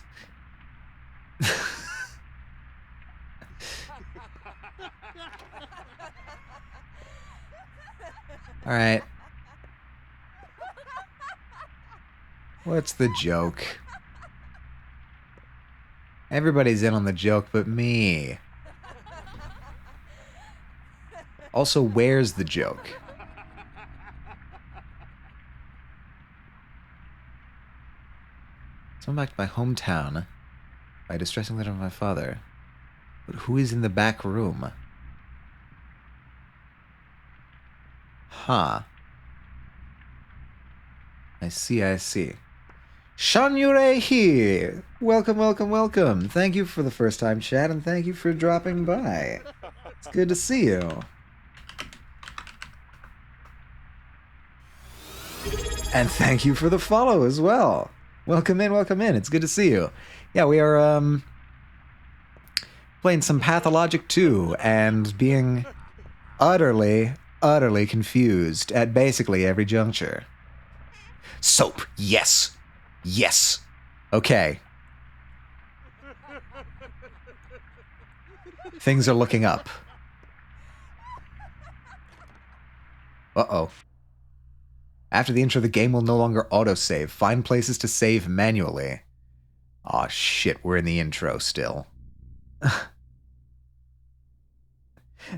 Alright. What's the joke? Everybody's in on the joke but me. Also, where's the joke? Someone back to my hometown by a distressing letter from my father. But who is in the back room? Huh. I see, I see. Shanyure here! Welcome, welcome, welcome. Thank you for the first time chat, and thank you for dropping by. It's good to see you. And thank you for the follow as well. Welcome in, welcome in. It's good to see you. Yeah, we are playing some Pathologic 2 and being utterly, utterly confused at basically every juncture. Soap, yes. Yes. Okay. Things are looking up. Uh-oh. After the intro, the game will no longer autosave. Find places to save manually. Aw, shit, we're in the intro still.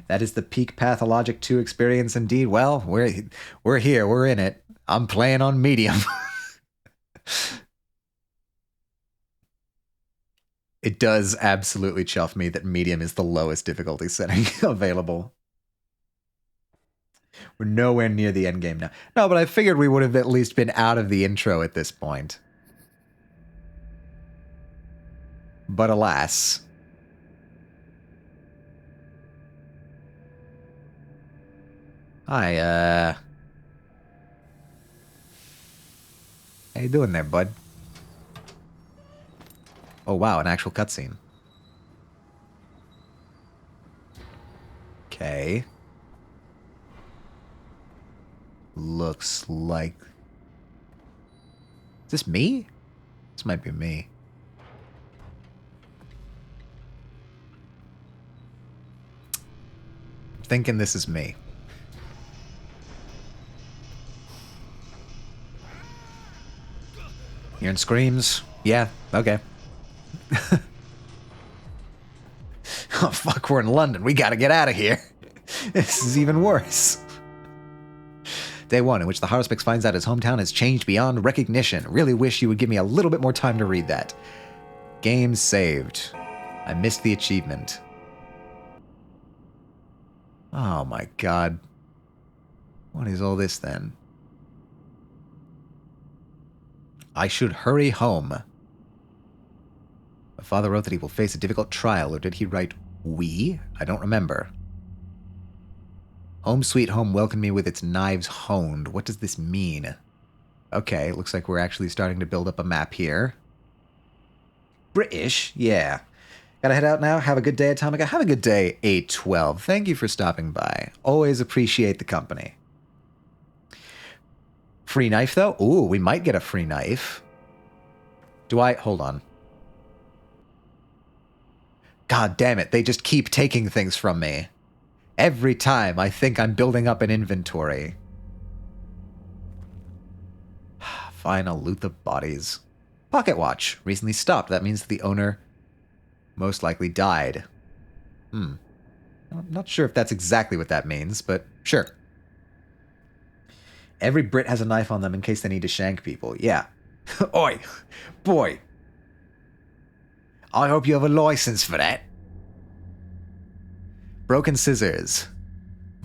That is the peak Pathologic 2 experience indeed. Well, we're here, we're in it. I'm playing on medium. It does absolutely chuff me that medium is the lowest difficulty setting available. We're nowhere near the end game now. No, but I figured we would have at least been out of the intro at this point. But alas. Hi, how you doing there, bud? Oh, wow, an actual cutscene. Okay. Looks like... Is this me? This might be me. I'm thinking this is me. Hearing screams? Yeah, okay. Oh, fuck, we're in London. We gotta get out of here. This is even worse. Day 1, in which the Haruspex finds out his hometown has changed beyond recognition. Really wish you would give me a little bit more time to read that. Game saved. I missed the achievement. Oh my god. What is all this then? I should hurry home. My father wrote that he will face a difficult trial, or did he write we? I don't remember. Home sweet home welcomed me with its knives honed. What does this mean? Okay, looks like we're actually starting to build up a map here. British? Yeah. Gotta head out now. Have a good day, Atomica. Have a good day, 812. Thank you for stopping by. Always appreciate the company. Free knife, though? Ooh, we might get a free knife. Do I... Hold on. God damn it, they just keep taking things from me. Every time I think I'm building up an inventory. Fine, I'll loot the bodies. Pocket watch. Recently stopped. That means the owner most likely died. I'm not sure if that's exactly what that means, but sure. Every Brit has a knife on them in case they need to shank people. Yeah. Oi. Boy. I hope you have a license for that. Broken scissors.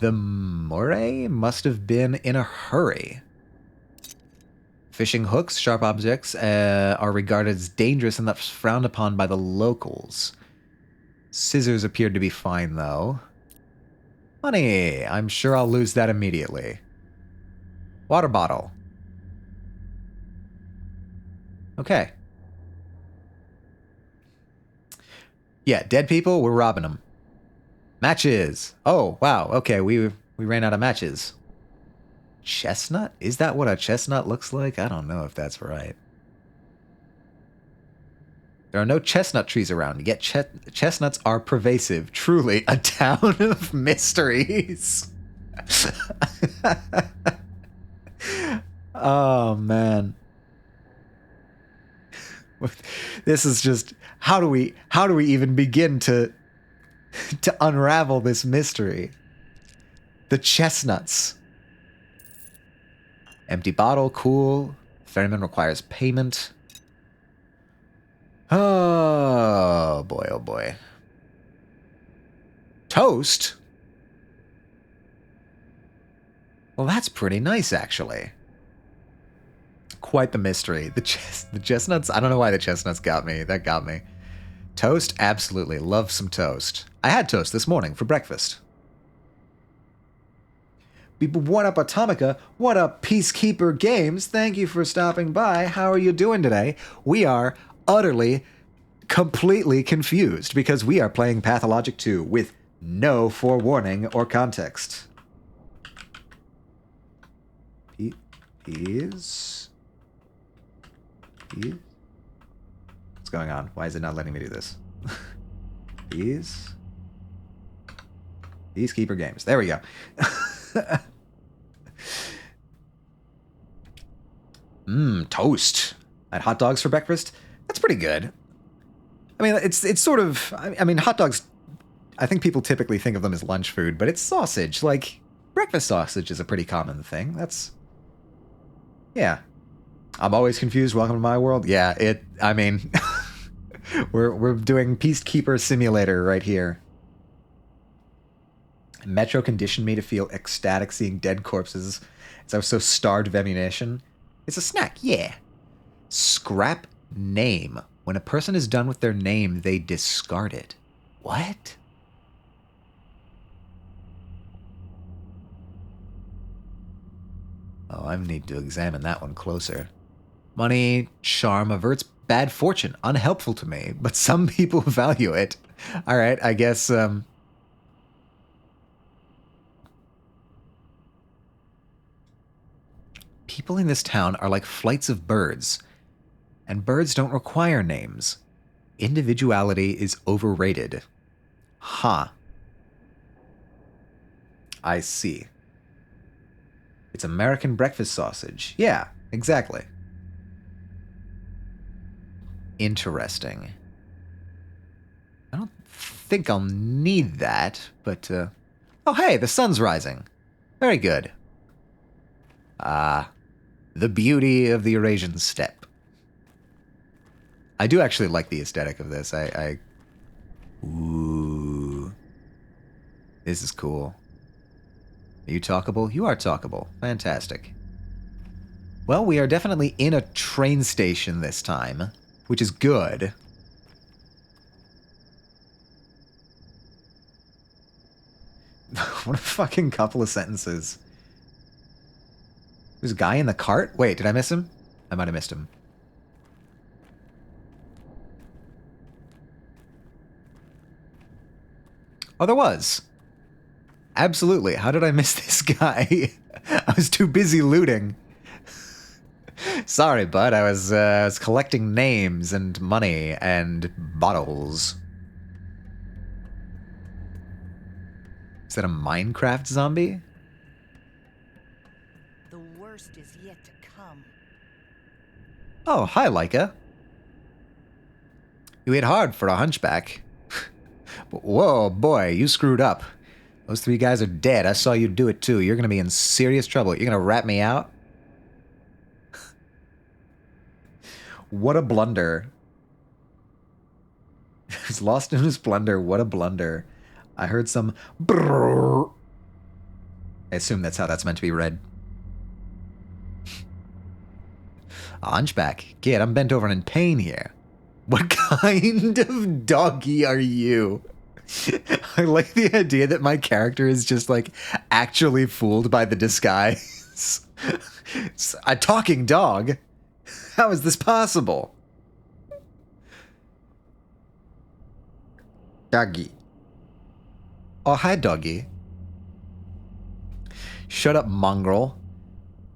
The Moray must have been in a hurry. Fishing hooks, sharp objects, are regarded as dangerous and thus frowned upon by the locals. Scissors appeared to be fine, though. Money! I'm sure I'll lose that immediately. Water bottle. Okay. Yeah, dead people, we're robbing them. Matches. Oh, wow. Okay, we ran out of matches. Chestnut? Is that what a chestnut looks like? I don't know if that's right. There are no chestnut trees around, yet chestnuts are pervasive. Truly, a town of mysteries. Oh, man. This is just... How do we even begin to unravel this mystery? The chestnuts. Empty bottle, cool. Ferryman requires payment. Oh boy, oh boy. Toast? Well, that's pretty nice, actually. Quite the mystery. The chestnuts, I don't know why the chestnuts got me. That got me. Toast? Absolutely. Love some toast. I had toast this morning for breakfast. What up, Atomica? What up, Peacekeeper Games? Thank you for stopping by. How are you doing today? We are utterly completely confused because we are playing Pathologic 2 with no forewarning or context. Peas? What's going on? Why is it not letting me do this? Peacekeeper Games. There we go. Toast. I had hot dogs for breakfast. That's pretty good. I mean, it's sort of... I mean, hot dogs... I think people typically think of them as lunch food, but it's sausage. Like, breakfast sausage is a pretty common thing. That's... Yeah. I'm always confused. Welcome to my world. Yeah, I mean... we're doing Peacekeeper Simulator right here. Metro conditioned me to feel ecstatic seeing dead corpses as I was so starved of ammunition. It's a snack, yeah. Scrap name. When a person is done with their name, they discard it. What? Oh, I need to examine that one closer. Money, charm averts bad fortune. Unhelpful to me, but some people value it. Alright, I guess, people in this town are like flights of birds. And birds don't require names. Individuality is overrated. Huh. I see. It's American breakfast sausage. Yeah, exactly. Interesting. I don't think I'll need that, but, oh hey, the sun's rising. Very good. The beauty of the Eurasian steppe. I do actually like the aesthetic of this. Ooh. This is cool. Are you talkable? You are talkable. Fantastic. Well, we are definitely in a train station this time, which is good. What a fucking couple of sentences. There's a guy in the cart? Wait, did I miss him? I might have missed him. Oh, there was. Absolutely. How did I miss this guy? I was too busy looting. Sorry, bud. I was collecting names and money and bottles. Is that a Minecraft zombie? The worst is yet to come. Oh, hi, Leica. You hit hard for a hunchback. Whoa, boy, you screwed up. Those 3 guys are dead. I saw you do it too. You're gonna be in serious trouble. You're gonna rat me out? What a blunder. He's lost in his blunder. What a blunder. I heard some brrrr. I assume that's how that's meant to be read. A hunchback. Kid, I'm bent over and in pain here. What kind of doggy are you? I like the idea that my character is just, like, actually fooled by the disguise. It's a talking dog? How is this possible? Doggy. Oh, hi, doggy. Shut up, mongrel.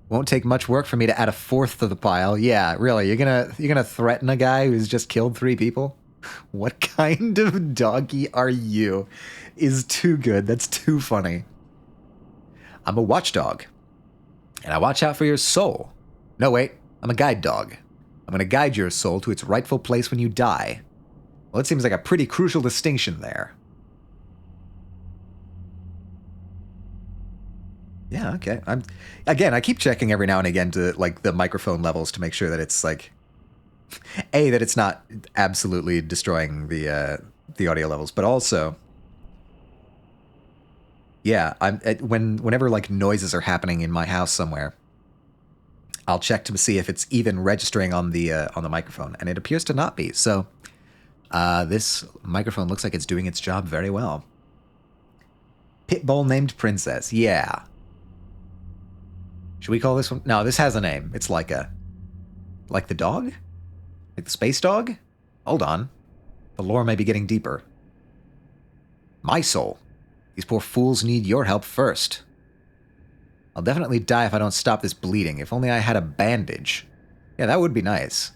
Won't take much work for me to add a 4th to the pile. Yeah, really, you're gonna threaten a guy who's just killed 3 people? What kind of doggy are you? Is too good. That's too funny. I'm a watchdog, and I watch out for your soul. No, wait, I'm a guide dog. I'm gonna guide your soul to its rightful place when you die. Well, it seems like a pretty crucial distinction there. Yeah, okay. I keep checking every now and again to, like, the microphone levels to make sure that it's, like, that it's not absolutely destroying the audio levels, but also, yeah, whenever like noises are happening in my house somewhere, I'll check to see if it's even registering on the microphone, and it appears to not be. So, this microphone looks like it's doing its job very well. Pitbull named Princess, yeah. Should we call this one? No, this has a name. It's like the dog? Like the space dog? Hold on. The lore may be getting deeper. My soul. These poor fools need your help first. I'll definitely die if I don't stop this bleeding. If only I had a bandage. Yeah, that would be nice.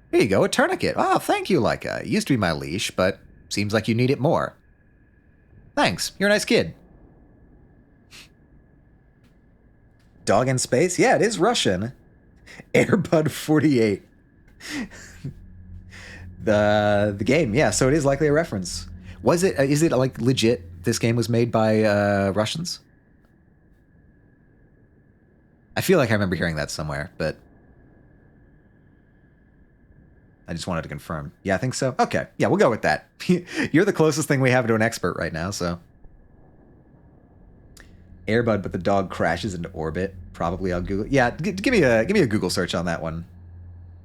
Here you go, a tourniquet. Oh, thank you, Leica. It used to be my leash, but seems like you need it more. Thanks, you're a nice kid. Dog in space? Yeah, it is Russian. Airbud 48. The game, yeah, so it is likely a reference. Is it like legit this game was made by Russians? I feel like I remember hearing that somewhere, but I just wanted to confirm. Yeah, I think so. Okay, yeah, we'll go with that. You're the closest thing we have to an expert right now, so. Airbud, but the dog crashes into orbit. Probably I'll Google. Yeah, give me a Google search on that one.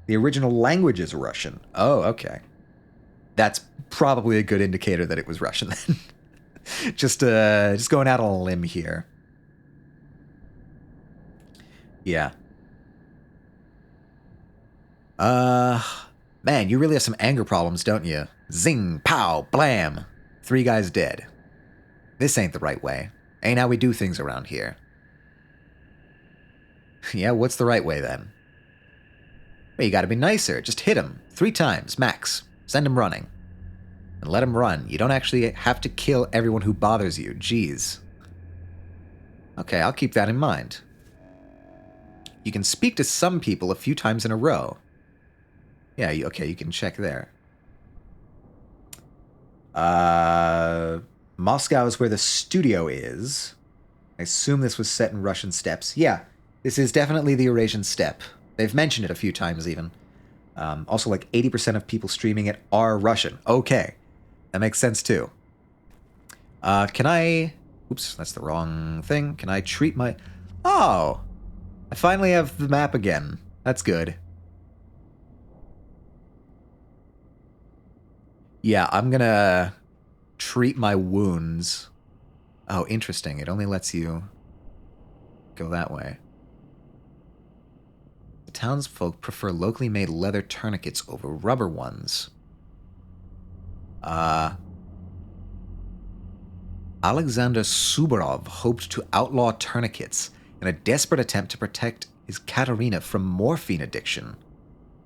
The original language is Russian. Oh, okay. That's probably a good indicator that it was Russian then. just going out on a limb here. Yeah. Man, you really have some anger problems, don't you? Zing, pow, blam. 3 guys dead. This ain't the right way. Ain't how we do things around here. Yeah, what's the right way then? Well, you gotta be nicer. Just hit him 3 times, max. Send him running. And let him run. You don't actually have to kill everyone who bothers you. Jeez. Okay, I'll keep that in mind. You can speak to some people a few times in a row. Yeah, okay, you can check there. Moscow is where the studio is. I assume this was set in Russian steppes. Yeah, this is definitely the Eurasian steppe. They've mentioned it a few times even. Also, like 80% of people streaming it are Russian. Okay, that makes sense too. Can I... Oops, that's the wrong thing. Can I treat my... Oh! I finally have the map again. That's good. Yeah, I'm gonna treat my wounds. Oh, interesting. It only lets you go that way. The townsfolk prefer locally made leather tourniquets over rubber ones. Alexander Suborov hoped to outlaw tourniquets in a desperate attempt to protect his Katerina from morphine addiction.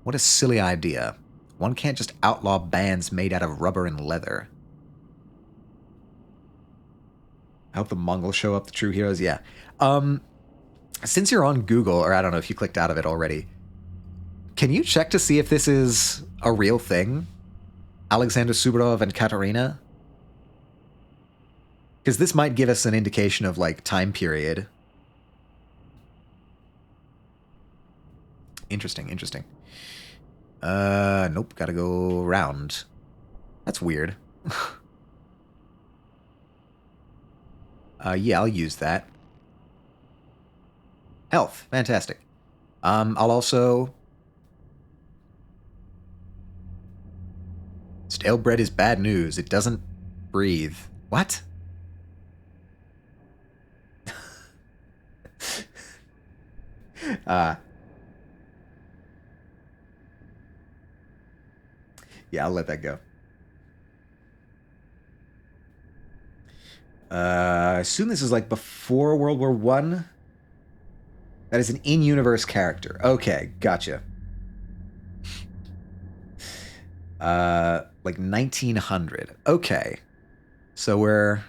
What a silly idea. One can't just outlaw bands made out of rubber and leather. I hope the Mongols show up, the true heroes. Yeah. Since you're on Google, or I don't know if you clicked out of it already, can you check to see if this is a real thing? Alexander Suborov and Katerina? Because this might give us an indication of, like, time period. Interesting, interesting. Nope, gotta go around. That's weird. Yeah, I'll use that. Health, fantastic. I'll also... Stale bread is bad news. It doesn't breathe. What? Yeah, I'll let that go. I assume this is like before World War I. That is an in-universe character. Okay, gotcha. Like 1900. Okay. So we're a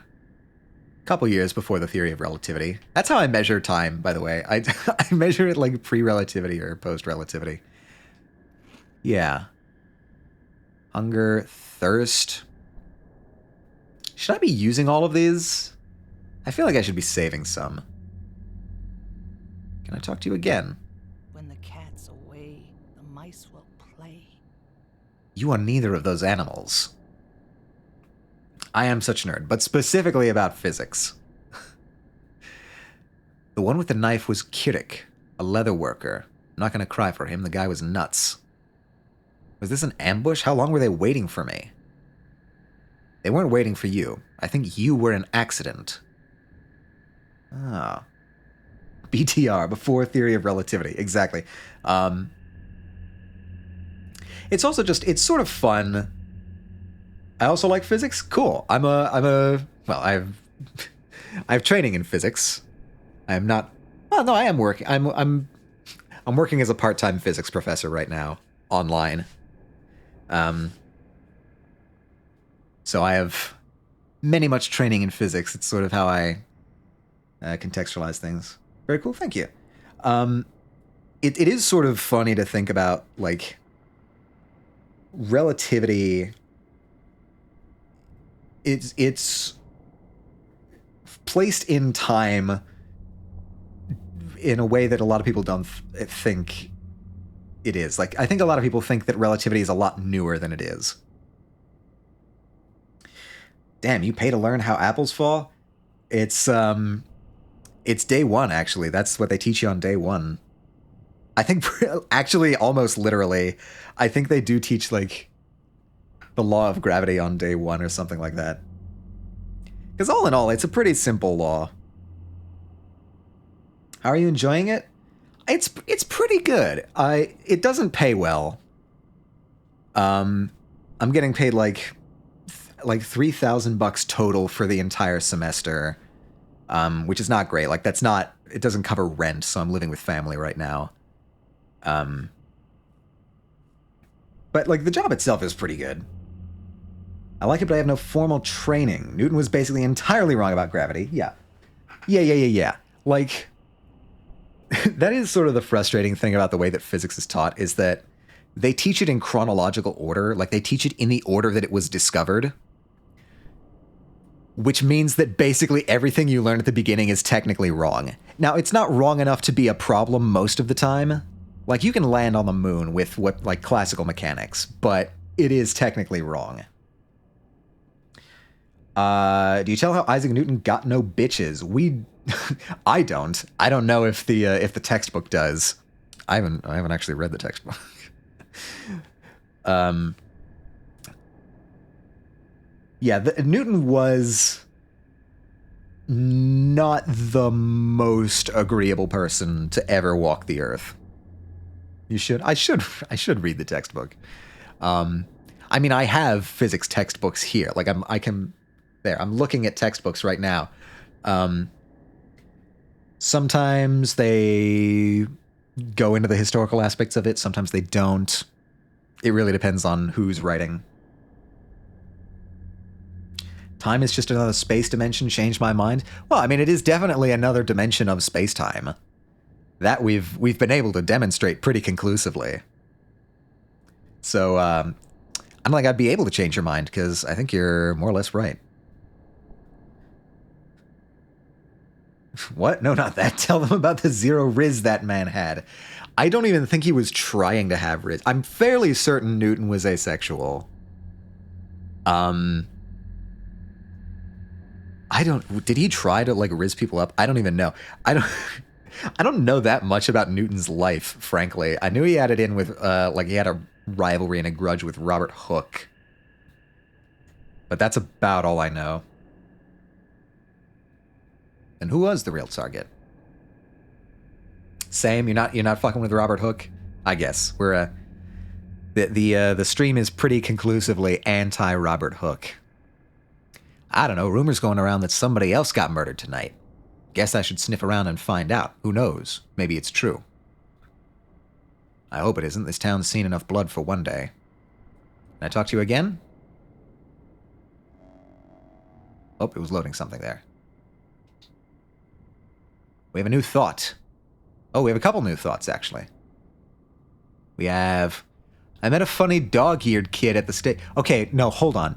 couple years before the theory of relativity. That's how I measure time, by the way. I measure it like pre-relativity or post-relativity. Yeah. Hunger, thirst. Should I be using all of these? I feel like I should be saving some. Can I talk to you again? When the cat's away, the mice will play. You are neither of those animals. I am such a nerd, but specifically about physics. The one with the knife was Kirik, a leather worker. I'm not gonna cry for him, the guy was nuts. Was this an ambush? How long were they waiting for me? They weren't waiting for you. I think you were an accident. Ah. BTR, before theory of relativity. Exactly. It's also just, it's sort of fun I also like physics. Cool. Well, I have training in physics. I'm not. Well, no, I am working. I'm working as a part-time physics professor right now, online. So I have much training in physics. It's sort of how I contextualize things. Very cool. Thank you. It is sort of funny to think about, like, relativity. It's placed in time in a way that a lot of people don't think it is. Like, I think a lot of people think that relativity is a lot newer than it is. Damn, you pay to learn how apples fall? It's day one, actually. That's what they teach you on day one. I think, actually, almost literally, I think they do teach, like, the law of gravity on day one or something like that. Because all in all, it's a pretty simple law. How are you enjoying it? It's pretty good. It doesn't pay well. I'm getting paid like $3,000 total for the entire semester, which is not great. Like, it doesn't cover rent, so I'm living with family right now. But like, the job itself is pretty good. I like it, but I have no formal training. Newton was basically entirely wrong about gravity. Yeah. Like, that is sort of the frustrating thing about the way that physics is taught, is that they teach it in chronological order. Like, they teach it in the order that it was discovered, which means that basically everything you learn at the beginning is technically wrong. Now, it's not wrong enough to be a problem most of the time. Like, you can land on the moon with classical mechanics, but it is technically wrong. Do you tell how Isaac Newton got no bitches? I don't. I don't know if the textbook does. I haven't actually read the textbook. Newton was not the most agreeable person to ever walk the earth. I should read the textbook. I mean, I have physics textbooks here. Like, I'm looking at textbooks right now. Sometimes they go into the historical aspects of it. Sometimes they don't. It really depends on who's writing. Time is just another space dimension. Changed my mind. Well, I mean, it is definitely another dimension of space-time. That we've been able to demonstrate pretty conclusively. So, I don't think I'd be able to change your mind, because I think you're more or less right. What? No, not that. Tell them about the zero Riz that man had. I don't even think he was trying to have Riz. I'm fairly certain Newton was asexual. Did he try to, like, Riz people up? I don't even know. I don't know that much about Newton's life, frankly. I knew he had it in with, he had a rivalry and a grudge with Robert Hooke. But that's about all I know. And who was the real target? Same. You're not fucking with Robert Hooke. I guess we're the stream is pretty conclusively anti Robert Hooke. I don't know. Rumors going around that somebody else got murdered tonight. Guess I should sniff around and find out. Who knows? Maybe it's true. I hope it isn't. This town's seen enough blood for one day. Can I talk to you again? Oh, it was loading something there. We have a new thought. Oh, we have a couple new thoughts, actually. We have... I met a funny dog-eared kid at the state... Okay, no, hold on.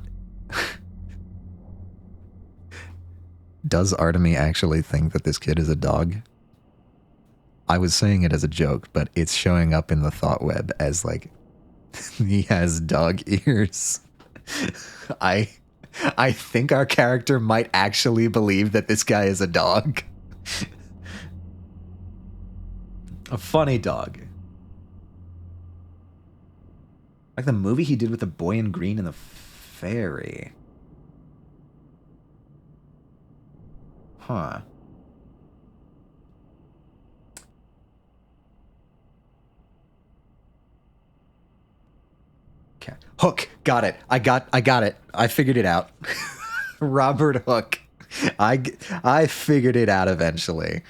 Does Artemy actually think that this kid is a dog? I was saying it as a joke, but it's showing up in the thought web as, like, he has dog ears. I think our character might actually believe that this guy is a dog. A funny dog. Like the movie he did with the boy in green and the fairy. Huh. Okay. Hook. Got it. I got it. I figured it out. Robert Hooke. I figured it out eventually.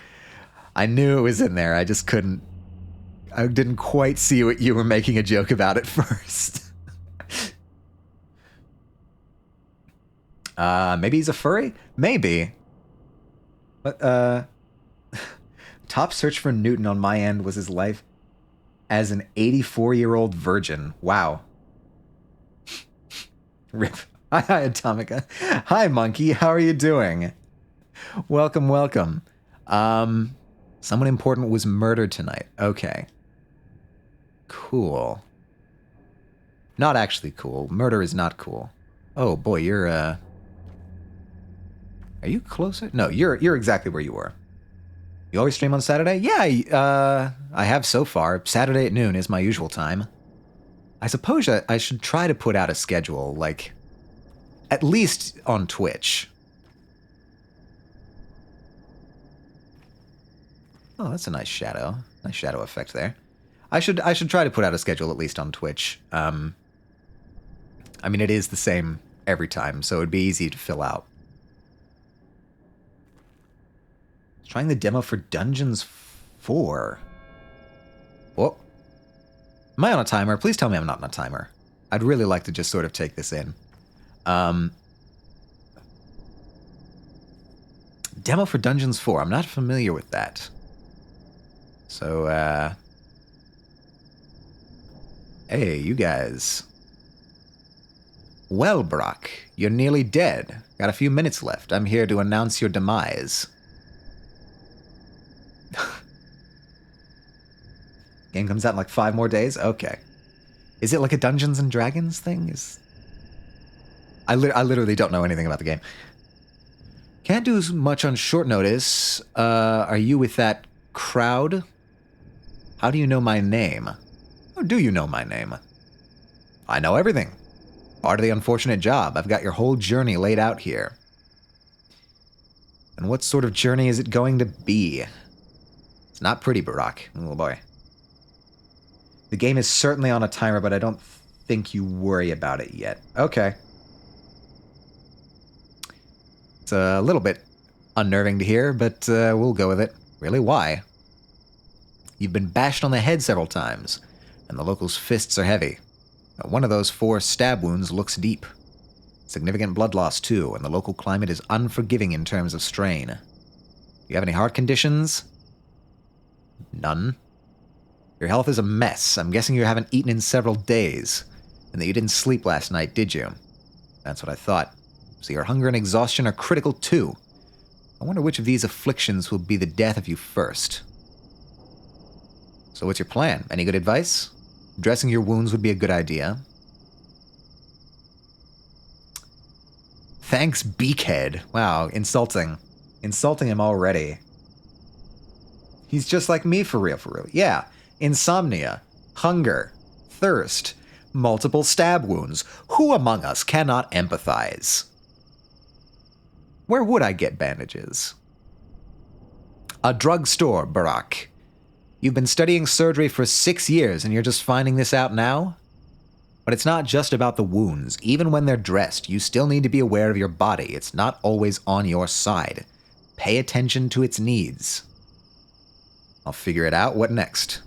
I knew it was in there. I just couldn't. I didn't quite see what you were making a joke about at first. Maybe he's a furry? Maybe. But, top search for Newton on my end was his life as an 84-year-old virgin. Wow. Rip. Hi, Atomica. Hi, Monkey. How are you doing? Welcome, welcome. Someone important was murdered tonight. Okay. Cool. Not actually cool. Murder is not cool. Oh, boy, you're, Are you closer? No, you're exactly where you were. You always stream on Saturday? Yeah, I have so far. Saturday at noon is my usual time. I suppose I should try to put out a schedule, like, at least on Twitch. Oh, that's a nice shadow. Nice shadow effect there. I should try to put out a schedule at least on Twitch. I mean, it is the same every time, so it'd be easy to fill out. Trying the demo for Dungeons 4. Whoa. Am I on a timer? Please tell me I'm not on a timer. I'd really like to just sort of take this in. Demo for Dungeons 4. I'm not familiar with that. So, hey, you guys. Well, Brock, you're nearly dead. Got a few minutes left. I'm here to announce your demise. Game comes out in like 5 more days? Okay. Is it like a Dungeons and Dragons thing? I literally don't know anything about the game. Can't do as much on short notice. Are you with that crowd? How do you know my name? How do you know my name? I know everything. Part of the unfortunate job. I've got your whole journey laid out here. And what sort of journey is it going to be? It's not pretty, Barack. Oh boy. The game is certainly on a timer, but I don't think you worry about it yet. Okay. It's a little bit unnerving to hear, but we'll go with it. Really, why? You've been bashed on the head several times, and the locals' fists are heavy. One of those 4 stab wounds looks deep. Significant blood loss, too, and the local climate is unforgiving in terms of strain. Do you have any heart conditions? None. Your health is a mess. I'm guessing you haven't eaten in several days, and that you didn't sleep last night, did you? That's what I thought. So your hunger and exhaustion are critical, too. I wonder which of these afflictions will be the death of you first. So what's your plan? Any good advice? Dressing your wounds would be a good idea. Thanks, Beakhead. Wow, insulting. Insulting him already. He's just like me, for real, for real. Yeah, insomnia, hunger, thirst, multiple stab wounds. Who among us cannot empathize? Where would I get bandages? A drugstore, Barack. You've been studying surgery for 6 years and you're just finding this out now? But it's not just about the wounds. Even when they're dressed, you still need to be aware of your body. It's not always on your side. Pay attention to its needs. I'll figure it out. What next?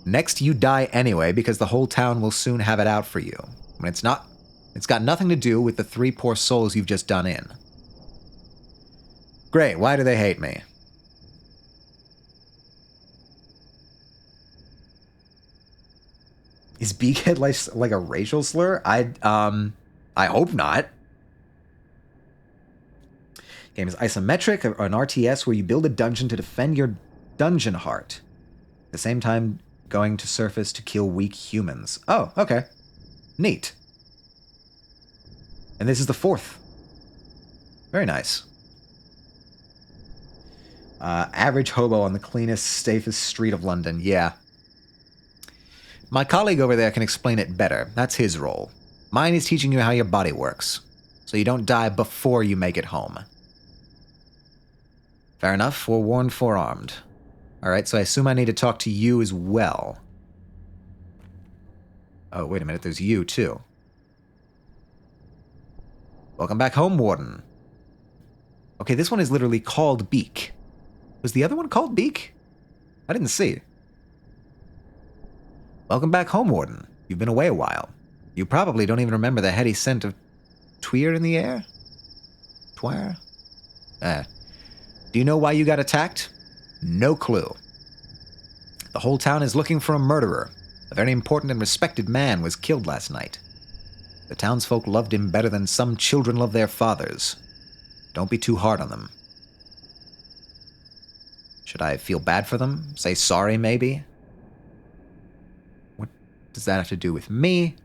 Next, you die anyway because the whole town will soon have it out for you. When it's got nothing to do with the 3 poor souls you've just done in. Great, why do they hate me? Is Beakhead like a racial slur? I hope not. Game is isometric, an RTS where you build a dungeon to defend your dungeon heart. At the same time, going to surface to kill weak humans. Oh, okay. Neat. And this is the 4th. Very nice. Average hobo on the cleanest, safest street of London. Yeah. My colleague over there can explain it better. That's his role. Mine is teaching you how your body works, so you don't die before you make it home. Fair enough. Forewarned, forearmed. Alright, so I assume I need to talk to you as well. Oh, wait a minute, there's you, too. Welcome back home, Warden. Okay, this one is literally called Beak. Was the other one called Beak? I didn't see. Welcome back home, Warden. You've been away a while. You probably don't even remember the heady scent of tweer in the air? Twire? Do you know why you got attacked? No clue. The whole town is looking for a murderer. A very important and respected man was killed last night. The townsfolk loved him better than some children love their fathers. Don't be too hard on them. Should I feel bad for them? Say sorry, maybe? What does that have to do with me?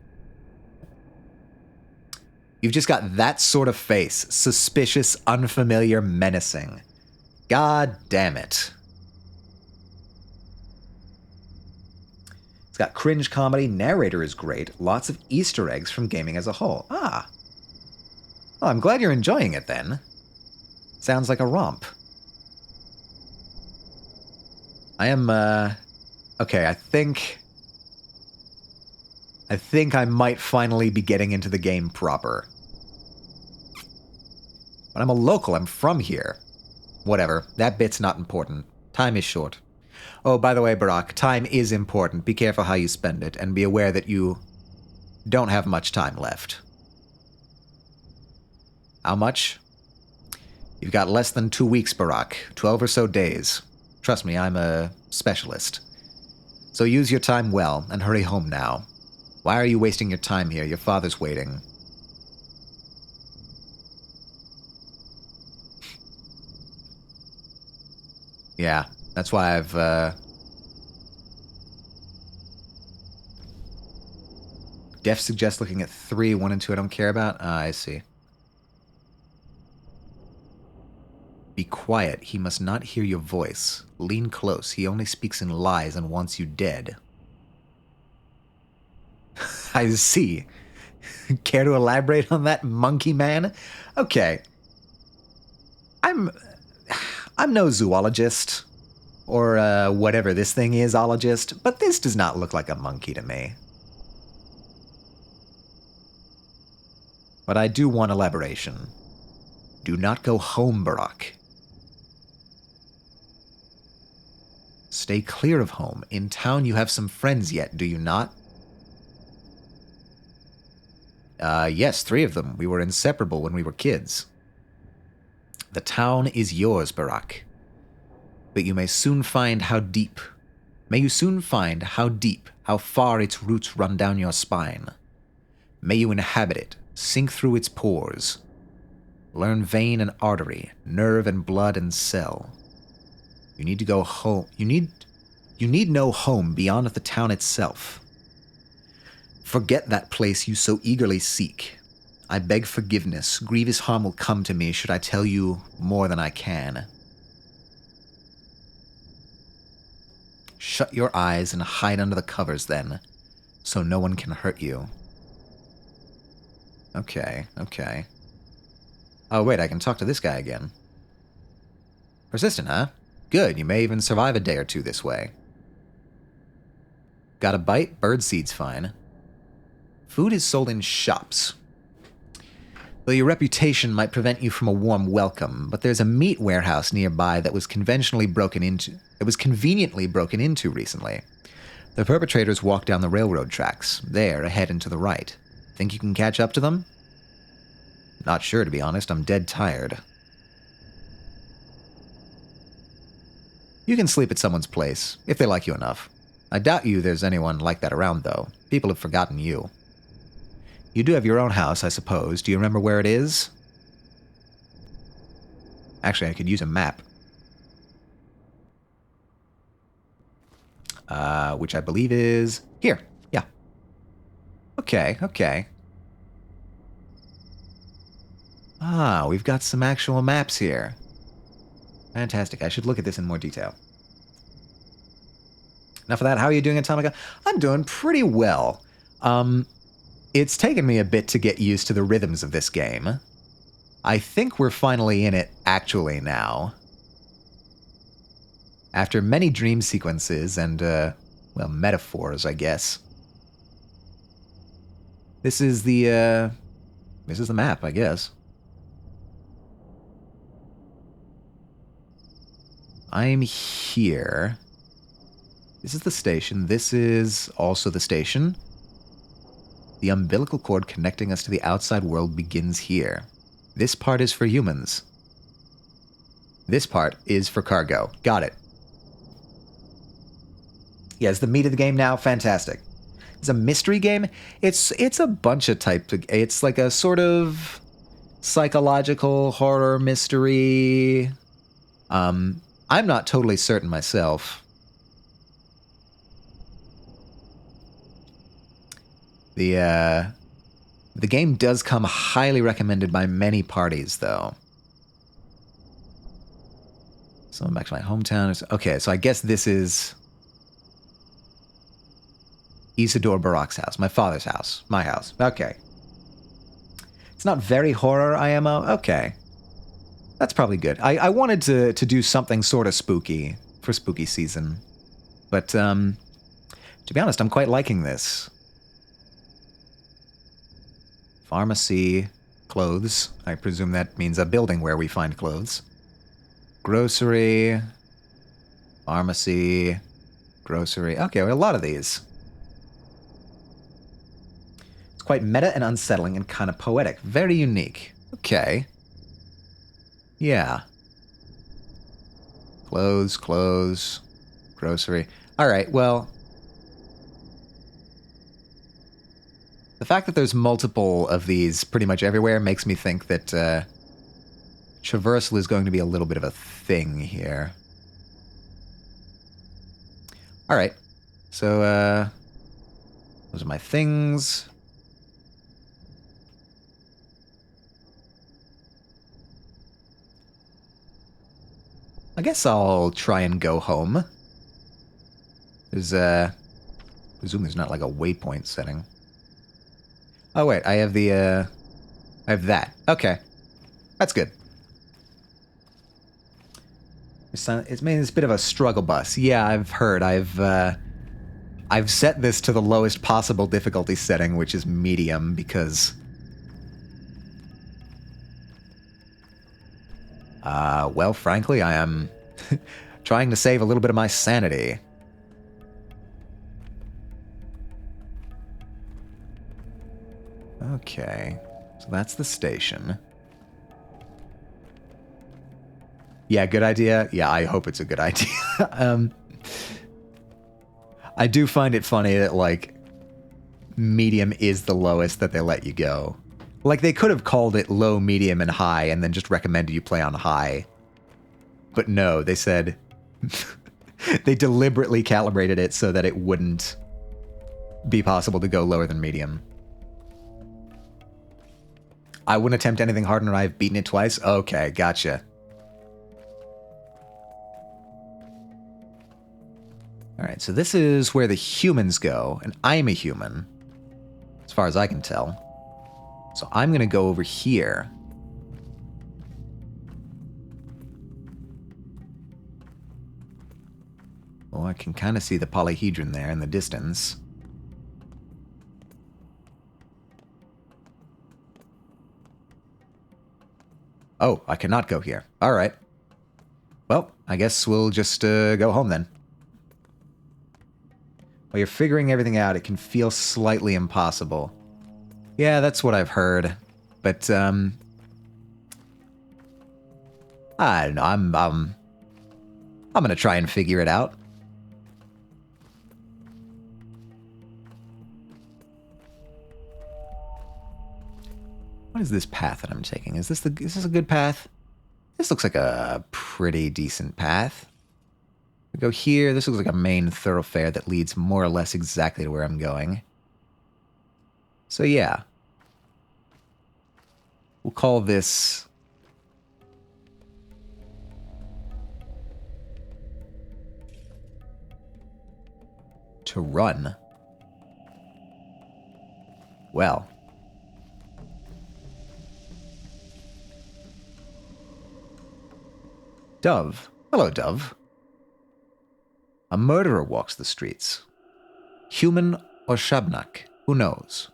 You've just got that sort of face. Suspicious, unfamiliar, menacing. God damn it. It's got cringe comedy, narrator is great, lots of Easter eggs from gaming as a whole. Ah. Well, I'm glad you're enjoying it then. Sounds like a romp. I am, okay, I think I might finally be getting into the game proper. But I'm a local, I'm from here. Whatever, that bit's not important. Time is short. Oh, by the way, Barack, time is important. Be careful how you spend it, and be aware that you don't have much time left. How much? You've got less than 2 weeks, Barack. 12 or so days. Trust me, I'm a specialist. So use your time well, and hurry home now. Why are you wasting your time here? Your father's waiting. Yeah, that's why I've, Def suggests looking at 3, 1 and 2 I don't care about. Ah, I see. Be quiet. He must not hear your voice. Lean close. He only speaks in lies and wants you dead. I see. Care to elaborate on that, monkey man? Okay. I'm no zoologist, or whatever this thing is, ologist, but this does not look like a monkey to me. But I do want elaboration. Do not go home, Barack. Stay clear of home. In town you have some friends yet, do you not? Yes, 3 of them. We were inseparable when we were kids. The town is yours, Barack. But you may soon find how deep. May you soon find how deep, how far its roots run down your spine. May you inhabit it, sink through its pores. Learn vein and artery, nerve and blood and cell. You need to go home. You need no home beyond the town itself. Forget that place you so eagerly seek. I beg forgiveness. Grievous harm will come to me should I tell you more than I can. Shut your eyes and hide under the covers then, so no one can hurt you. Okay. Oh wait, I can talk to this guy again. Persistent, huh? Good, you may even survive a day or 2 this way. Got a bite? Birdseed's fine. Food is sold in shops. Though your reputation might prevent you from a warm welcome, but there's a meat warehouse nearby that was conveniently broken into recently. The perpetrators walked down the railroad tracks, there, ahead and to the right. Think you can catch up to them? Not sure, to be honest. I'm dead tired. You can sleep at someone's place, if they like you enough. I doubt there's anyone like that around, though. People have forgotten you. You do have your own house, I suppose. Do you remember where it is? Actually, I could use a map. Which I believe is here. Yeah. Okay. Ah, we've got some actual maps here. Fantastic. I should look at this in more detail. Enough of that. How are you doing, Atomica? I'm doing pretty well. It's taken me a bit to get used to the rhythms of this game. I think we're finally in it actually now. After many dream sequences and, well, metaphors, I guess. This is the map, I guess. I'm here. This is the station. This is also the station. The umbilical cord connecting us to the outside world begins here. This part is for humans. This part is for cargo. Got it. Yeah, it's the meat of the game now. Fantastic. It's a mystery game. It's a bunch of types. It's like a sort of psychological horror mystery. I'm not totally certain myself. The game does come highly recommended by many parties, though. So I'm back to my hometown. Okay, so I guess this is Isidore Barak's house, my father's house, my house. Okay. It's not very horror IMO. Okay. That's probably good. I wanted to do something sort of spooky for spooky season. But, to be honest, I'm quite liking this. Pharmacy, clothes. I presume that means a building where we find clothes. Grocery, pharmacy, grocery. Okay, well, a lot of these. It's quite meta and unsettling and kind of poetic. Very unique. Okay. Yeah. Clothes, grocery. All right, well, the fact that there's multiple of these pretty much everywhere makes me think that traversal is going to be a little bit of a thing here. All right, so those are my things. I guess I'll try and go home. There's I presume there's not like a waypoint setting. Oh wait, I have I have that. Okay, that's good. It's made this bit of a struggle bus. Yeah, I've heard. I've set this to the lowest possible difficulty setting, which is medium, because well, frankly, I am trying to save a little bit of my sanity. Okay, so that's the station. Yeah, good idea. Yeah, I hope it's a good idea. I do find it funny that, like, medium is the lowest that they let you go. Like, they could have called it low, medium, and high, and then just recommended you play on high. But no, they said... they deliberately calibrated it so that it wouldn't be possible to go lower than medium. I wouldn't attempt anything harder than I've beaten it twice? Okay, gotcha. Alright, so this is where the humans go, and I'm a human, as far as I can tell. So I'm going to go over here. Oh, I can kind of see the polyhedron there in the distance. Oh, I cannot go here. Alright. Well, I guess we'll just go home then. While you're figuring everything out, it can feel slightly impossible. Yeah, that's what I've heard. But, I don't know, I'm gonna try and figure it out. What is this path that I'm taking? Is this a good path? This looks like a pretty decent path. We go here. This looks like a main thoroughfare that leads more or less exactly to where I'm going. So yeah. We'll call this... to run. Well. Dove. Hello, Dove. A murderer walks the streets. Human or Shabnak, who knows?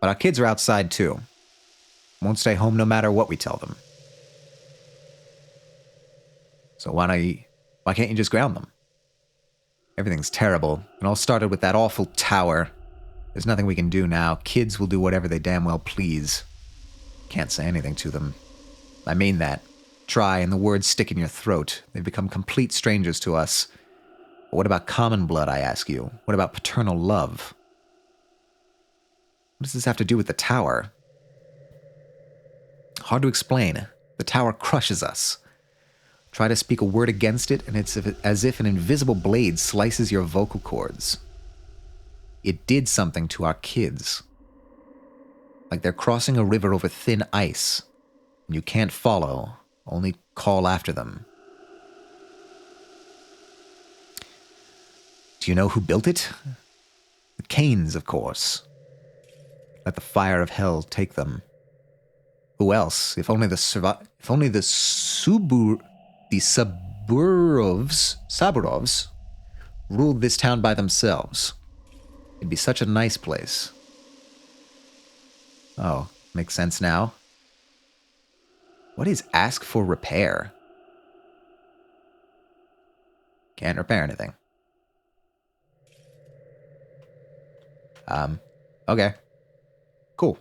But our kids are outside too. Won't stay home no matter what we tell them. So why can't you just ground them? Everything's terrible. It all started with that awful tower. There's nothing we can do now. Kids will do whatever they damn well please. Can't say anything to them. I mean that. Try and the words stick in your throat. They've become complete strangers to us. But what about common blood, I ask you? What about paternal love? What does this have to do with the tower? Hard to explain. The tower crushes us. Try to speak a word against it, and it's as if an invisible blade slices your vocal cords. It did something to our kids. Like they're crossing a river over thin ice, and you can't follow, only call after them. Do you know who built it? The Cains, of course. Let the fire of hell take them. Who else? If only the Saburovs ruled this town by themselves. It'd be such a nice place. Oh, makes sense now. What is ask for repair? Can't repair anything. Okay. Cool.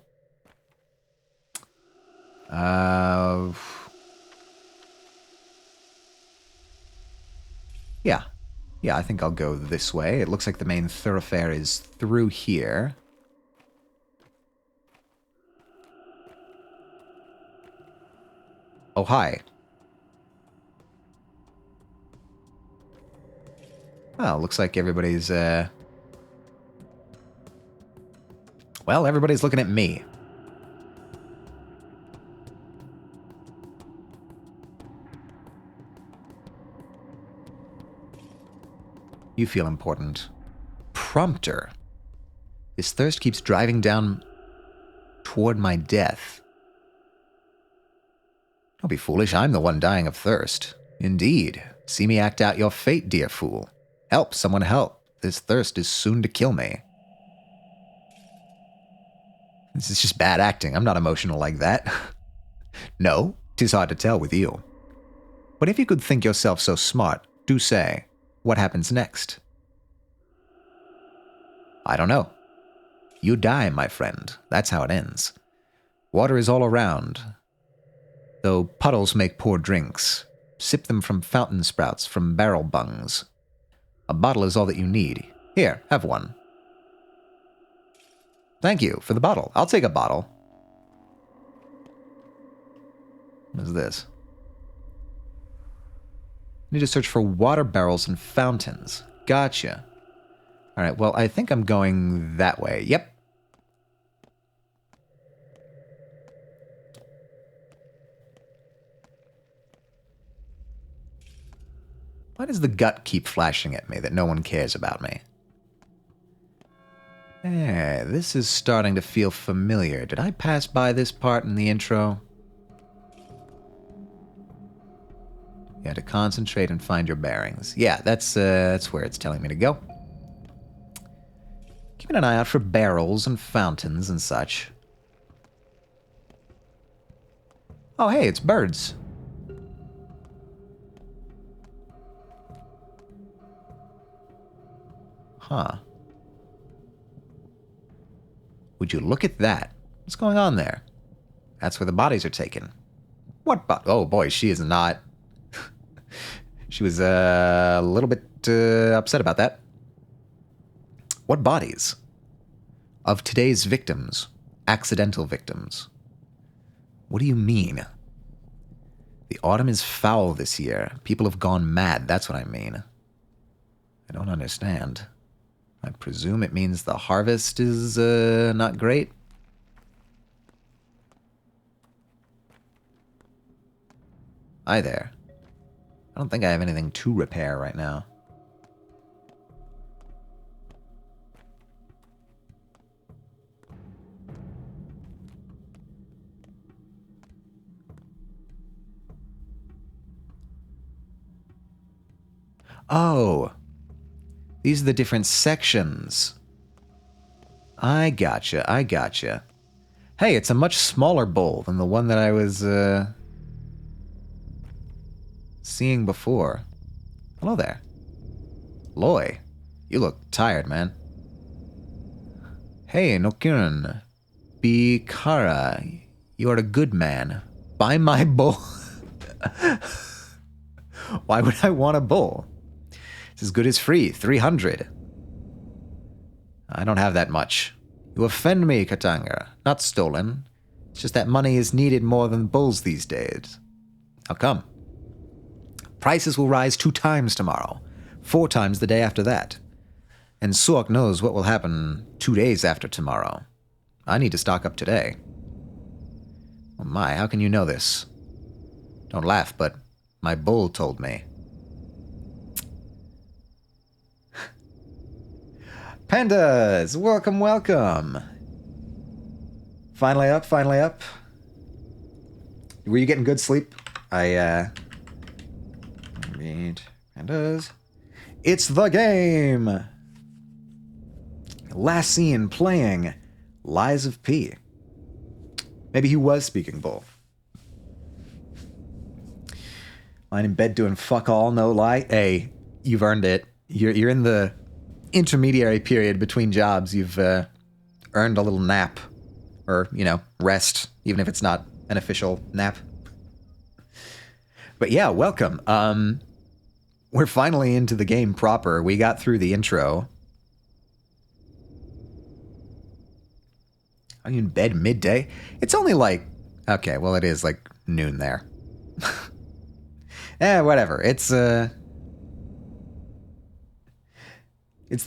Yeah. Yeah, I think I'll go this way. It looks like the main thoroughfare is through here. Oh, hi. Well, looks like everybody's, well, everybody's looking at me. You feel important. Prompter. This thirst keeps driving down toward my death. Don't be foolish, I'm the one dying of thirst. Indeed. See me act out your fate, dear fool. Help, someone help. This thirst is soon to kill me. This is just bad acting. I'm not emotional like that. No, 'tis hard to tell with you. But if you could think yourself so smart, do say, what happens next? I don't know. You die, my friend. That's how it ends. Water is all around. Though puddles make poor drinks. Sip them from fountain sprouts, from barrel bungs. A bottle is all that you need. Here, have one. Thank you for the bottle. I'll take a bottle. What is this? Need to search for water barrels and fountains. Gotcha. Alright, well, I think I'm going that way. Yep. Why does the gut keep flashing at me that no one cares about me? Hey, this is starting to feel familiar. Did I pass by this part in the intro? You had to concentrate and find your bearings. Yeah, that's where it's telling me to go. Keeping an eye out for barrels and fountains and such. Oh, hey, it's birds. Huh. Would you look at that? What's going on there? That's where the bodies are taken. What oh boy, she is not. She was a little bit upset about that. What bodies? Of today's victims. Accidental victims. What do you mean? The autumn is foul this year. People have gone mad, that's what I mean. I don't understand. I presume it means the harvest is not great. Hi there. I don't think I have anything to repair right now. Oh. These are the different sections. I gotcha. Hey, it's a much smaller bull than the one that I was seeing before. Hello there. Loy, you look tired, man. Hey, Nokirn. Bikara, you are a good man. Buy my bull. Why would I want a bull? It's as good as free, 300. I don't have that much. You offend me, Katanga. Not stolen. It's just that money is needed more than bulls these days. How come? Prices will rise 2 times tomorrow, 4 times the day after that. And Suok knows what will happen 2 days after tomorrow. I need to stock up today. Oh my, how can you know this? Don't laugh, but my bull told me. Pandas, welcome, welcome. Finally up, finally up. Were you getting good sleep? Read Pandas. It's the game! Last seen playing Lies of P. Maybe he was speaking bull. Lying in bed doing fuck all, no lie. Hey, you've earned it. You're in the intermediary period between jobs. You've earned a little nap. Or, rest, even if it's not an official nap. But yeah, welcome. We're finally into the game proper. We got through the intro. Are you in bed midday? It's only like... Okay, well, it is like noon there. Whatever. It's the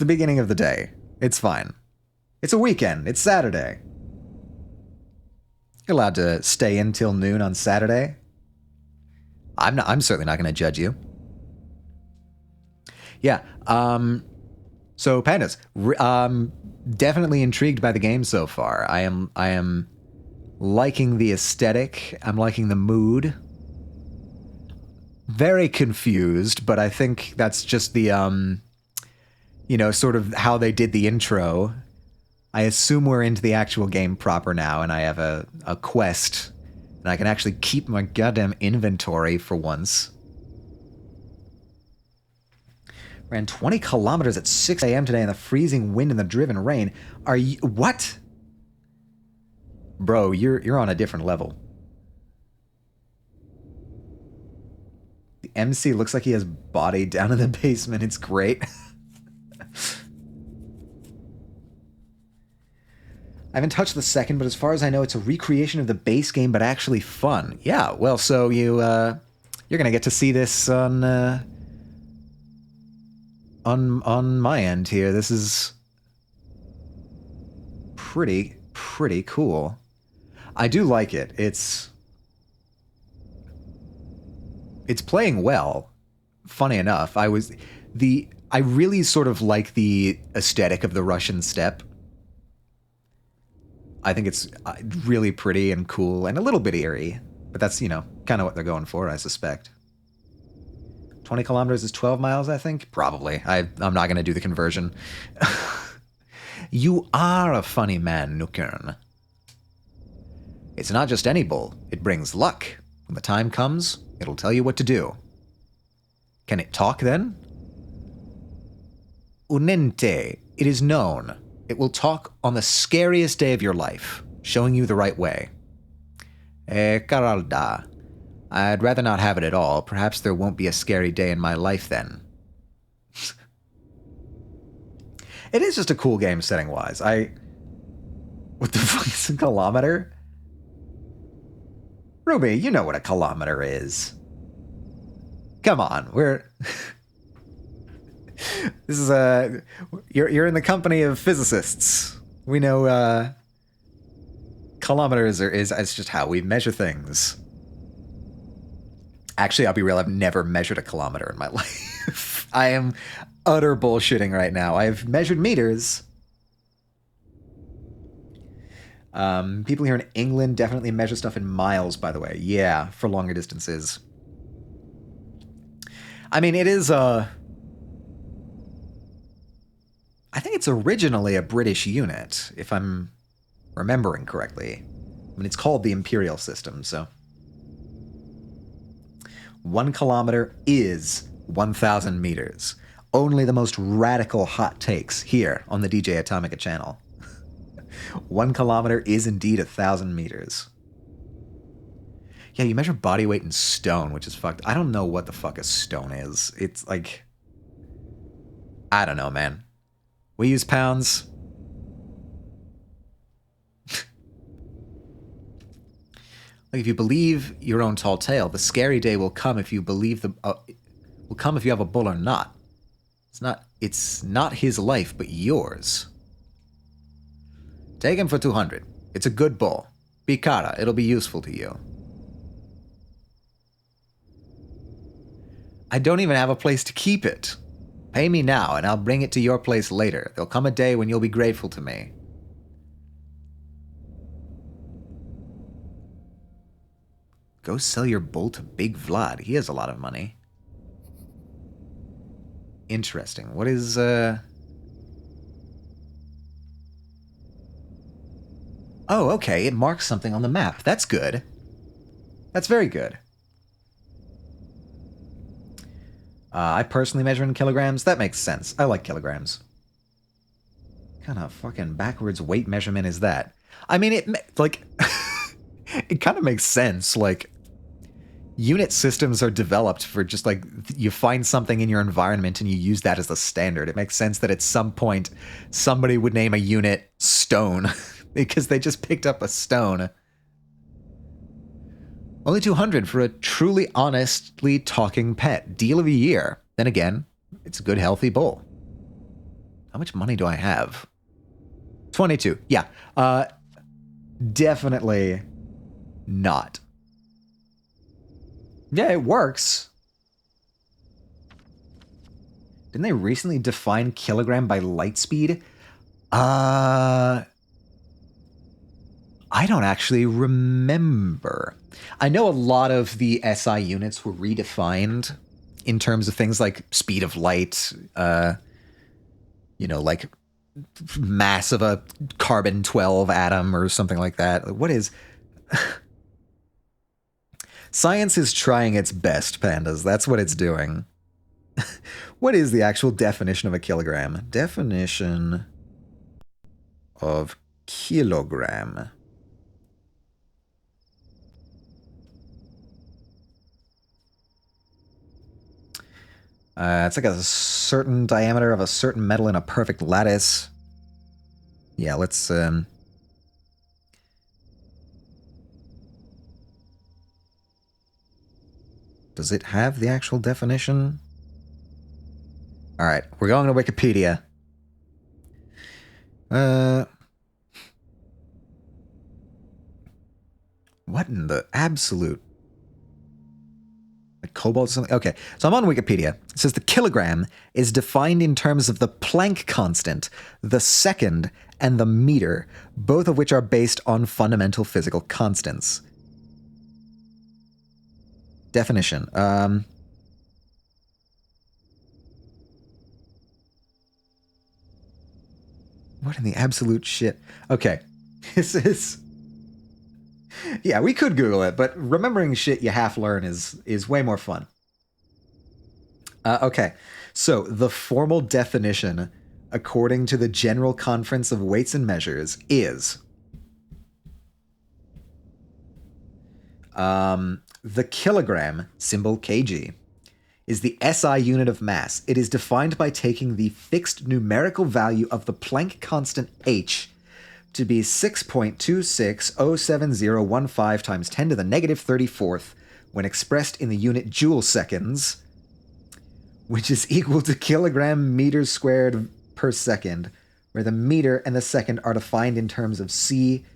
beginning of the day. It's fine. It's a weekend. It's Saturday. You're allowed to stay in till noon on Saturday. I'm certainly not going to judge you. Yeah. So Pandas, definitely intrigued by the game so far. I am liking the aesthetic. I'm liking the mood. Very confused, but I think that's just the sort of how they did the intro. I assume we're into the actual game proper now, and I have a quest, and I can actually keep my goddamn inventory for once. Ran 20 kilometers at 6 a.m. today in the freezing wind and the driven rain. Are you... What? Bro, you're on a different level. The MC looks like he has body down in the basement. It's great. I haven't touched the second, but as far as I know, it's a recreation of the base game, but actually fun. Yeah, well, so you're gonna get to see this on my end here. This is pretty cool. I do like it. It's playing well. Funny enough, I really sort of like the aesthetic of the Russian steppe. I think it's really pretty and cool and a little bit eerie, but that's, kind of what they're going for, I suspect. 20 kilometers is 12 miles, I think? Probably. I'm not going to do the conversion. You are a funny man, Nukern. It's not just any bull. It brings luck. When the time comes, it'll tell you what to do. Can it talk then? Unente. It is known. It will talk on the scariest day of your life, showing you the right way. Caralda. I'd rather not have it at all. Perhaps there won't be a scary day in my life then. It is just a cool game setting-wise. What the fuck is a kilometer? Ruby, you know what a kilometer is. Come on, This is you're in the company of physicists. We know kilometers is just how we measure things. Actually, I'll be real, I've never measured a kilometer in my life. I am utter bullshitting right now. I've measured meters. People here in England definitely measure stuff in miles, by the way. Yeah, for longer distances. I mean, it is I think it's originally a British unit, if I'm remembering correctly. I mean, it's called the Imperial System, so. 1 kilometer is 1,000 meters. Only the most radical hot takes here on the DJ Atomica channel. 1 kilometer is indeed 1,000 meters. Yeah, you measure body weight in stone, which is fucked. I don't know what the fuck a stone is. It's like... I don't know, man. We use pounds. Like, if you believe your own tall tale, the scary day will come if you believe the... will come if you have a bull or not. It's not his life, but yours. Take him for 200. It's a good bull. Be cara. It'll be useful to you. I don't even have a place to keep it. Pay me now, and I'll bring it to your place later. There'll come a day when you'll be grateful to me. Go sell your bull to Big Vlad. He has a lot of money. Interesting. What is, Oh, okay. It marks something on the map. That's good. That's very good. I personally measure in kilograms. That makes sense. I like kilograms. What kind of fucking backwards weight measurement is that? I mean, it, like... it kind of makes sense. Like, unit systems are developed for just, like, you find something in your environment and you use that as the standard. It makes sense that at some point somebody would name a unit stone because they just picked up a stone. Only 200 for a truly honestly talking pet. Deal of the year. Then again, it's a good healthy bull. How much money do I have? 22. Yeah. Definitely not. Yeah, it works. Didn't they recently define kilogram by light speed? I don't actually remember. I know a lot of the SI units were redefined in terms of things like speed of light, you know, like mass of a carbon-12 atom or something like that. What is... Science is trying its best, pandas. That's what it's doing. What is the actual definition of a kilogram? Definition of kilogram. It's like a certain diameter of a certain metal in a perfect lattice. Yeah, let's... Does it have the actual definition? Alright, we're going to Wikipedia. What in the absolute... Like cobalt or something? Okay, so I'm on Wikipedia. It says the kilogram is defined in terms of the Planck constant, the second, and the meter, both of which are based on fundamental physical constants. Definition. What in the absolute shit? Okay. This is... Yeah, we could Google it, but remembering shit you half learn is way more fun. Okay. So, the formal definition, according to the General Conference of Weights and Measures, is... the kilogram, symbol kg, is the SI unit of mass. It is defined by taking the fixed numerical value of the Planck constant h to be 6.2607015 times 10 to the negative 34th when expressed in the unit joule seconds, which is equal to kilogram meters squared per second, where the meter and the second are defined in terms of C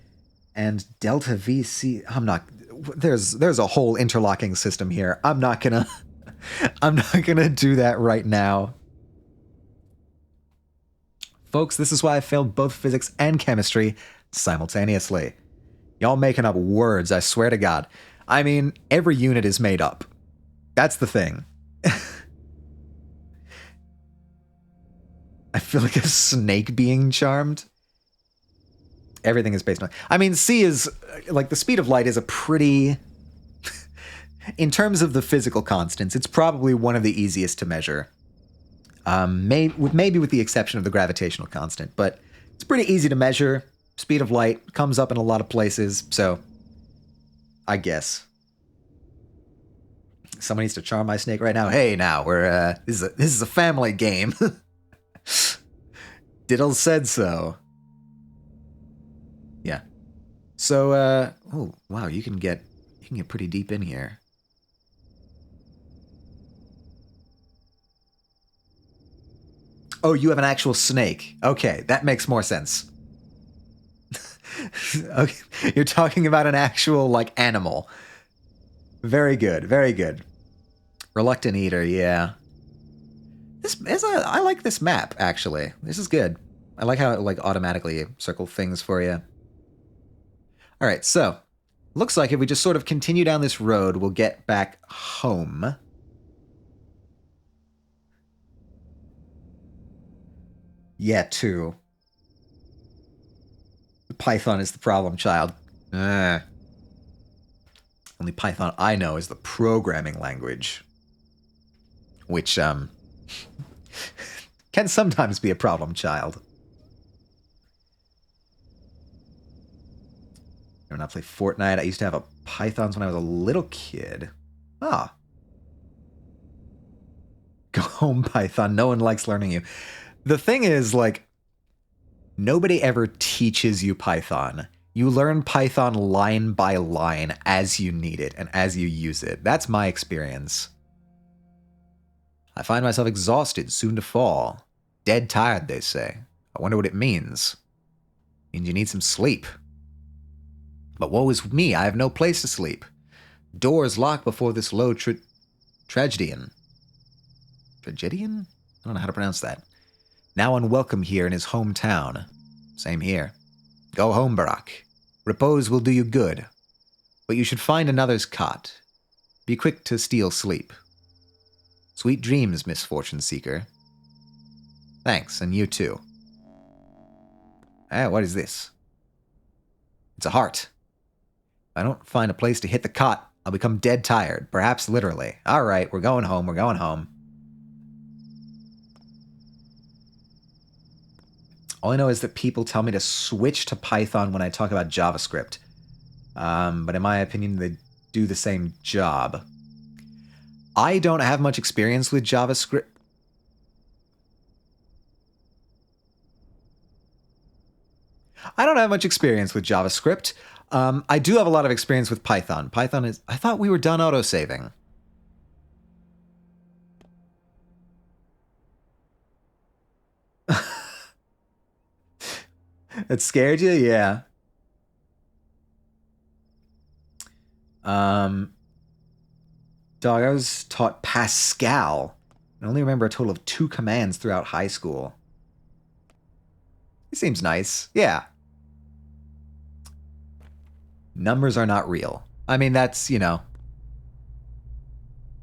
and delta VC. There's a whole interlocking system here. I'm not gonna do that right now. Folks, this is why I failed both physics and chemistry simultaneously. Y'all making up words, I swear to God. I mean, every unit is made up. That's the thing. I feel like a snake being charmed. Everything is based on... I mean, C is... Like, the speed of light is a pretty... In terms of the physical constants, it's probably one of the easiest to measure. Maybe with the exception of the gravitational constant, but it's pretty easy to measure. Speed of light comes up in a lot of places, so I guess. Someone needs to charm my snake right now. Hey, now we're this is a family game. Diddle said so. Yeah. So oh wow, you can get pretty deep in here. Oh, you have an actual snake. Okay, that makes more sense. Okay, you're talking about an actual, like, animal. Very good, very good. Reluctant Eater, yeah. I like this map, actually. This is good. I like how it, like, automatically circles things for you. Alright, so, looks like if we just sort of continue down this road, we'll get back home. Yeah, too. Python is the problem child. Only Python I know is the programming language. Which, can sometimes be a problem child. When I play Fortnite, I used to have a Pythons when I was a little kid. Ah. Go home, Python. No one likes learning you. The thing is, like, nobody ever teaches you Python. You learn Python line by line as you need it and as you use it. That's my experience. I find myself exhausted, soon to fall. Dead tired, they say. I wonder what it means. Means you need some sleep. But woe is me, I have no place to sleep. Doors locked before this low tragedian. Tragedian? I don't know how to pronounce that. Now unwelcome here in his hometown. Same here. Go home, Barack. Repose will do you good. But you should find another's cot. Be quick to steal sleep. Sweet dreams, misfortune seeker. Thanks, and you too. What is this? It's a heart. If I don't find a place to hit the cot, I'll become dead tired, perhaps literally. Alright, we're going home, we're going home. All I know is that people tell me to switch to Python when I talk about JavaScript. But in my opinion, they do the same job. I don't have much experience with JavaScript. I don't have much experience with JavaScript. I do have a lot of experience with Python. Python is... I thought we were done autosaving. It scared you? Yeah. Dog, I was taught Pascal. I only remember a total of 2 commands throughout high school. It seems nice. Yeah. Numbers are not real. I mean, that's, you know...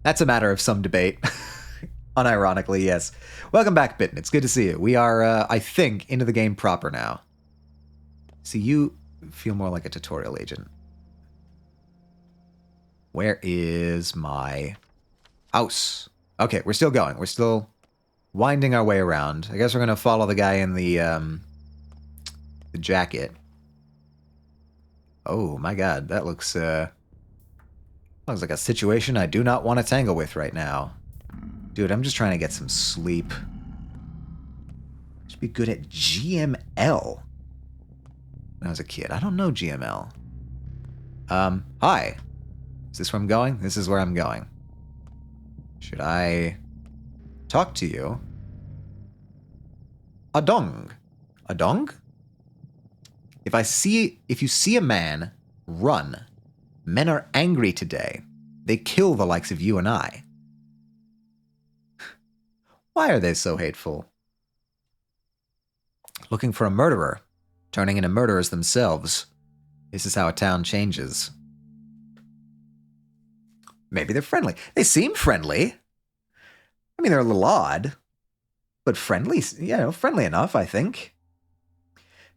That's a matter of some debate. Unironically, yes. Welcome back, Bitten. It's good to see you. We are, I think, into the game proper now. See, you feel more like a tutorial agent. Where is my house? Okay, we're still going. We're still winding our way around. I guess we're going to follow the guy in the jacket. Oh, my God. That looks like a situation I do not want to tangle with right now. Dude, I'm just trying to get some sleep. Should be good at GML. When I was a kid. I don't know GML. Hi. Is this where I'm going? This is where I'm going. Should I talk to you? Adong. Adong? If you see a man, run. Men are angry today. They kill the likes of you and I. Why are they so hateful? Looking for a murderer, turning into murderers themselves. This is how a town changes. Maybe they're friendly. They seem friendly. I mean, they're a little odd, but friendly, you know, friendly enough, I think.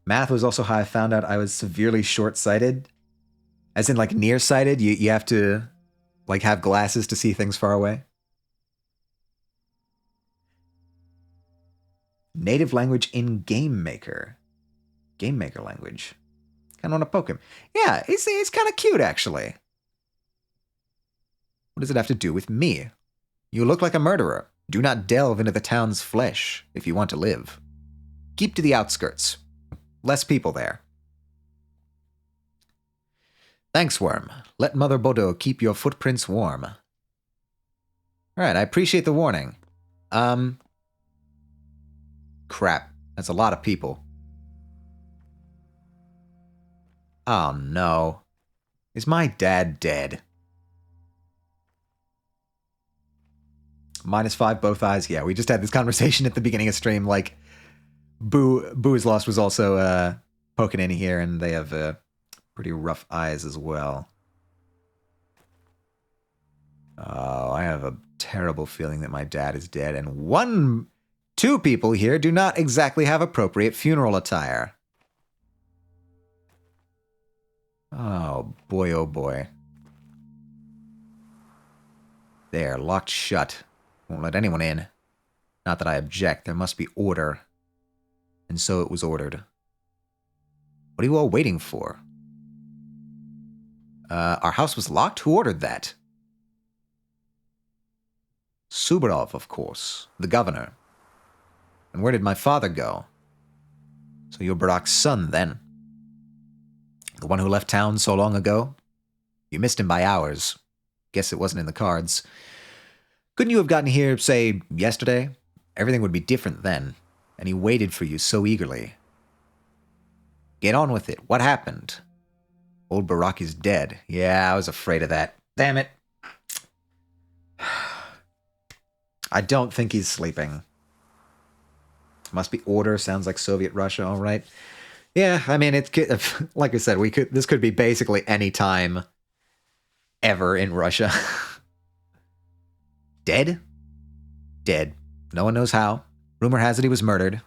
Math was also how I found out I was severely short-sighted. As in, like, nearsighted. You have to, like, have glasses to see things far away. Native language in Game Maker. Game Maker language. Kind of want to poke him. Yeah, he's kind of cute, actually. What does it have to do with me? You look like a murderer. Do not delve into the town's flesh if you want to live. Keep to the outskirts. Less people there. Thanks, Worm. Let Mother Bodo keep your footprints warm. Alright, I appreciate the warning. Crap. That's a lot of people. Oh no. Is my dad dead? -5, both eyes. Yeah, we just had this conversation at the beginning of stream. Like, Boo is Lost was also poking in here, and they have pretty rough eyes as well. Oh, I have a terrible feeling that my dad is dead, and two people here do not exactly have appropriate funeral attire. Oh boy. There, locked shut. Won't let anyone in. Not that I object, there must be order. And so it was ordered. What are you all waiting for? Our house was locked? Who ordered that? Subarov, of course. The governor. And where did my father go? So you're Barak's son, then. The one who left town so long ago? You missed him by hours. Guess it wasn't in the cards. Couldn't you have gotten here, say, yesterday? Everything would be different then. And he waited for you so eagerly. Get on with it. What happened? Old Barak is dead. Yeah, I was afraid of that. Damn it. I don't think he's sleeping. Must be order. Sounds like Soviet Russia, all right. Yeah, I mean, it could, like I said, this could be basically any time ever in Russia. Dead? Dead. No one knows how. Rumor has it he was murdered.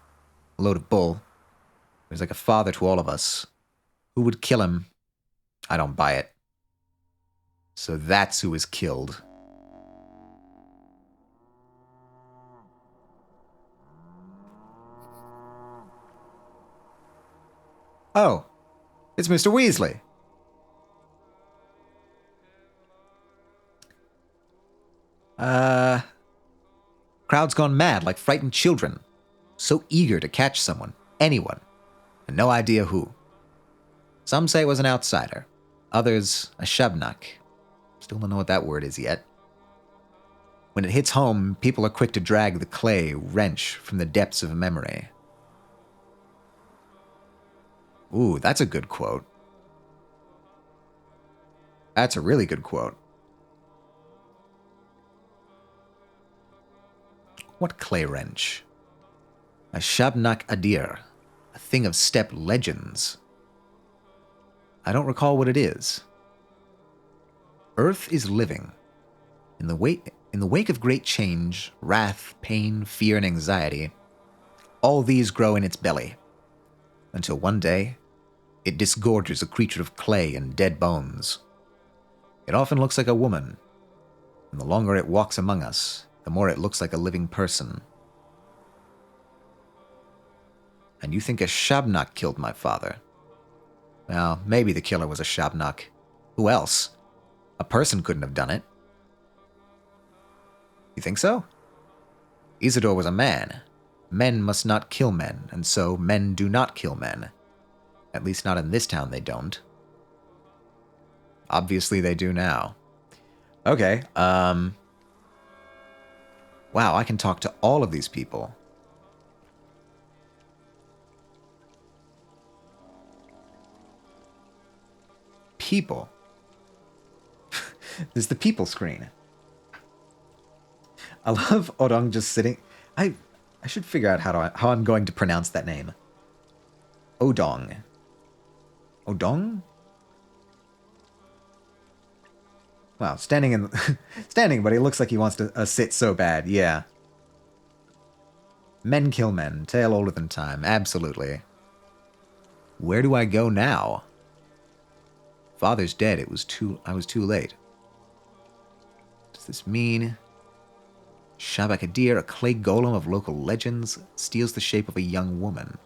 A load of bull. He was like a father to all of us. Who would kill him? I don't buy it. So that's who was killed. Oh, it's Mr. Weasley. Crowd's gone mad like frightened children. So eager to catch someone, anyone, and no idea who. Some say it was an outsider. Others, a shabnak. Still don't know what that word is yet. When it hits home, people are quick to drag the clay wrench from the depths of memory. Ooh, that's a good quote. That's a really good quote. What clay wrench? A Shabnak Adir, a thing of steppe legends. I don't recall what it is. Earth is living. In the wake of great change, wrath, pain, fear, and anxiety, all these grow in its belly, until one day, it disgorges a creature of clay and dead bones. It often looks like a woman, and the longer it walks among us, the more it looks like a living person. And you think a Shabnak killed my father? Well, maybe the killer was a Shabnak. Who else? A person couldn't have done it. You think so? Isidore was a man. Men must not kill men, and so men do not kill men. At least not in this town they don't. Obviously they do now. Okay, wow, I can talk to all of these people. People. There's the people screen. I love Odong just sitting. I should figure out how I'm going to pronounce that name. Odong. Odong? Wow, standing, but he looks like he wants to sit so bad. Yeah. Men kill men. Tale older than time. Absolutely. Where do I go now? Father's dead. I was too late. What does this mean? Shabakadir, a clay golem of local legends, steals the shape of a young woman.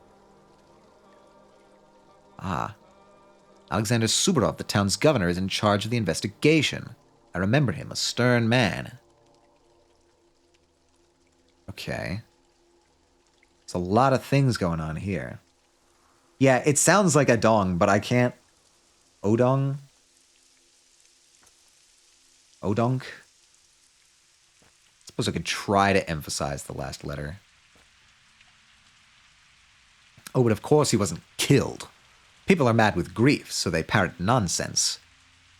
Ah. Alexander Suborov, the town's governor, is in charge of the investigation. I remember him, a stern man. Okay. There's a lot of things going on here. Yeah, it sounds like a dong, but I can't... Odong? Odonk? I suppose I could try to emphasize the last letter. Oh, but of course he wasn't killed. People are mad with grief, so they parrot nonsense.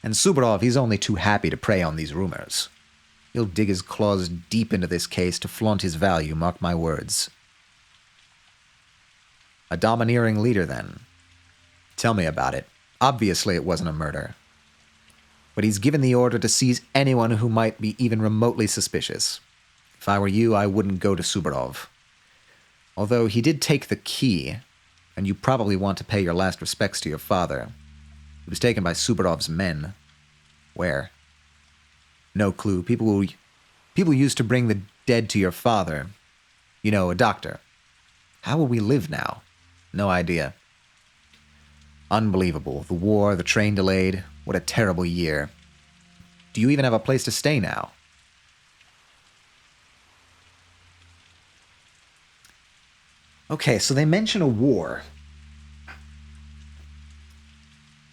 And Suborov, he's only too happy to prey on these rumors. He'll dig his claws deep into this case to flaunt his value, mark my words. A domineering leader, then. Tell me about it. Obviously it wasn't a murder. But he's given the order to seize anyone who might be even remotely suspicious. If I were you, I wouldn't go to Suborov. Although he did take the key, and you probably want to pay your last respects to your father. He was taken by Suborov's men. Where? No clue. People used to bring the dead to your father. You know, a doctor. How will we live now? No idea. Unbelievable. The war, the train delayed. What a terrible year. Do you even have a place to stay now? Okay, so they mention a war.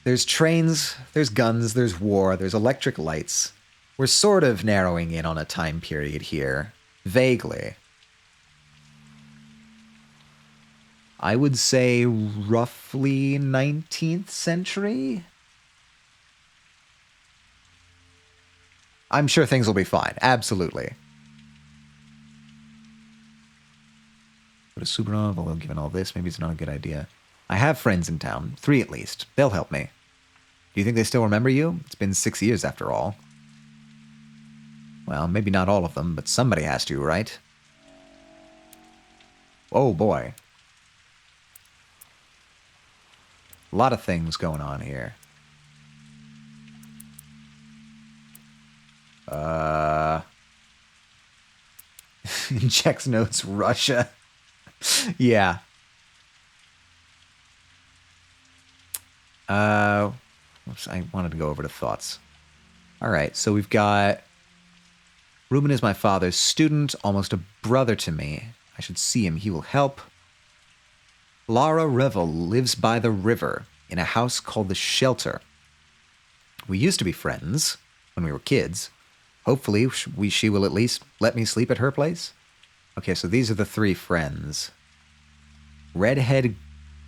There's trains, there's guns, there's war, there's electric lights. We're sort of narrowing in on a time period here. Vaguely. I would say roughly 19th century? I'm sure things will be fine. Absolutely. Go to Suborov, although given all this, maybe it's not a good idea. I have friends in town. 3 at least. They'll help me. Do you think they still remember you? It's been 6 years after all. Well, maybe not all of them, but somebody has to, right? Oh boy. A lot of things going on here. Checks notes, Russia. Yeah. Oops, I wanted to go over to thoughts. Alright, so we've got... Ruben is my father's student, almost a brother to me. I should see him, he will help. Lara Revel lives by the river, in a house called The Shelter. We used to be friends, when we were kids. Hopefully, she will at least let me sleep at her place. Okay, so these are the 3 friends. Redhead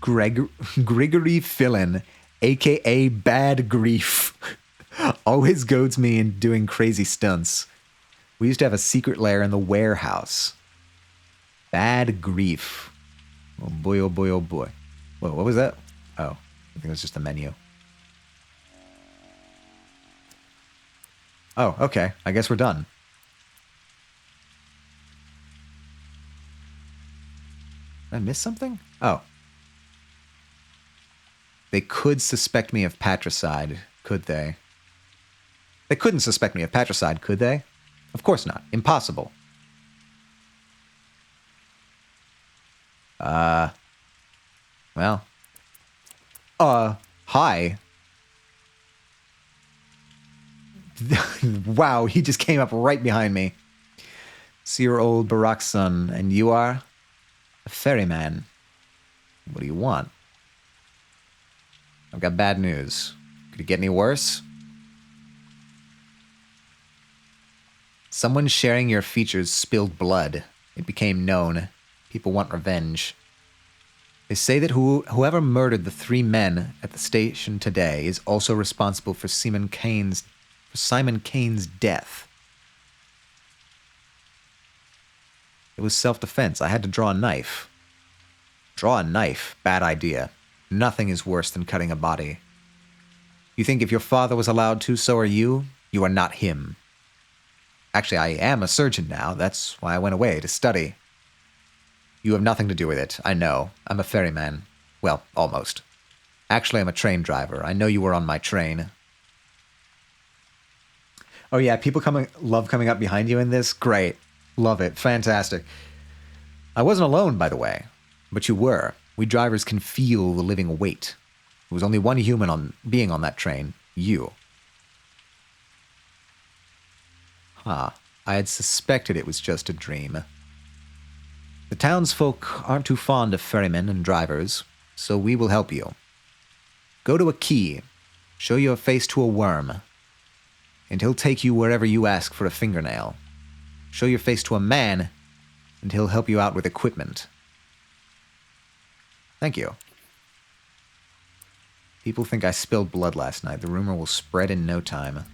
Grigory Fillin, a.k.a. Bad Grief. Always goads me in doing crazy stunts. We used to have a secret lair in the warehouse. Bad Grief. Oh boy, oh boy, oh boy. Whoa, what was that? Oh, I think it was just a menu. Oh, okay. I guess we're done. Did I miss something? Oh. They could suspect me of patricide, could they? They couldn't suspect me of patricide, could they? Of course not. Impossible. Well. Hi. Wow, he just came up right behind me. See your old Barak son, and you are? A ferryman. What do you want? I've got bad news. Could it get any worse? Someone sharing your features spilled blood. It became known. People want revenge. They say that whoever murdered the 3 men at the station today is also responsible for Simon Kane's death. It was self-defense. I had to draw a knife. Draw a knife? Bad idea. Nothing is worse than cutting a body. You think if your father was allowed to, so are you? You are not him. Actually, I am a surgeon now. That's why I went away, to study. You have nothing to do with it, I know. I'm a ferryman. Well, almost. Actually, I'm a train driver. I know you were on my train. Oh yeah, people love coming up behind you in this. Great. Love it. Fantastic. I wasn't alone, by the way, but you were. We drivers can feel the living weight. There was only one human being on that train. You. Huh. I had suspected it was just a dream. The townsfolk aren't too fond of ferrymen and drivers, so we will help you. Go to a key, show your face to a worm, and he'll take you wherever you ask for a fingernail. Show your face to a man, and he'll help you out with equipment. Thank you. People think I spilled blood last night. The rumor will spread in no time.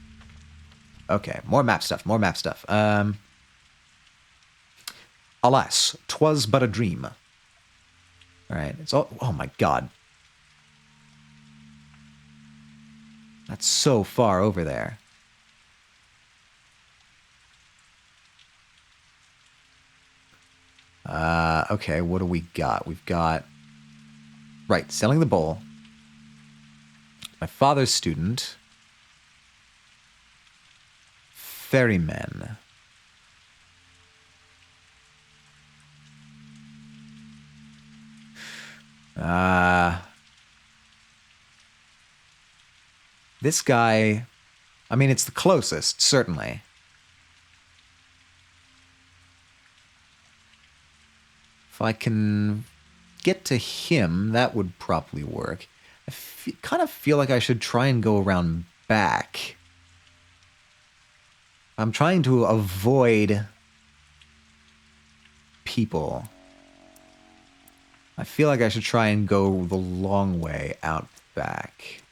Okay, more map stuff, more map stuff. Alas, 'twas but a dream. Alright, it's all... Oh my god. That's so far over there. Okay, what do we got? We've got... Right, selling the bowl. My father's student. Ferrymen. This guy, I mean, it's the closest, certainly. If I can get to him, that would probably work. I kind of feel like I should try and go around back. I'm trying to avoid people. I feel like I should try and go the long way out back.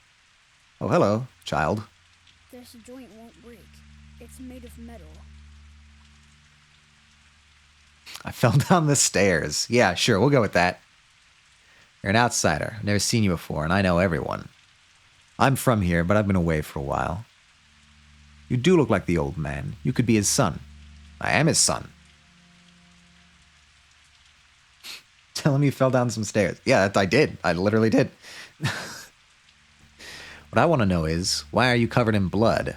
Oh, hello, child. This joint won't break. It's made of metal. I fell down the stairs. Yeah, sure, we'll go with that. You're an outsider. I've never seen you before, and I know everyone. I'm from here, but I've been away for a while. You do look like the old man. You could be his son. I am his son. Tell him you fell down some stairs. Yeah, I did. I literally did. What I want to know is, why are you covered in blood?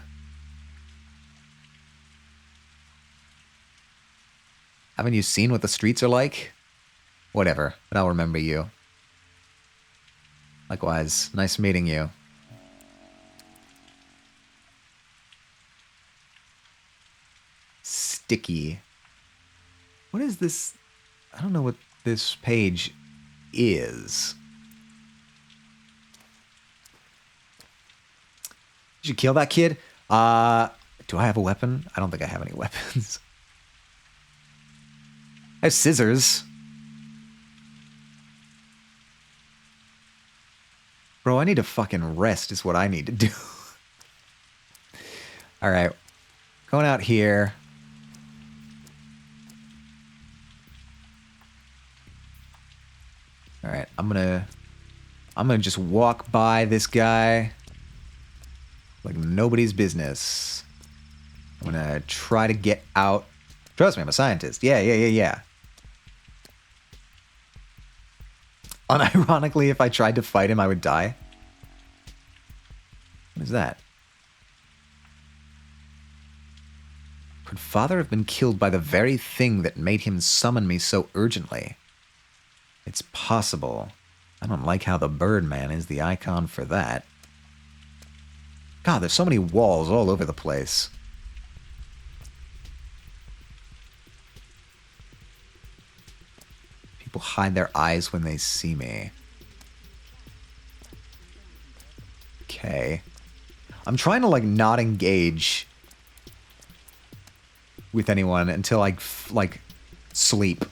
Haven't you seen what the streets are like? Whatever, but I'll remember you. Likewise, nice meeting you. Sticky. What is this? I don't know what this page is. Did you kill that kid? Do I have a weapon? I don't think I have any weapons. I have scissors. Bro, I need to fucking rest is what I need to do. Alright. Going out here. Alright, I'm gonna just walk by this guy like nobody's business. I'm gonna try to get out. Trust me, I'm a scientist. Yeah. Unironically, if I tried to fight him, I would die. What is that? Could Father have been killed by the very thing that made him summon me so urgently? It's possible. I don't like how the Birdman is the icon for that. God, there's so many walls all over the place. People hide their eyes when they see me. Okay. I'm trying to, like, not engage with anyone until I, like, sleep.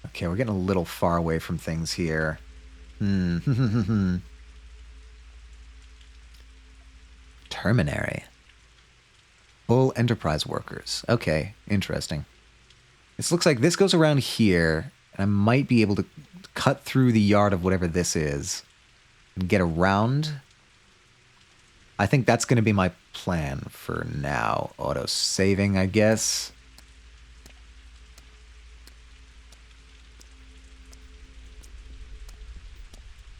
Okay, we're getting a little far away from things here. Terminary. Full Enterprise workers. Okay, interesting. This looks like this goes around here, and I might be able to cut through the yard of whatever this is and get around. I think that's going to be my plan for now. Auto-saving, I guess.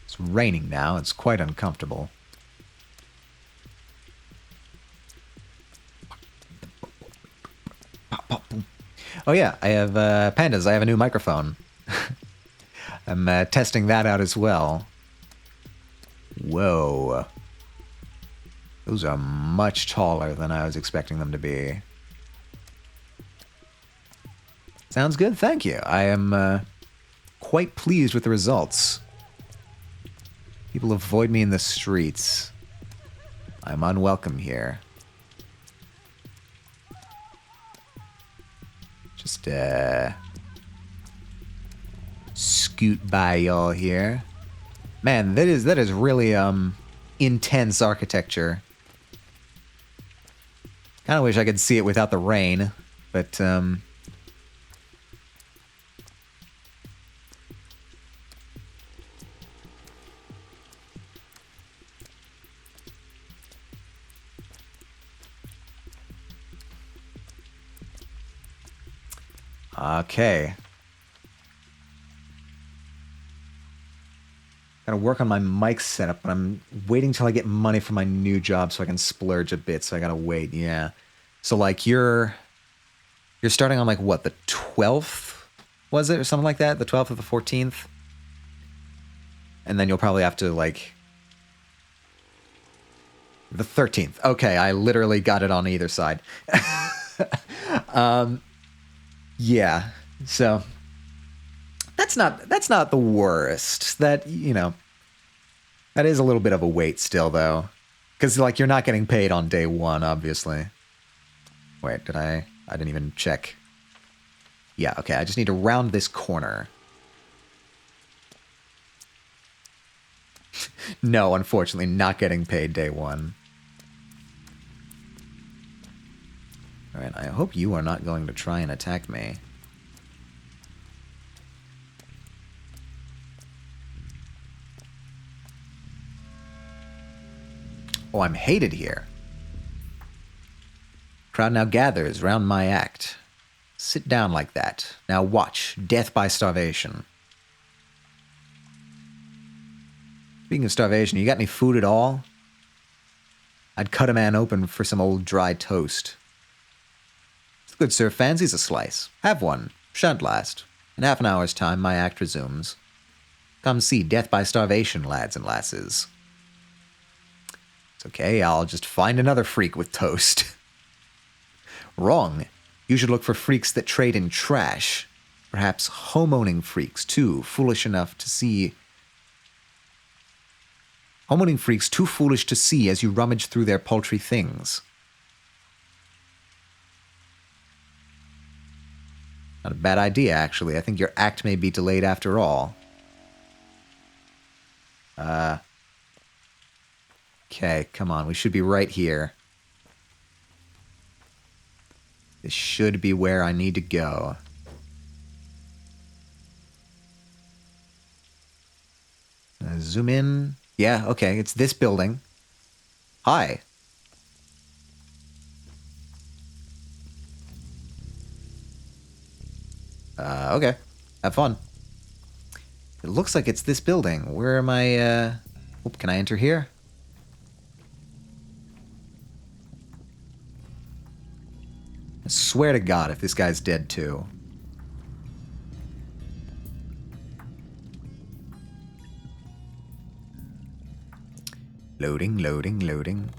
It's raining now. It's quite uncomfortable. Oh yeah, I have Pandas. I have a new microphone. I'm testing that out as well. Whoa. Those are much taller than I was expecting them to be. Sounds good, thank you. I am quite pleased with the results. People avoid me in the streets. I'm unwelcome here. Just scoot by y'all here. Man, that is really intense architecture. Kind of wish I could see it without the rain, but okay. Gotta work on my mic setup, but I'm waiting till I get money for my new job so I can splurge a bit, so I gotta wait, yeah. So, like, you're starting on, like, what, the 12th, was it, or something like that? The 12th or the 14th? And then you'll probably have to, like... The 13th. Okay, I literally got it on either side. Yeah, so... That's not the worst. That, you know, that is a little bit of a wait still, though. Because, like, you're not getting paid on day one, obviously. Wait, did I didn't even check. Yeah, okay, I just need to round this corner. No, unfortunately, not getting paid day one. Alright, I hope you are not going to try and attack me. Oh, I'm hated here. Crowd now gathers round my act. Sit down like that. Now watch. Death by starvation. Speaking of starvation, you got any food at all? I'd cut a man open for some old dry toast. Good sir fancies a slice. Have one. Shan't last. In half an hour's time, my act resumes. Come see Death by Starvation, lads and lasses. It's okay, I'll just find another freak with toast. Wrong. You should look for freaks that trade in trash. Perhaps home-owning freaks, too, foolish enough to see... Home-owning freaks too foolish to see as you rummage through their paltry things. Not a bad idea, actually. I think your act may be delayed after all. Okay, come on. We should be right here. This should be where I need to go. Zoom in. Yeah, okay, it's this building. Hi. Okay. Have fun. It looks like it's this building. Where am I, Oh, can I enter here? I swear to God if this guy's dead too. Loading, loading, loading.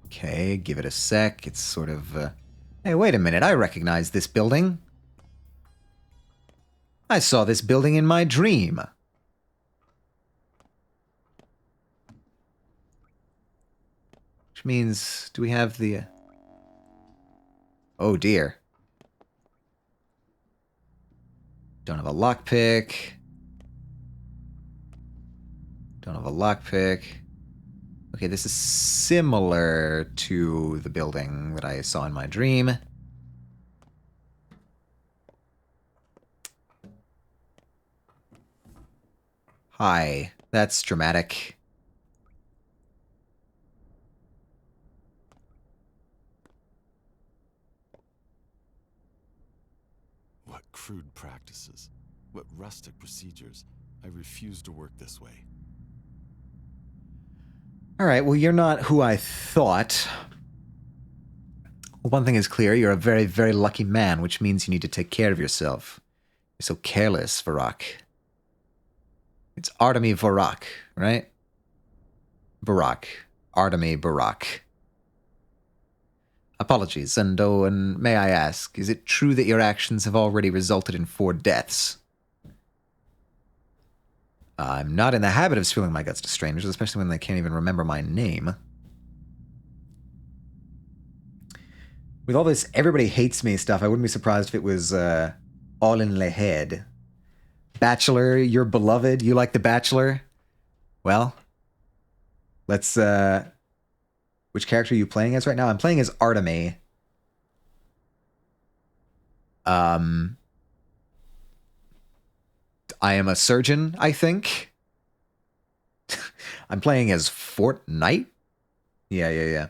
Okay, give it a sec. It's sort of, Hey, wait a minute. I recognize this building. I saw this building in my dream. Which means, do we have the... Oh, dear. Don't have a lockpick. Don't have a lockpick. Okay, this is similar to the building that I saw in my dream. Hi. That's dramatic. What crude practices. What rustic procedures. I refuse to work this way. All right, well, you're not who I thought. Well, one thing is clear. You're a very, very lucky man, which means you need to take care of yourself. You're so careless, Varrock. It's Artemy Varrock, right? Varrock. Artemy Varrock. Apologies, and may I ask, is it true that your actions have already resulted in 4 deaths? I'm not in the habit of spilling my guts to strangers, especially when they can't even remember my name. With all this everybody hates me stuff, I wouldn't be surprised if it was all in the head. Bachelor, you're beloved, you like The Bachelor? Well, let's, which character are you playing as right now? I'm playing as Artemy. I am a surgeon, I think. I'm playing as Fortnite? Yeah.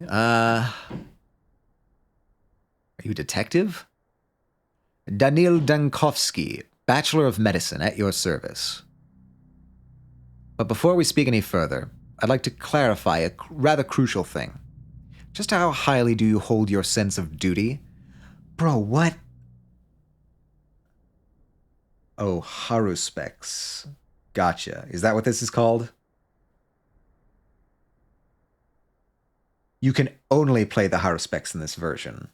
Are you a detective? Daniil Dankovsky, Bachelor of Medicine, at your service. But before we speak any further, I'd like to clarify a rather crucial thing. Just how highly do you hold your sense of duty? Bro, what? Oh, Haruspecs. Gotcha. Is that what this is called? You can only play the Haruspecs in this version.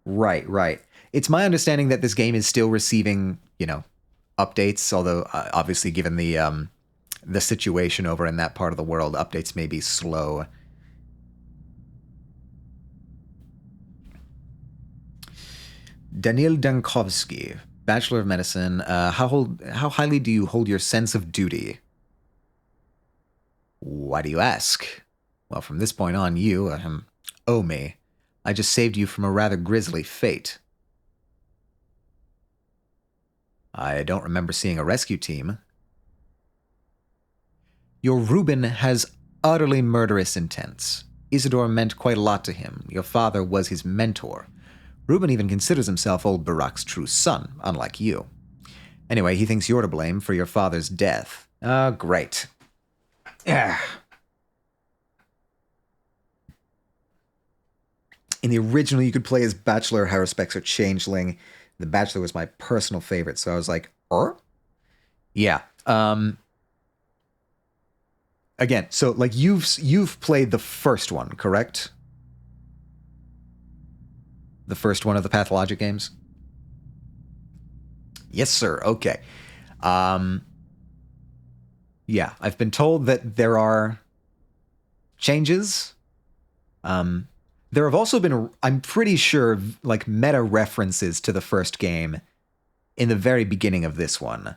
Right. It's my understanding that this game is still receiving, updates, although obviously given the situation over in that part of the world, updates may be slow. Daniil Dankovsky, Bachelor of Medicine. How highly do you hold your sense of duty? Why do you ask? Well, from this point on, you owe me. I just saved you from a rather grisly fate. I don't remember seeing a rescue team. Your Reuben has utterly murderous intents. Isidore meant quite a lot to him. Your father was his mentor. Reuben even considers himself old Barak's true son, unlike you. Anyway, he thinks you're to blame for your father's death. Oh, great. In the original, you could play as Bachelor, Haruspecs, or Changeling. The Bachelor was my personal favorite, so I was like, Yeah. Again, so like you've played the first one, correct? The first one of the Pathologic games? Yes, sir. Okay. Yeah, I've been told that there are changes. There have also been, I'm pretty sure, like meta references to the first game in the very beginning of this one.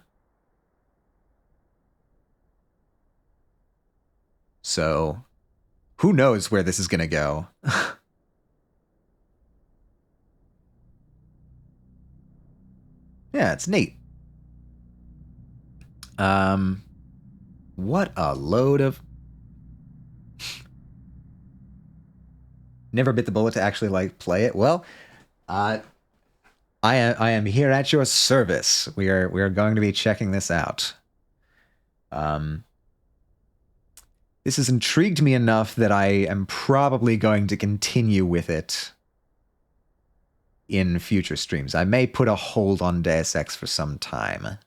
So, who knows where this is going to go? Yeah, it's neat. What a load of... Never bit the bullet to actually, like, play it. Well, I am here at your service. We are going to be checking this out. This has intrigued me enough that I am probably going to continue with it in future streams. I may put a hold on Deus Ex for some time.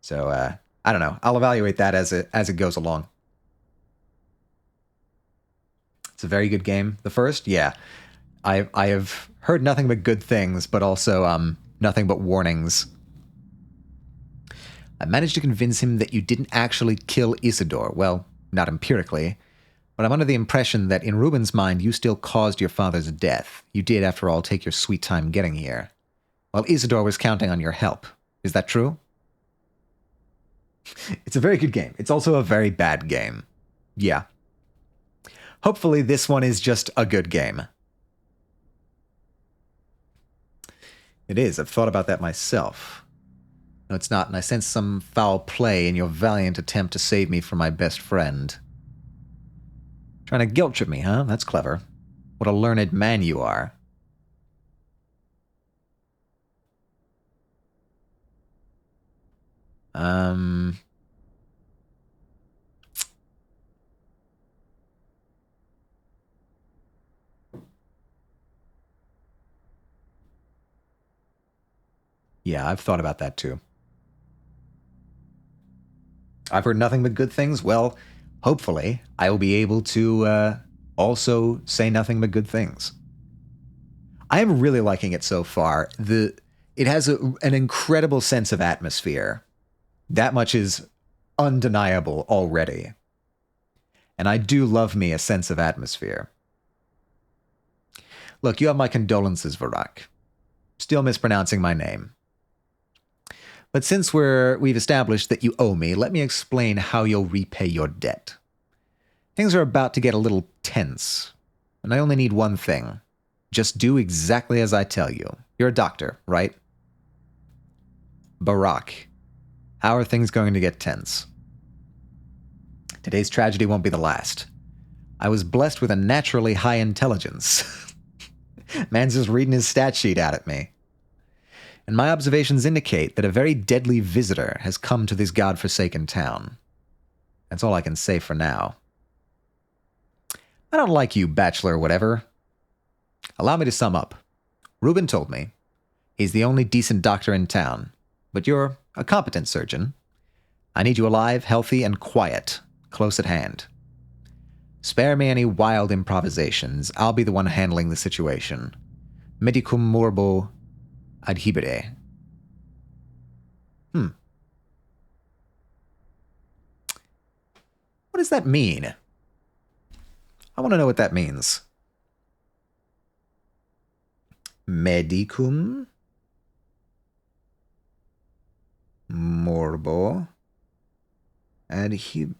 So, I don't know. I'll evaluate that as it goes along. It's a very good game. The first, yeah. I have heard nothing but good things, but also nothing but warnings. I managed to convince him that you didn't actually kill Isidore. Well, not empirically. But I'm under the impression that in Reuben's mind, you still caused your father's death. You did, after all, take your sweet time getting here. While Isidore was counting on your help. Is that true? It's a very good game. It's also a very bad game. Yeah. Hopefully this one is just a good game. It is. I've thought about that myself. No, it's not, and I sense some foul play in your valiant attempt to save me from my best friend. Trying to guilt trip me, huh? That's clever. What a learned man you are. Yeah, I've thought about that too. I've heard nothing but good things. Well, hopefully, I will be able to also say nothing but good things. I am really liking it so far. It has an incredible sense of atmosphere. That much is undeniable already. And I do love me a sense of atmosphere. Look, you have my condolences, Varrock. Still mispronouncing my name. But since we've established that you owe me, let me explain how you'll repay your debt. Things are about to get a little tense, and I only need one thing. Just do exactly as I tell you. You're a doctor, right? Varrock, how are things going to get tense? Today's tragedy won't be the last. I was blessed with a naturally high intelligence. Man's just reading his stat sheet out at me. And my observations indicate that a very deadly visitor has come to this godforsaken town. That's all I can say for now. I don't like you, bachelor whatever. Allow me to sum up. Reuben told me he's the only decent doctor in town, but you're a competent surgeon. I need you alive, healthy, and quiet, close at hand. Spare me any wild improvisations. I'll be the one handling the situation. Medicum morbo adhibere. What does that mean? I want to know what that means. Medicum morbo adhib...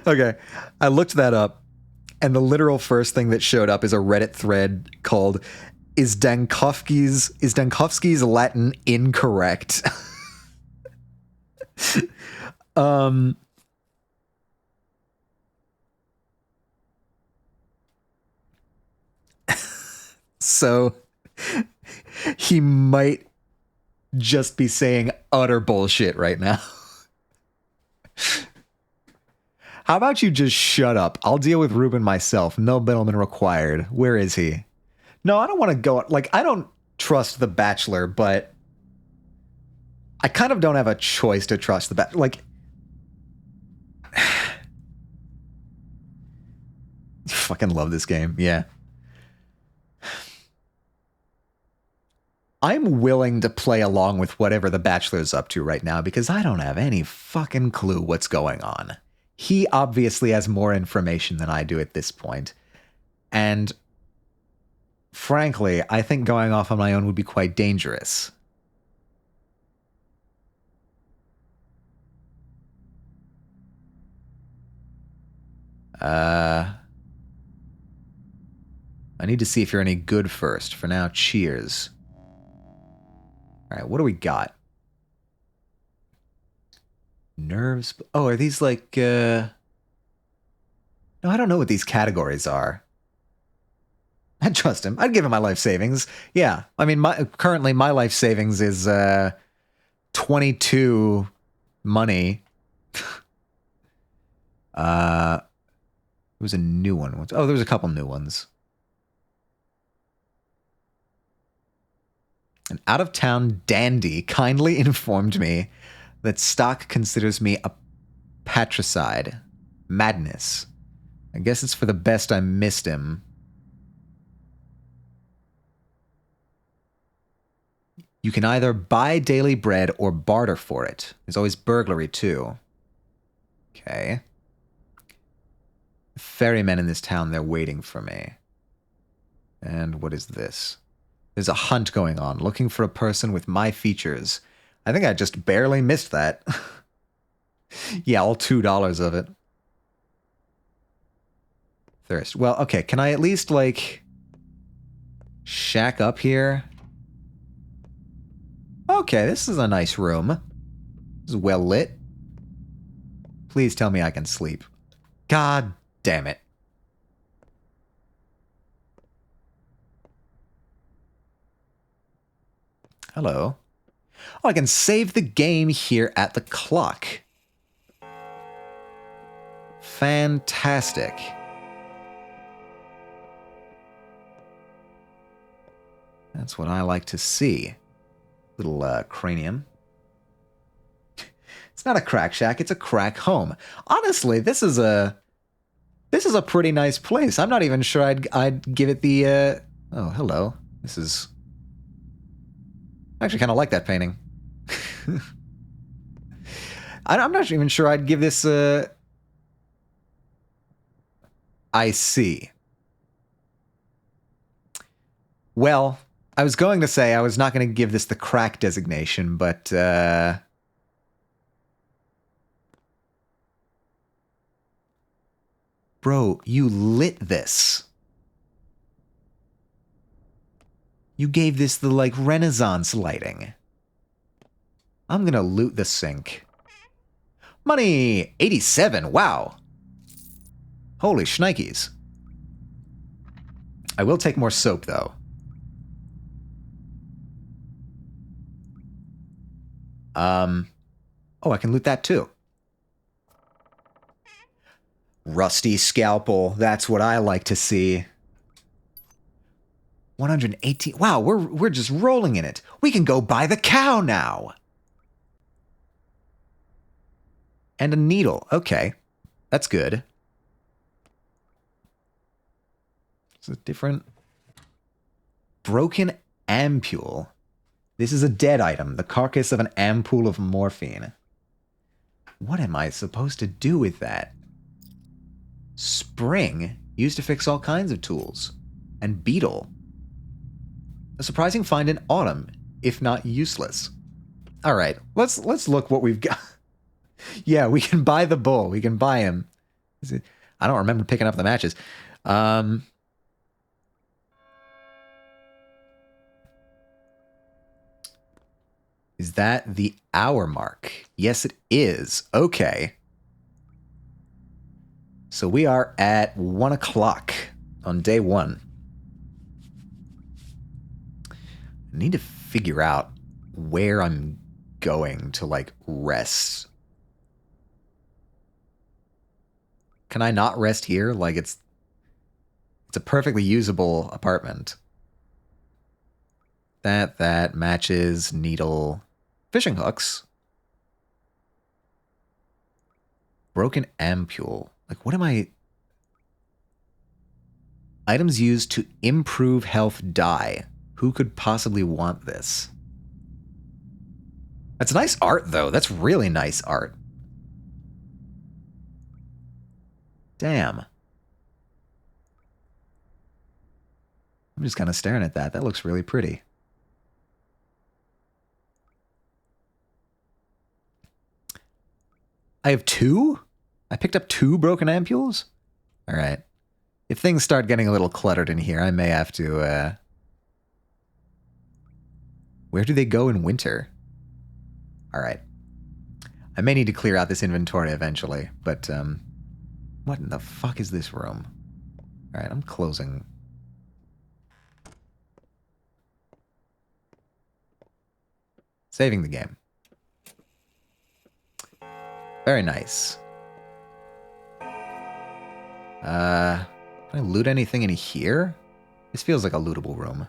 Okay, I looked that up, and the literal first thing that showed up is a Reddit thread called "Is Dankovsky's Latin incorrect?" So he might just be saying utter bullshit right now. How about you just shut up? I'll deal with Reuben myself. No middleman required. Where is he? No, I don't want to go. Like, I don't trust the Bachelor, but I kind of don't have a choice to trust the Bachelor. Like, fucking love this game. Yeah. I'm willing to play along with whatever the Bachelor's up to right now because I don't have any fucking clue what's going on. He obviously has more information than I do at this point. And frankly, I think going off on my own would be quite dangerous. I need to see if you're any good first. For now, cheers. All right, what do we got? Nerves. Oh, are these like... No, I don't know what these categories are. I'd trust him. I'd give him my life savings. Yeah. I mean, currently my life savings is 22 money. It was a new one. Oh, there was a couple new ones. An out-of-town dandy kindly informed me that stock considers me a patricide. Madness. I guess it's for the best I missed him. You can either buy daily bread or barter for it. There's always burglary, too. Okay. Ferrymen in this town, they're waiting for me. And what is this? There's a hunt going on, looking for a person with my features. I think I just barely missed that. Yeah, all $2 of it. thirst. Well, okay, can I at least, like, shack up here? Okay, this is a nice room. This is well lit. Please tell me I can sleep. God damn it. Hello. Oh, I can save the game here at the clock. Fantastic. That's what I like to see. Little cranium. It's not a crack shack, it's a crack home. Honestly, this is a pretty nice place. I'm not even sure I'd give it the oh, hello. This is I actually kind of like that painting. I'm not even sure I'd give this I see. Well, I was going to say I was not going to give this the crack designation, but bro, you lit this. You gave this the, like, Renaissance lighting. I'm gonna loot the sink. Money! 87, wow. Holy shnikes. I will take more soap, though. Oh, I can loot that, too. Rusty scalpel, that's what I like to see. 118. Wow, we're just rolling in it. We can go buy the cow now. And a needle. Okay. That's good. It's a different broken ampule. This is a dead item, the carcass of an ampule of morphine. What am I supposed to do with that? Spring, used to fix all kinds of tools. And beetle. A surprising find in autumn, if not useless. All right, let's look what we've got. Yeah, we can buy the bull. We can buy him. I don't remember picking up the matches. Is that the hour mark? Yes, it is. Okay. So we are at 1 o'clock on day 1. I need to figure out where I'm going to, like, rest. Can I not rest here? Like, it's a perfectly usable apartment. That matches, needle, fishing hooks. Broken ampule. Like, what am I... Items used to improve health die. Who could possibly want this? That's nice art, though. That's really nice art. Damn. I'm just kind of staring at that. That looks really pretty. I have 2? I picked up 2 broken ampules? All right. If things start getting a little cluttered in here, I may have to, Where do they go in winter? All right. I may need to clear out this inventory eventually, but, what in the fuck is this room? All right, I'm closing. Saving the game. Very nice. Can I loot anything in here? This feels like a lootable room.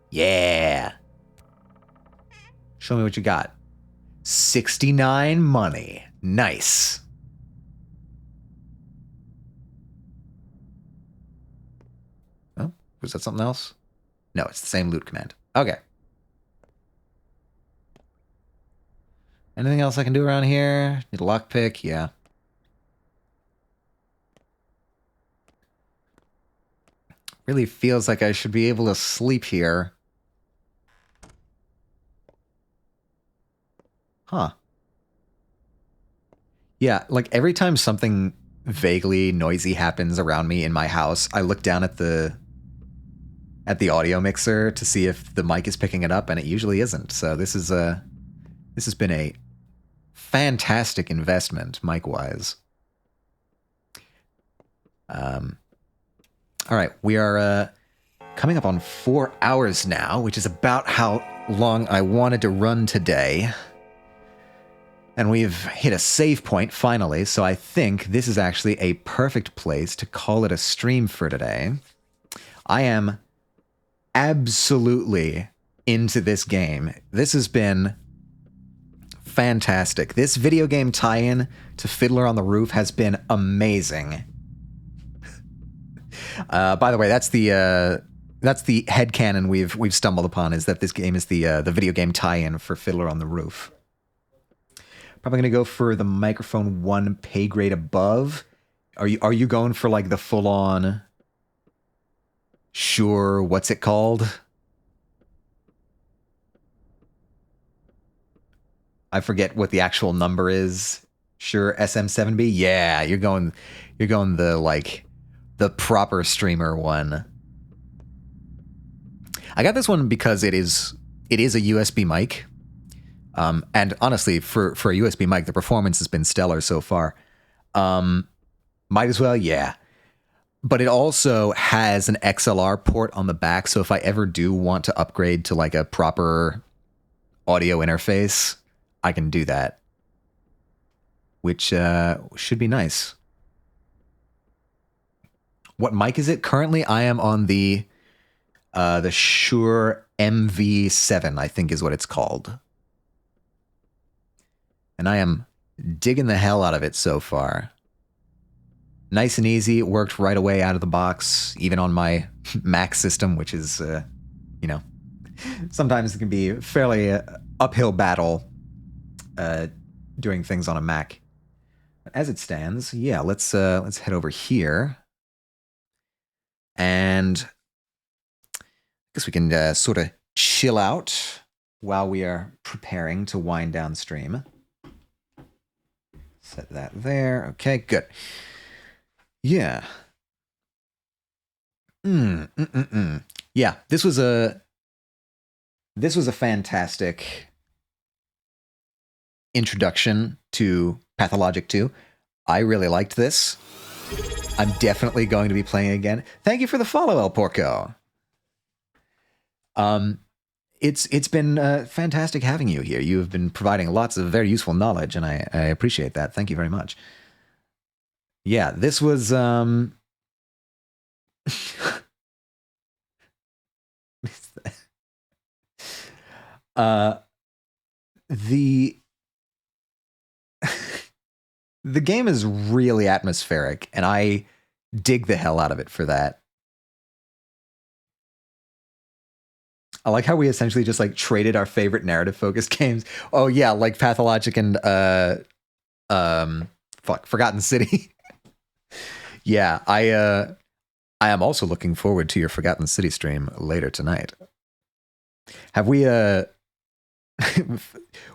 Yeah. Show me what you got. 69 money. Nice. Oh, was that something else? No, it's the same loot command. Okay. Anything else I can do around here? Need a lockpick? Yeah. Really feels like I should be able to sleep here. Huh. Yeah, like every time something vaguely noisy happens around me in my house, I look down at the audio mixer to see if the mic is picking it up, and it usually isn't. So this has been a fantastic investment mic-wise. All right, we are coming up on 4 hours now, which is about how long I wanted to run today. And we've hit a save point finally, so I think this is actually a perfect place to call it a stream for today. I am absolutely into this game. This has been fantastic. This video game tie-in to Fiddler on the Roof has been amazing. By the way, that's the headcanon we've stumbled upon, is that this game is the video game tie-in for Fiddler on the Roof. Probably gonna go for the microphone one pay grade above. Are you going for like the full on? Sure, what's it called? I forget what the actual number is. Sure, SM7B. Yeah, you're going the like the proper streamer one. I got this one because it is a USB mic. And honestly, for a USB mic, the performance has been stellar so far. Might as well, yeah. But it also has an XLR port on the back, so if I ever do want to upgrade to like a proper audio interface, I can do that. Which should be nice. What mic is it? Currently, I am on the Shure MV7, I think is what it's called. And I am digging the hell out of it so far. Nice and easy. It worked right away out of the box, even on my Mac system, which is, sometimes it can be a fairly uphill battle doing things on a Mac. As it stands, yeah, let's head over here. And I guess we can sort of chill out while we are preparing to wind down stream. Set that there. Okay, good. Yeah. Yeah, this was a fantastic introduction to Pathologic 2. I really liked this. I'm definitely going to be playing again. Thank you for the follow, El Porco. It's been fantastic having you here. You have been providing lots of very useful knowledge, and I appreciate that. Thank you very much. Yeah, this was the game is really atmospheric, and I dig the hell out of it for that. I like how we essentially just like traded our favorite narrative focused games. Oh yeah, like Pathologic and Forgotten City. Yeah, I am also looking forward to your Forgotten City stream later tonight. Have we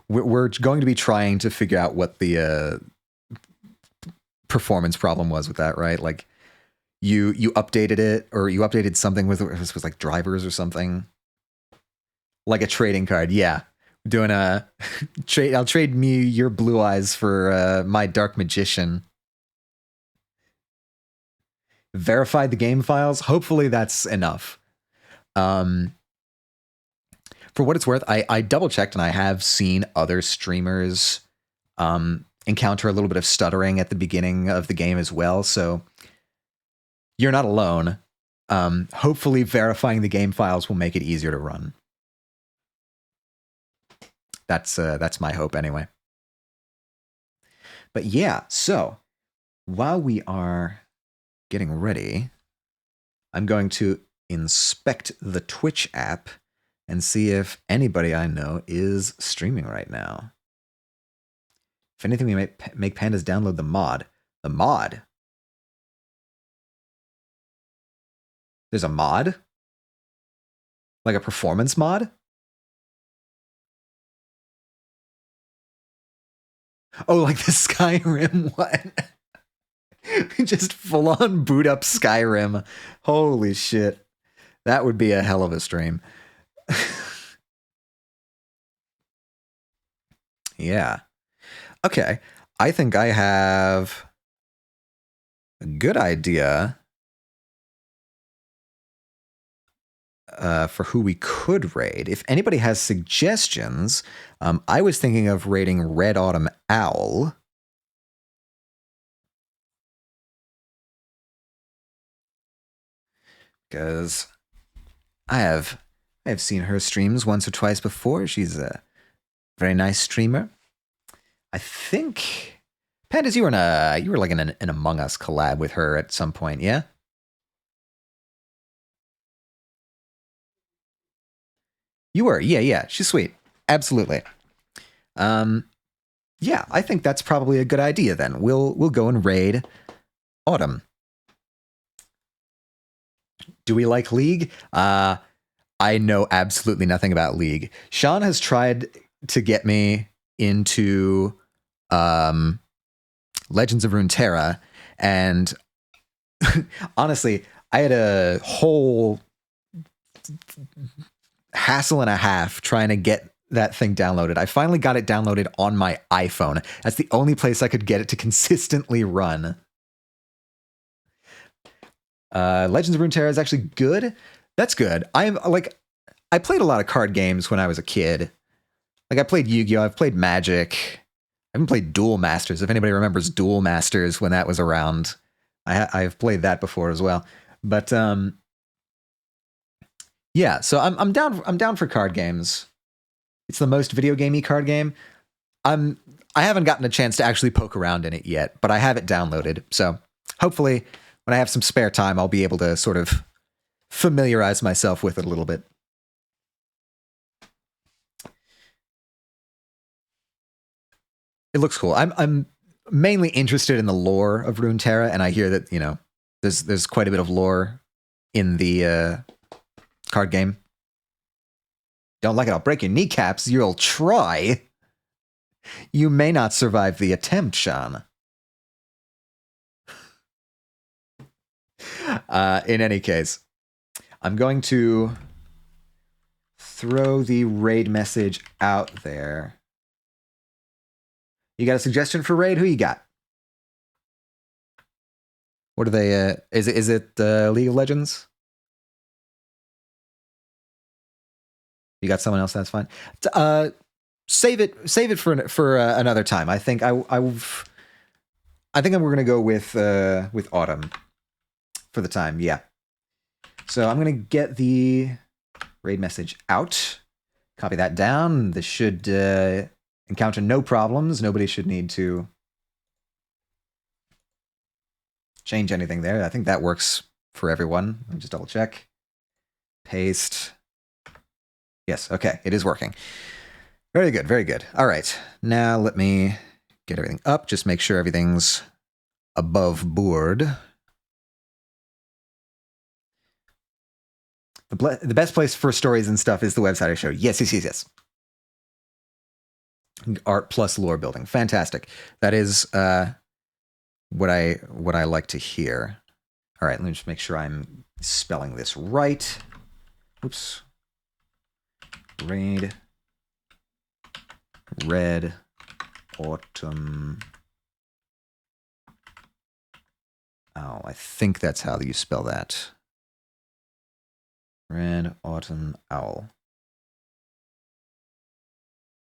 we're going to be trying to figure out what the performance problem was with that, right? Like you updated it, or you updated something with it was like drivers or something. Like a trading card, yeah. Doing a trade. I'll trade me your Blue Eyes for my Dark Magician. Verified the game files. Hopefully that's enough. For what it's worth, I double checked, and I have seen other streamers encounter a little bit of stuttering at the beginning of the game as well. So you're not alone. Hopefully verifying the game files will make it easier to run. That's my hope anyway. But yeah, so while we are getting ready, I'm going to inspect the Twitch app and see if anybody I know is streaming right now. If anything, we might make pandas download the mod. The mod? There's a mod? Like a performance mod? Oh, like the Skyrim one. Just full on boot up Skyrim. Holy shit. That would be a hell of a stream. Yeah. Okay. I think I have a good idea for who we could raid. If anybody has suggestions, I was thinking of raiding Red Autumn Owl. Because I have seen her streams once or twice before. She's a very nice streamer. I think Pandas, you were like in an Among Us collab with her at some point, yeah? You were, yeah. She's sweet. Absolutely. Yeah, I think that's probably a good idea then. We'll go and raid Autumn. Do we like League? I know absolutely nothing about League. Sean has tried to get me into Legends of Runeterra, and honestly, I had a whole hassle and a half trying to get that thing downloaded. I finally got it downloaded on my iPhone. That's the only place I could get it to consistently run. Legends of Runeterra is actually good. That's good. I played a lot of card games when I was a kid. Like I played Yu-Gi-Oh! I've played Magic. I haven't played Duel Masters. If anybody remembers Duel Masters when that was around, I've played that before as well. But yeah, so I'm down for card games. It's the most video gamey card game. I haven't gotten a chance to actually poke around in it yet, but I have it downloaded. So hopefully, when I have some spare time, I'll be able to sort of familiarize myself with it a little bit. It looks cool. I'm mainly interested in the lore of Runeterra, and I hear that, you know, there's quite a bit of lore in the card game. Don't like it, I'll break your kneecaps. You'll try. You may not survive the attempt, Sean. In any case, I'm going to throw the raid message out there. You got a suggestion for raid? Who you got? What are they? Is it League of Legends? You got someone else? That's fine. Save it for another time. I think we're gonna go with Autumn for the time. Yeah. So I'm gonna get the raid message out. Copy that down. This should encounter no problems. Nobody should need to change anything there. I think that works for everyone. Let me just double check. Paste. Yes, okay, it is working. Very good, very good. All right, now let me get everything up. Just make sure everything's above board. The best place for stories and stuff is the website I showed. Yes. Art plus lore building. Fantastic. That is what I like to hear. All right, let me just make sure I'm spelling this right. Oops. Raid. Red Autumn Owl. I think that's how you spell that. Red Autumn Owl.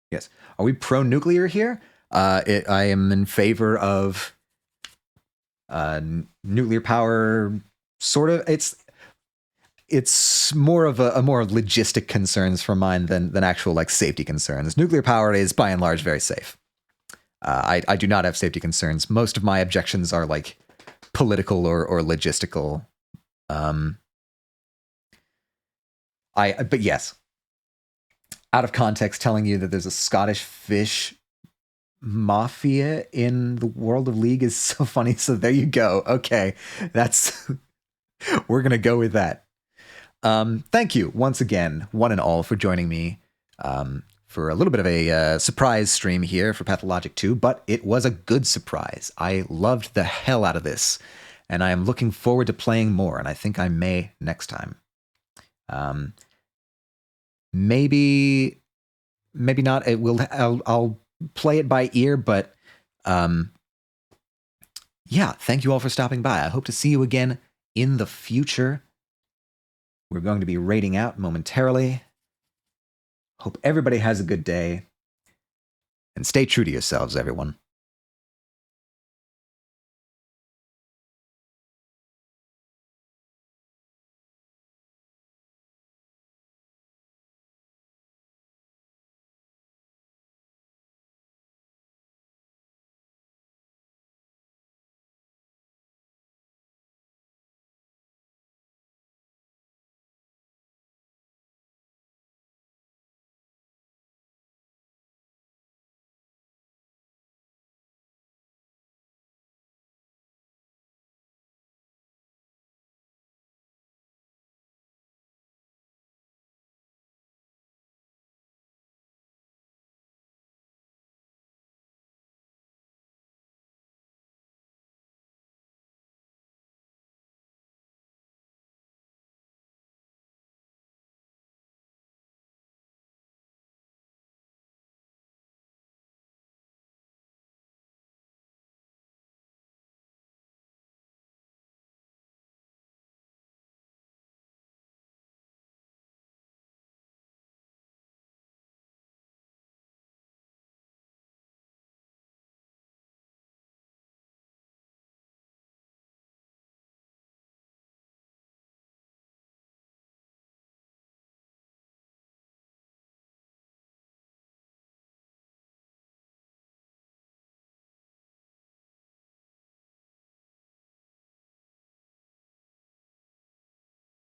Yes. Are we pro-nuclear here? I am in favor of nuclear power. Sort of. It's more of a more logistic concerns for mine than actual like safety concerns. Nuclear power is by and large very safe. I do not have safety concerns. Most of my objections are like political or logistical. But yes, out of context, telling you that there's a Scottish fish mafia in the world of League is so funny. So there you go. Okay, we're gonna go with that. Thank you once again, one and all, for joining me for a little bit of a surprise stream here for Pathologic 2, but it was a good surprise. I loved the hell out of this, and I am looking forward to playing more, and I think I may next time. Maybe not. I'll play it by ear, but yeah, thank you all for stopping by. I hope to see you again in the future. We're going to be raiding out momentarily. Hope everybody has a good day. And stay true to yourselves, everyone.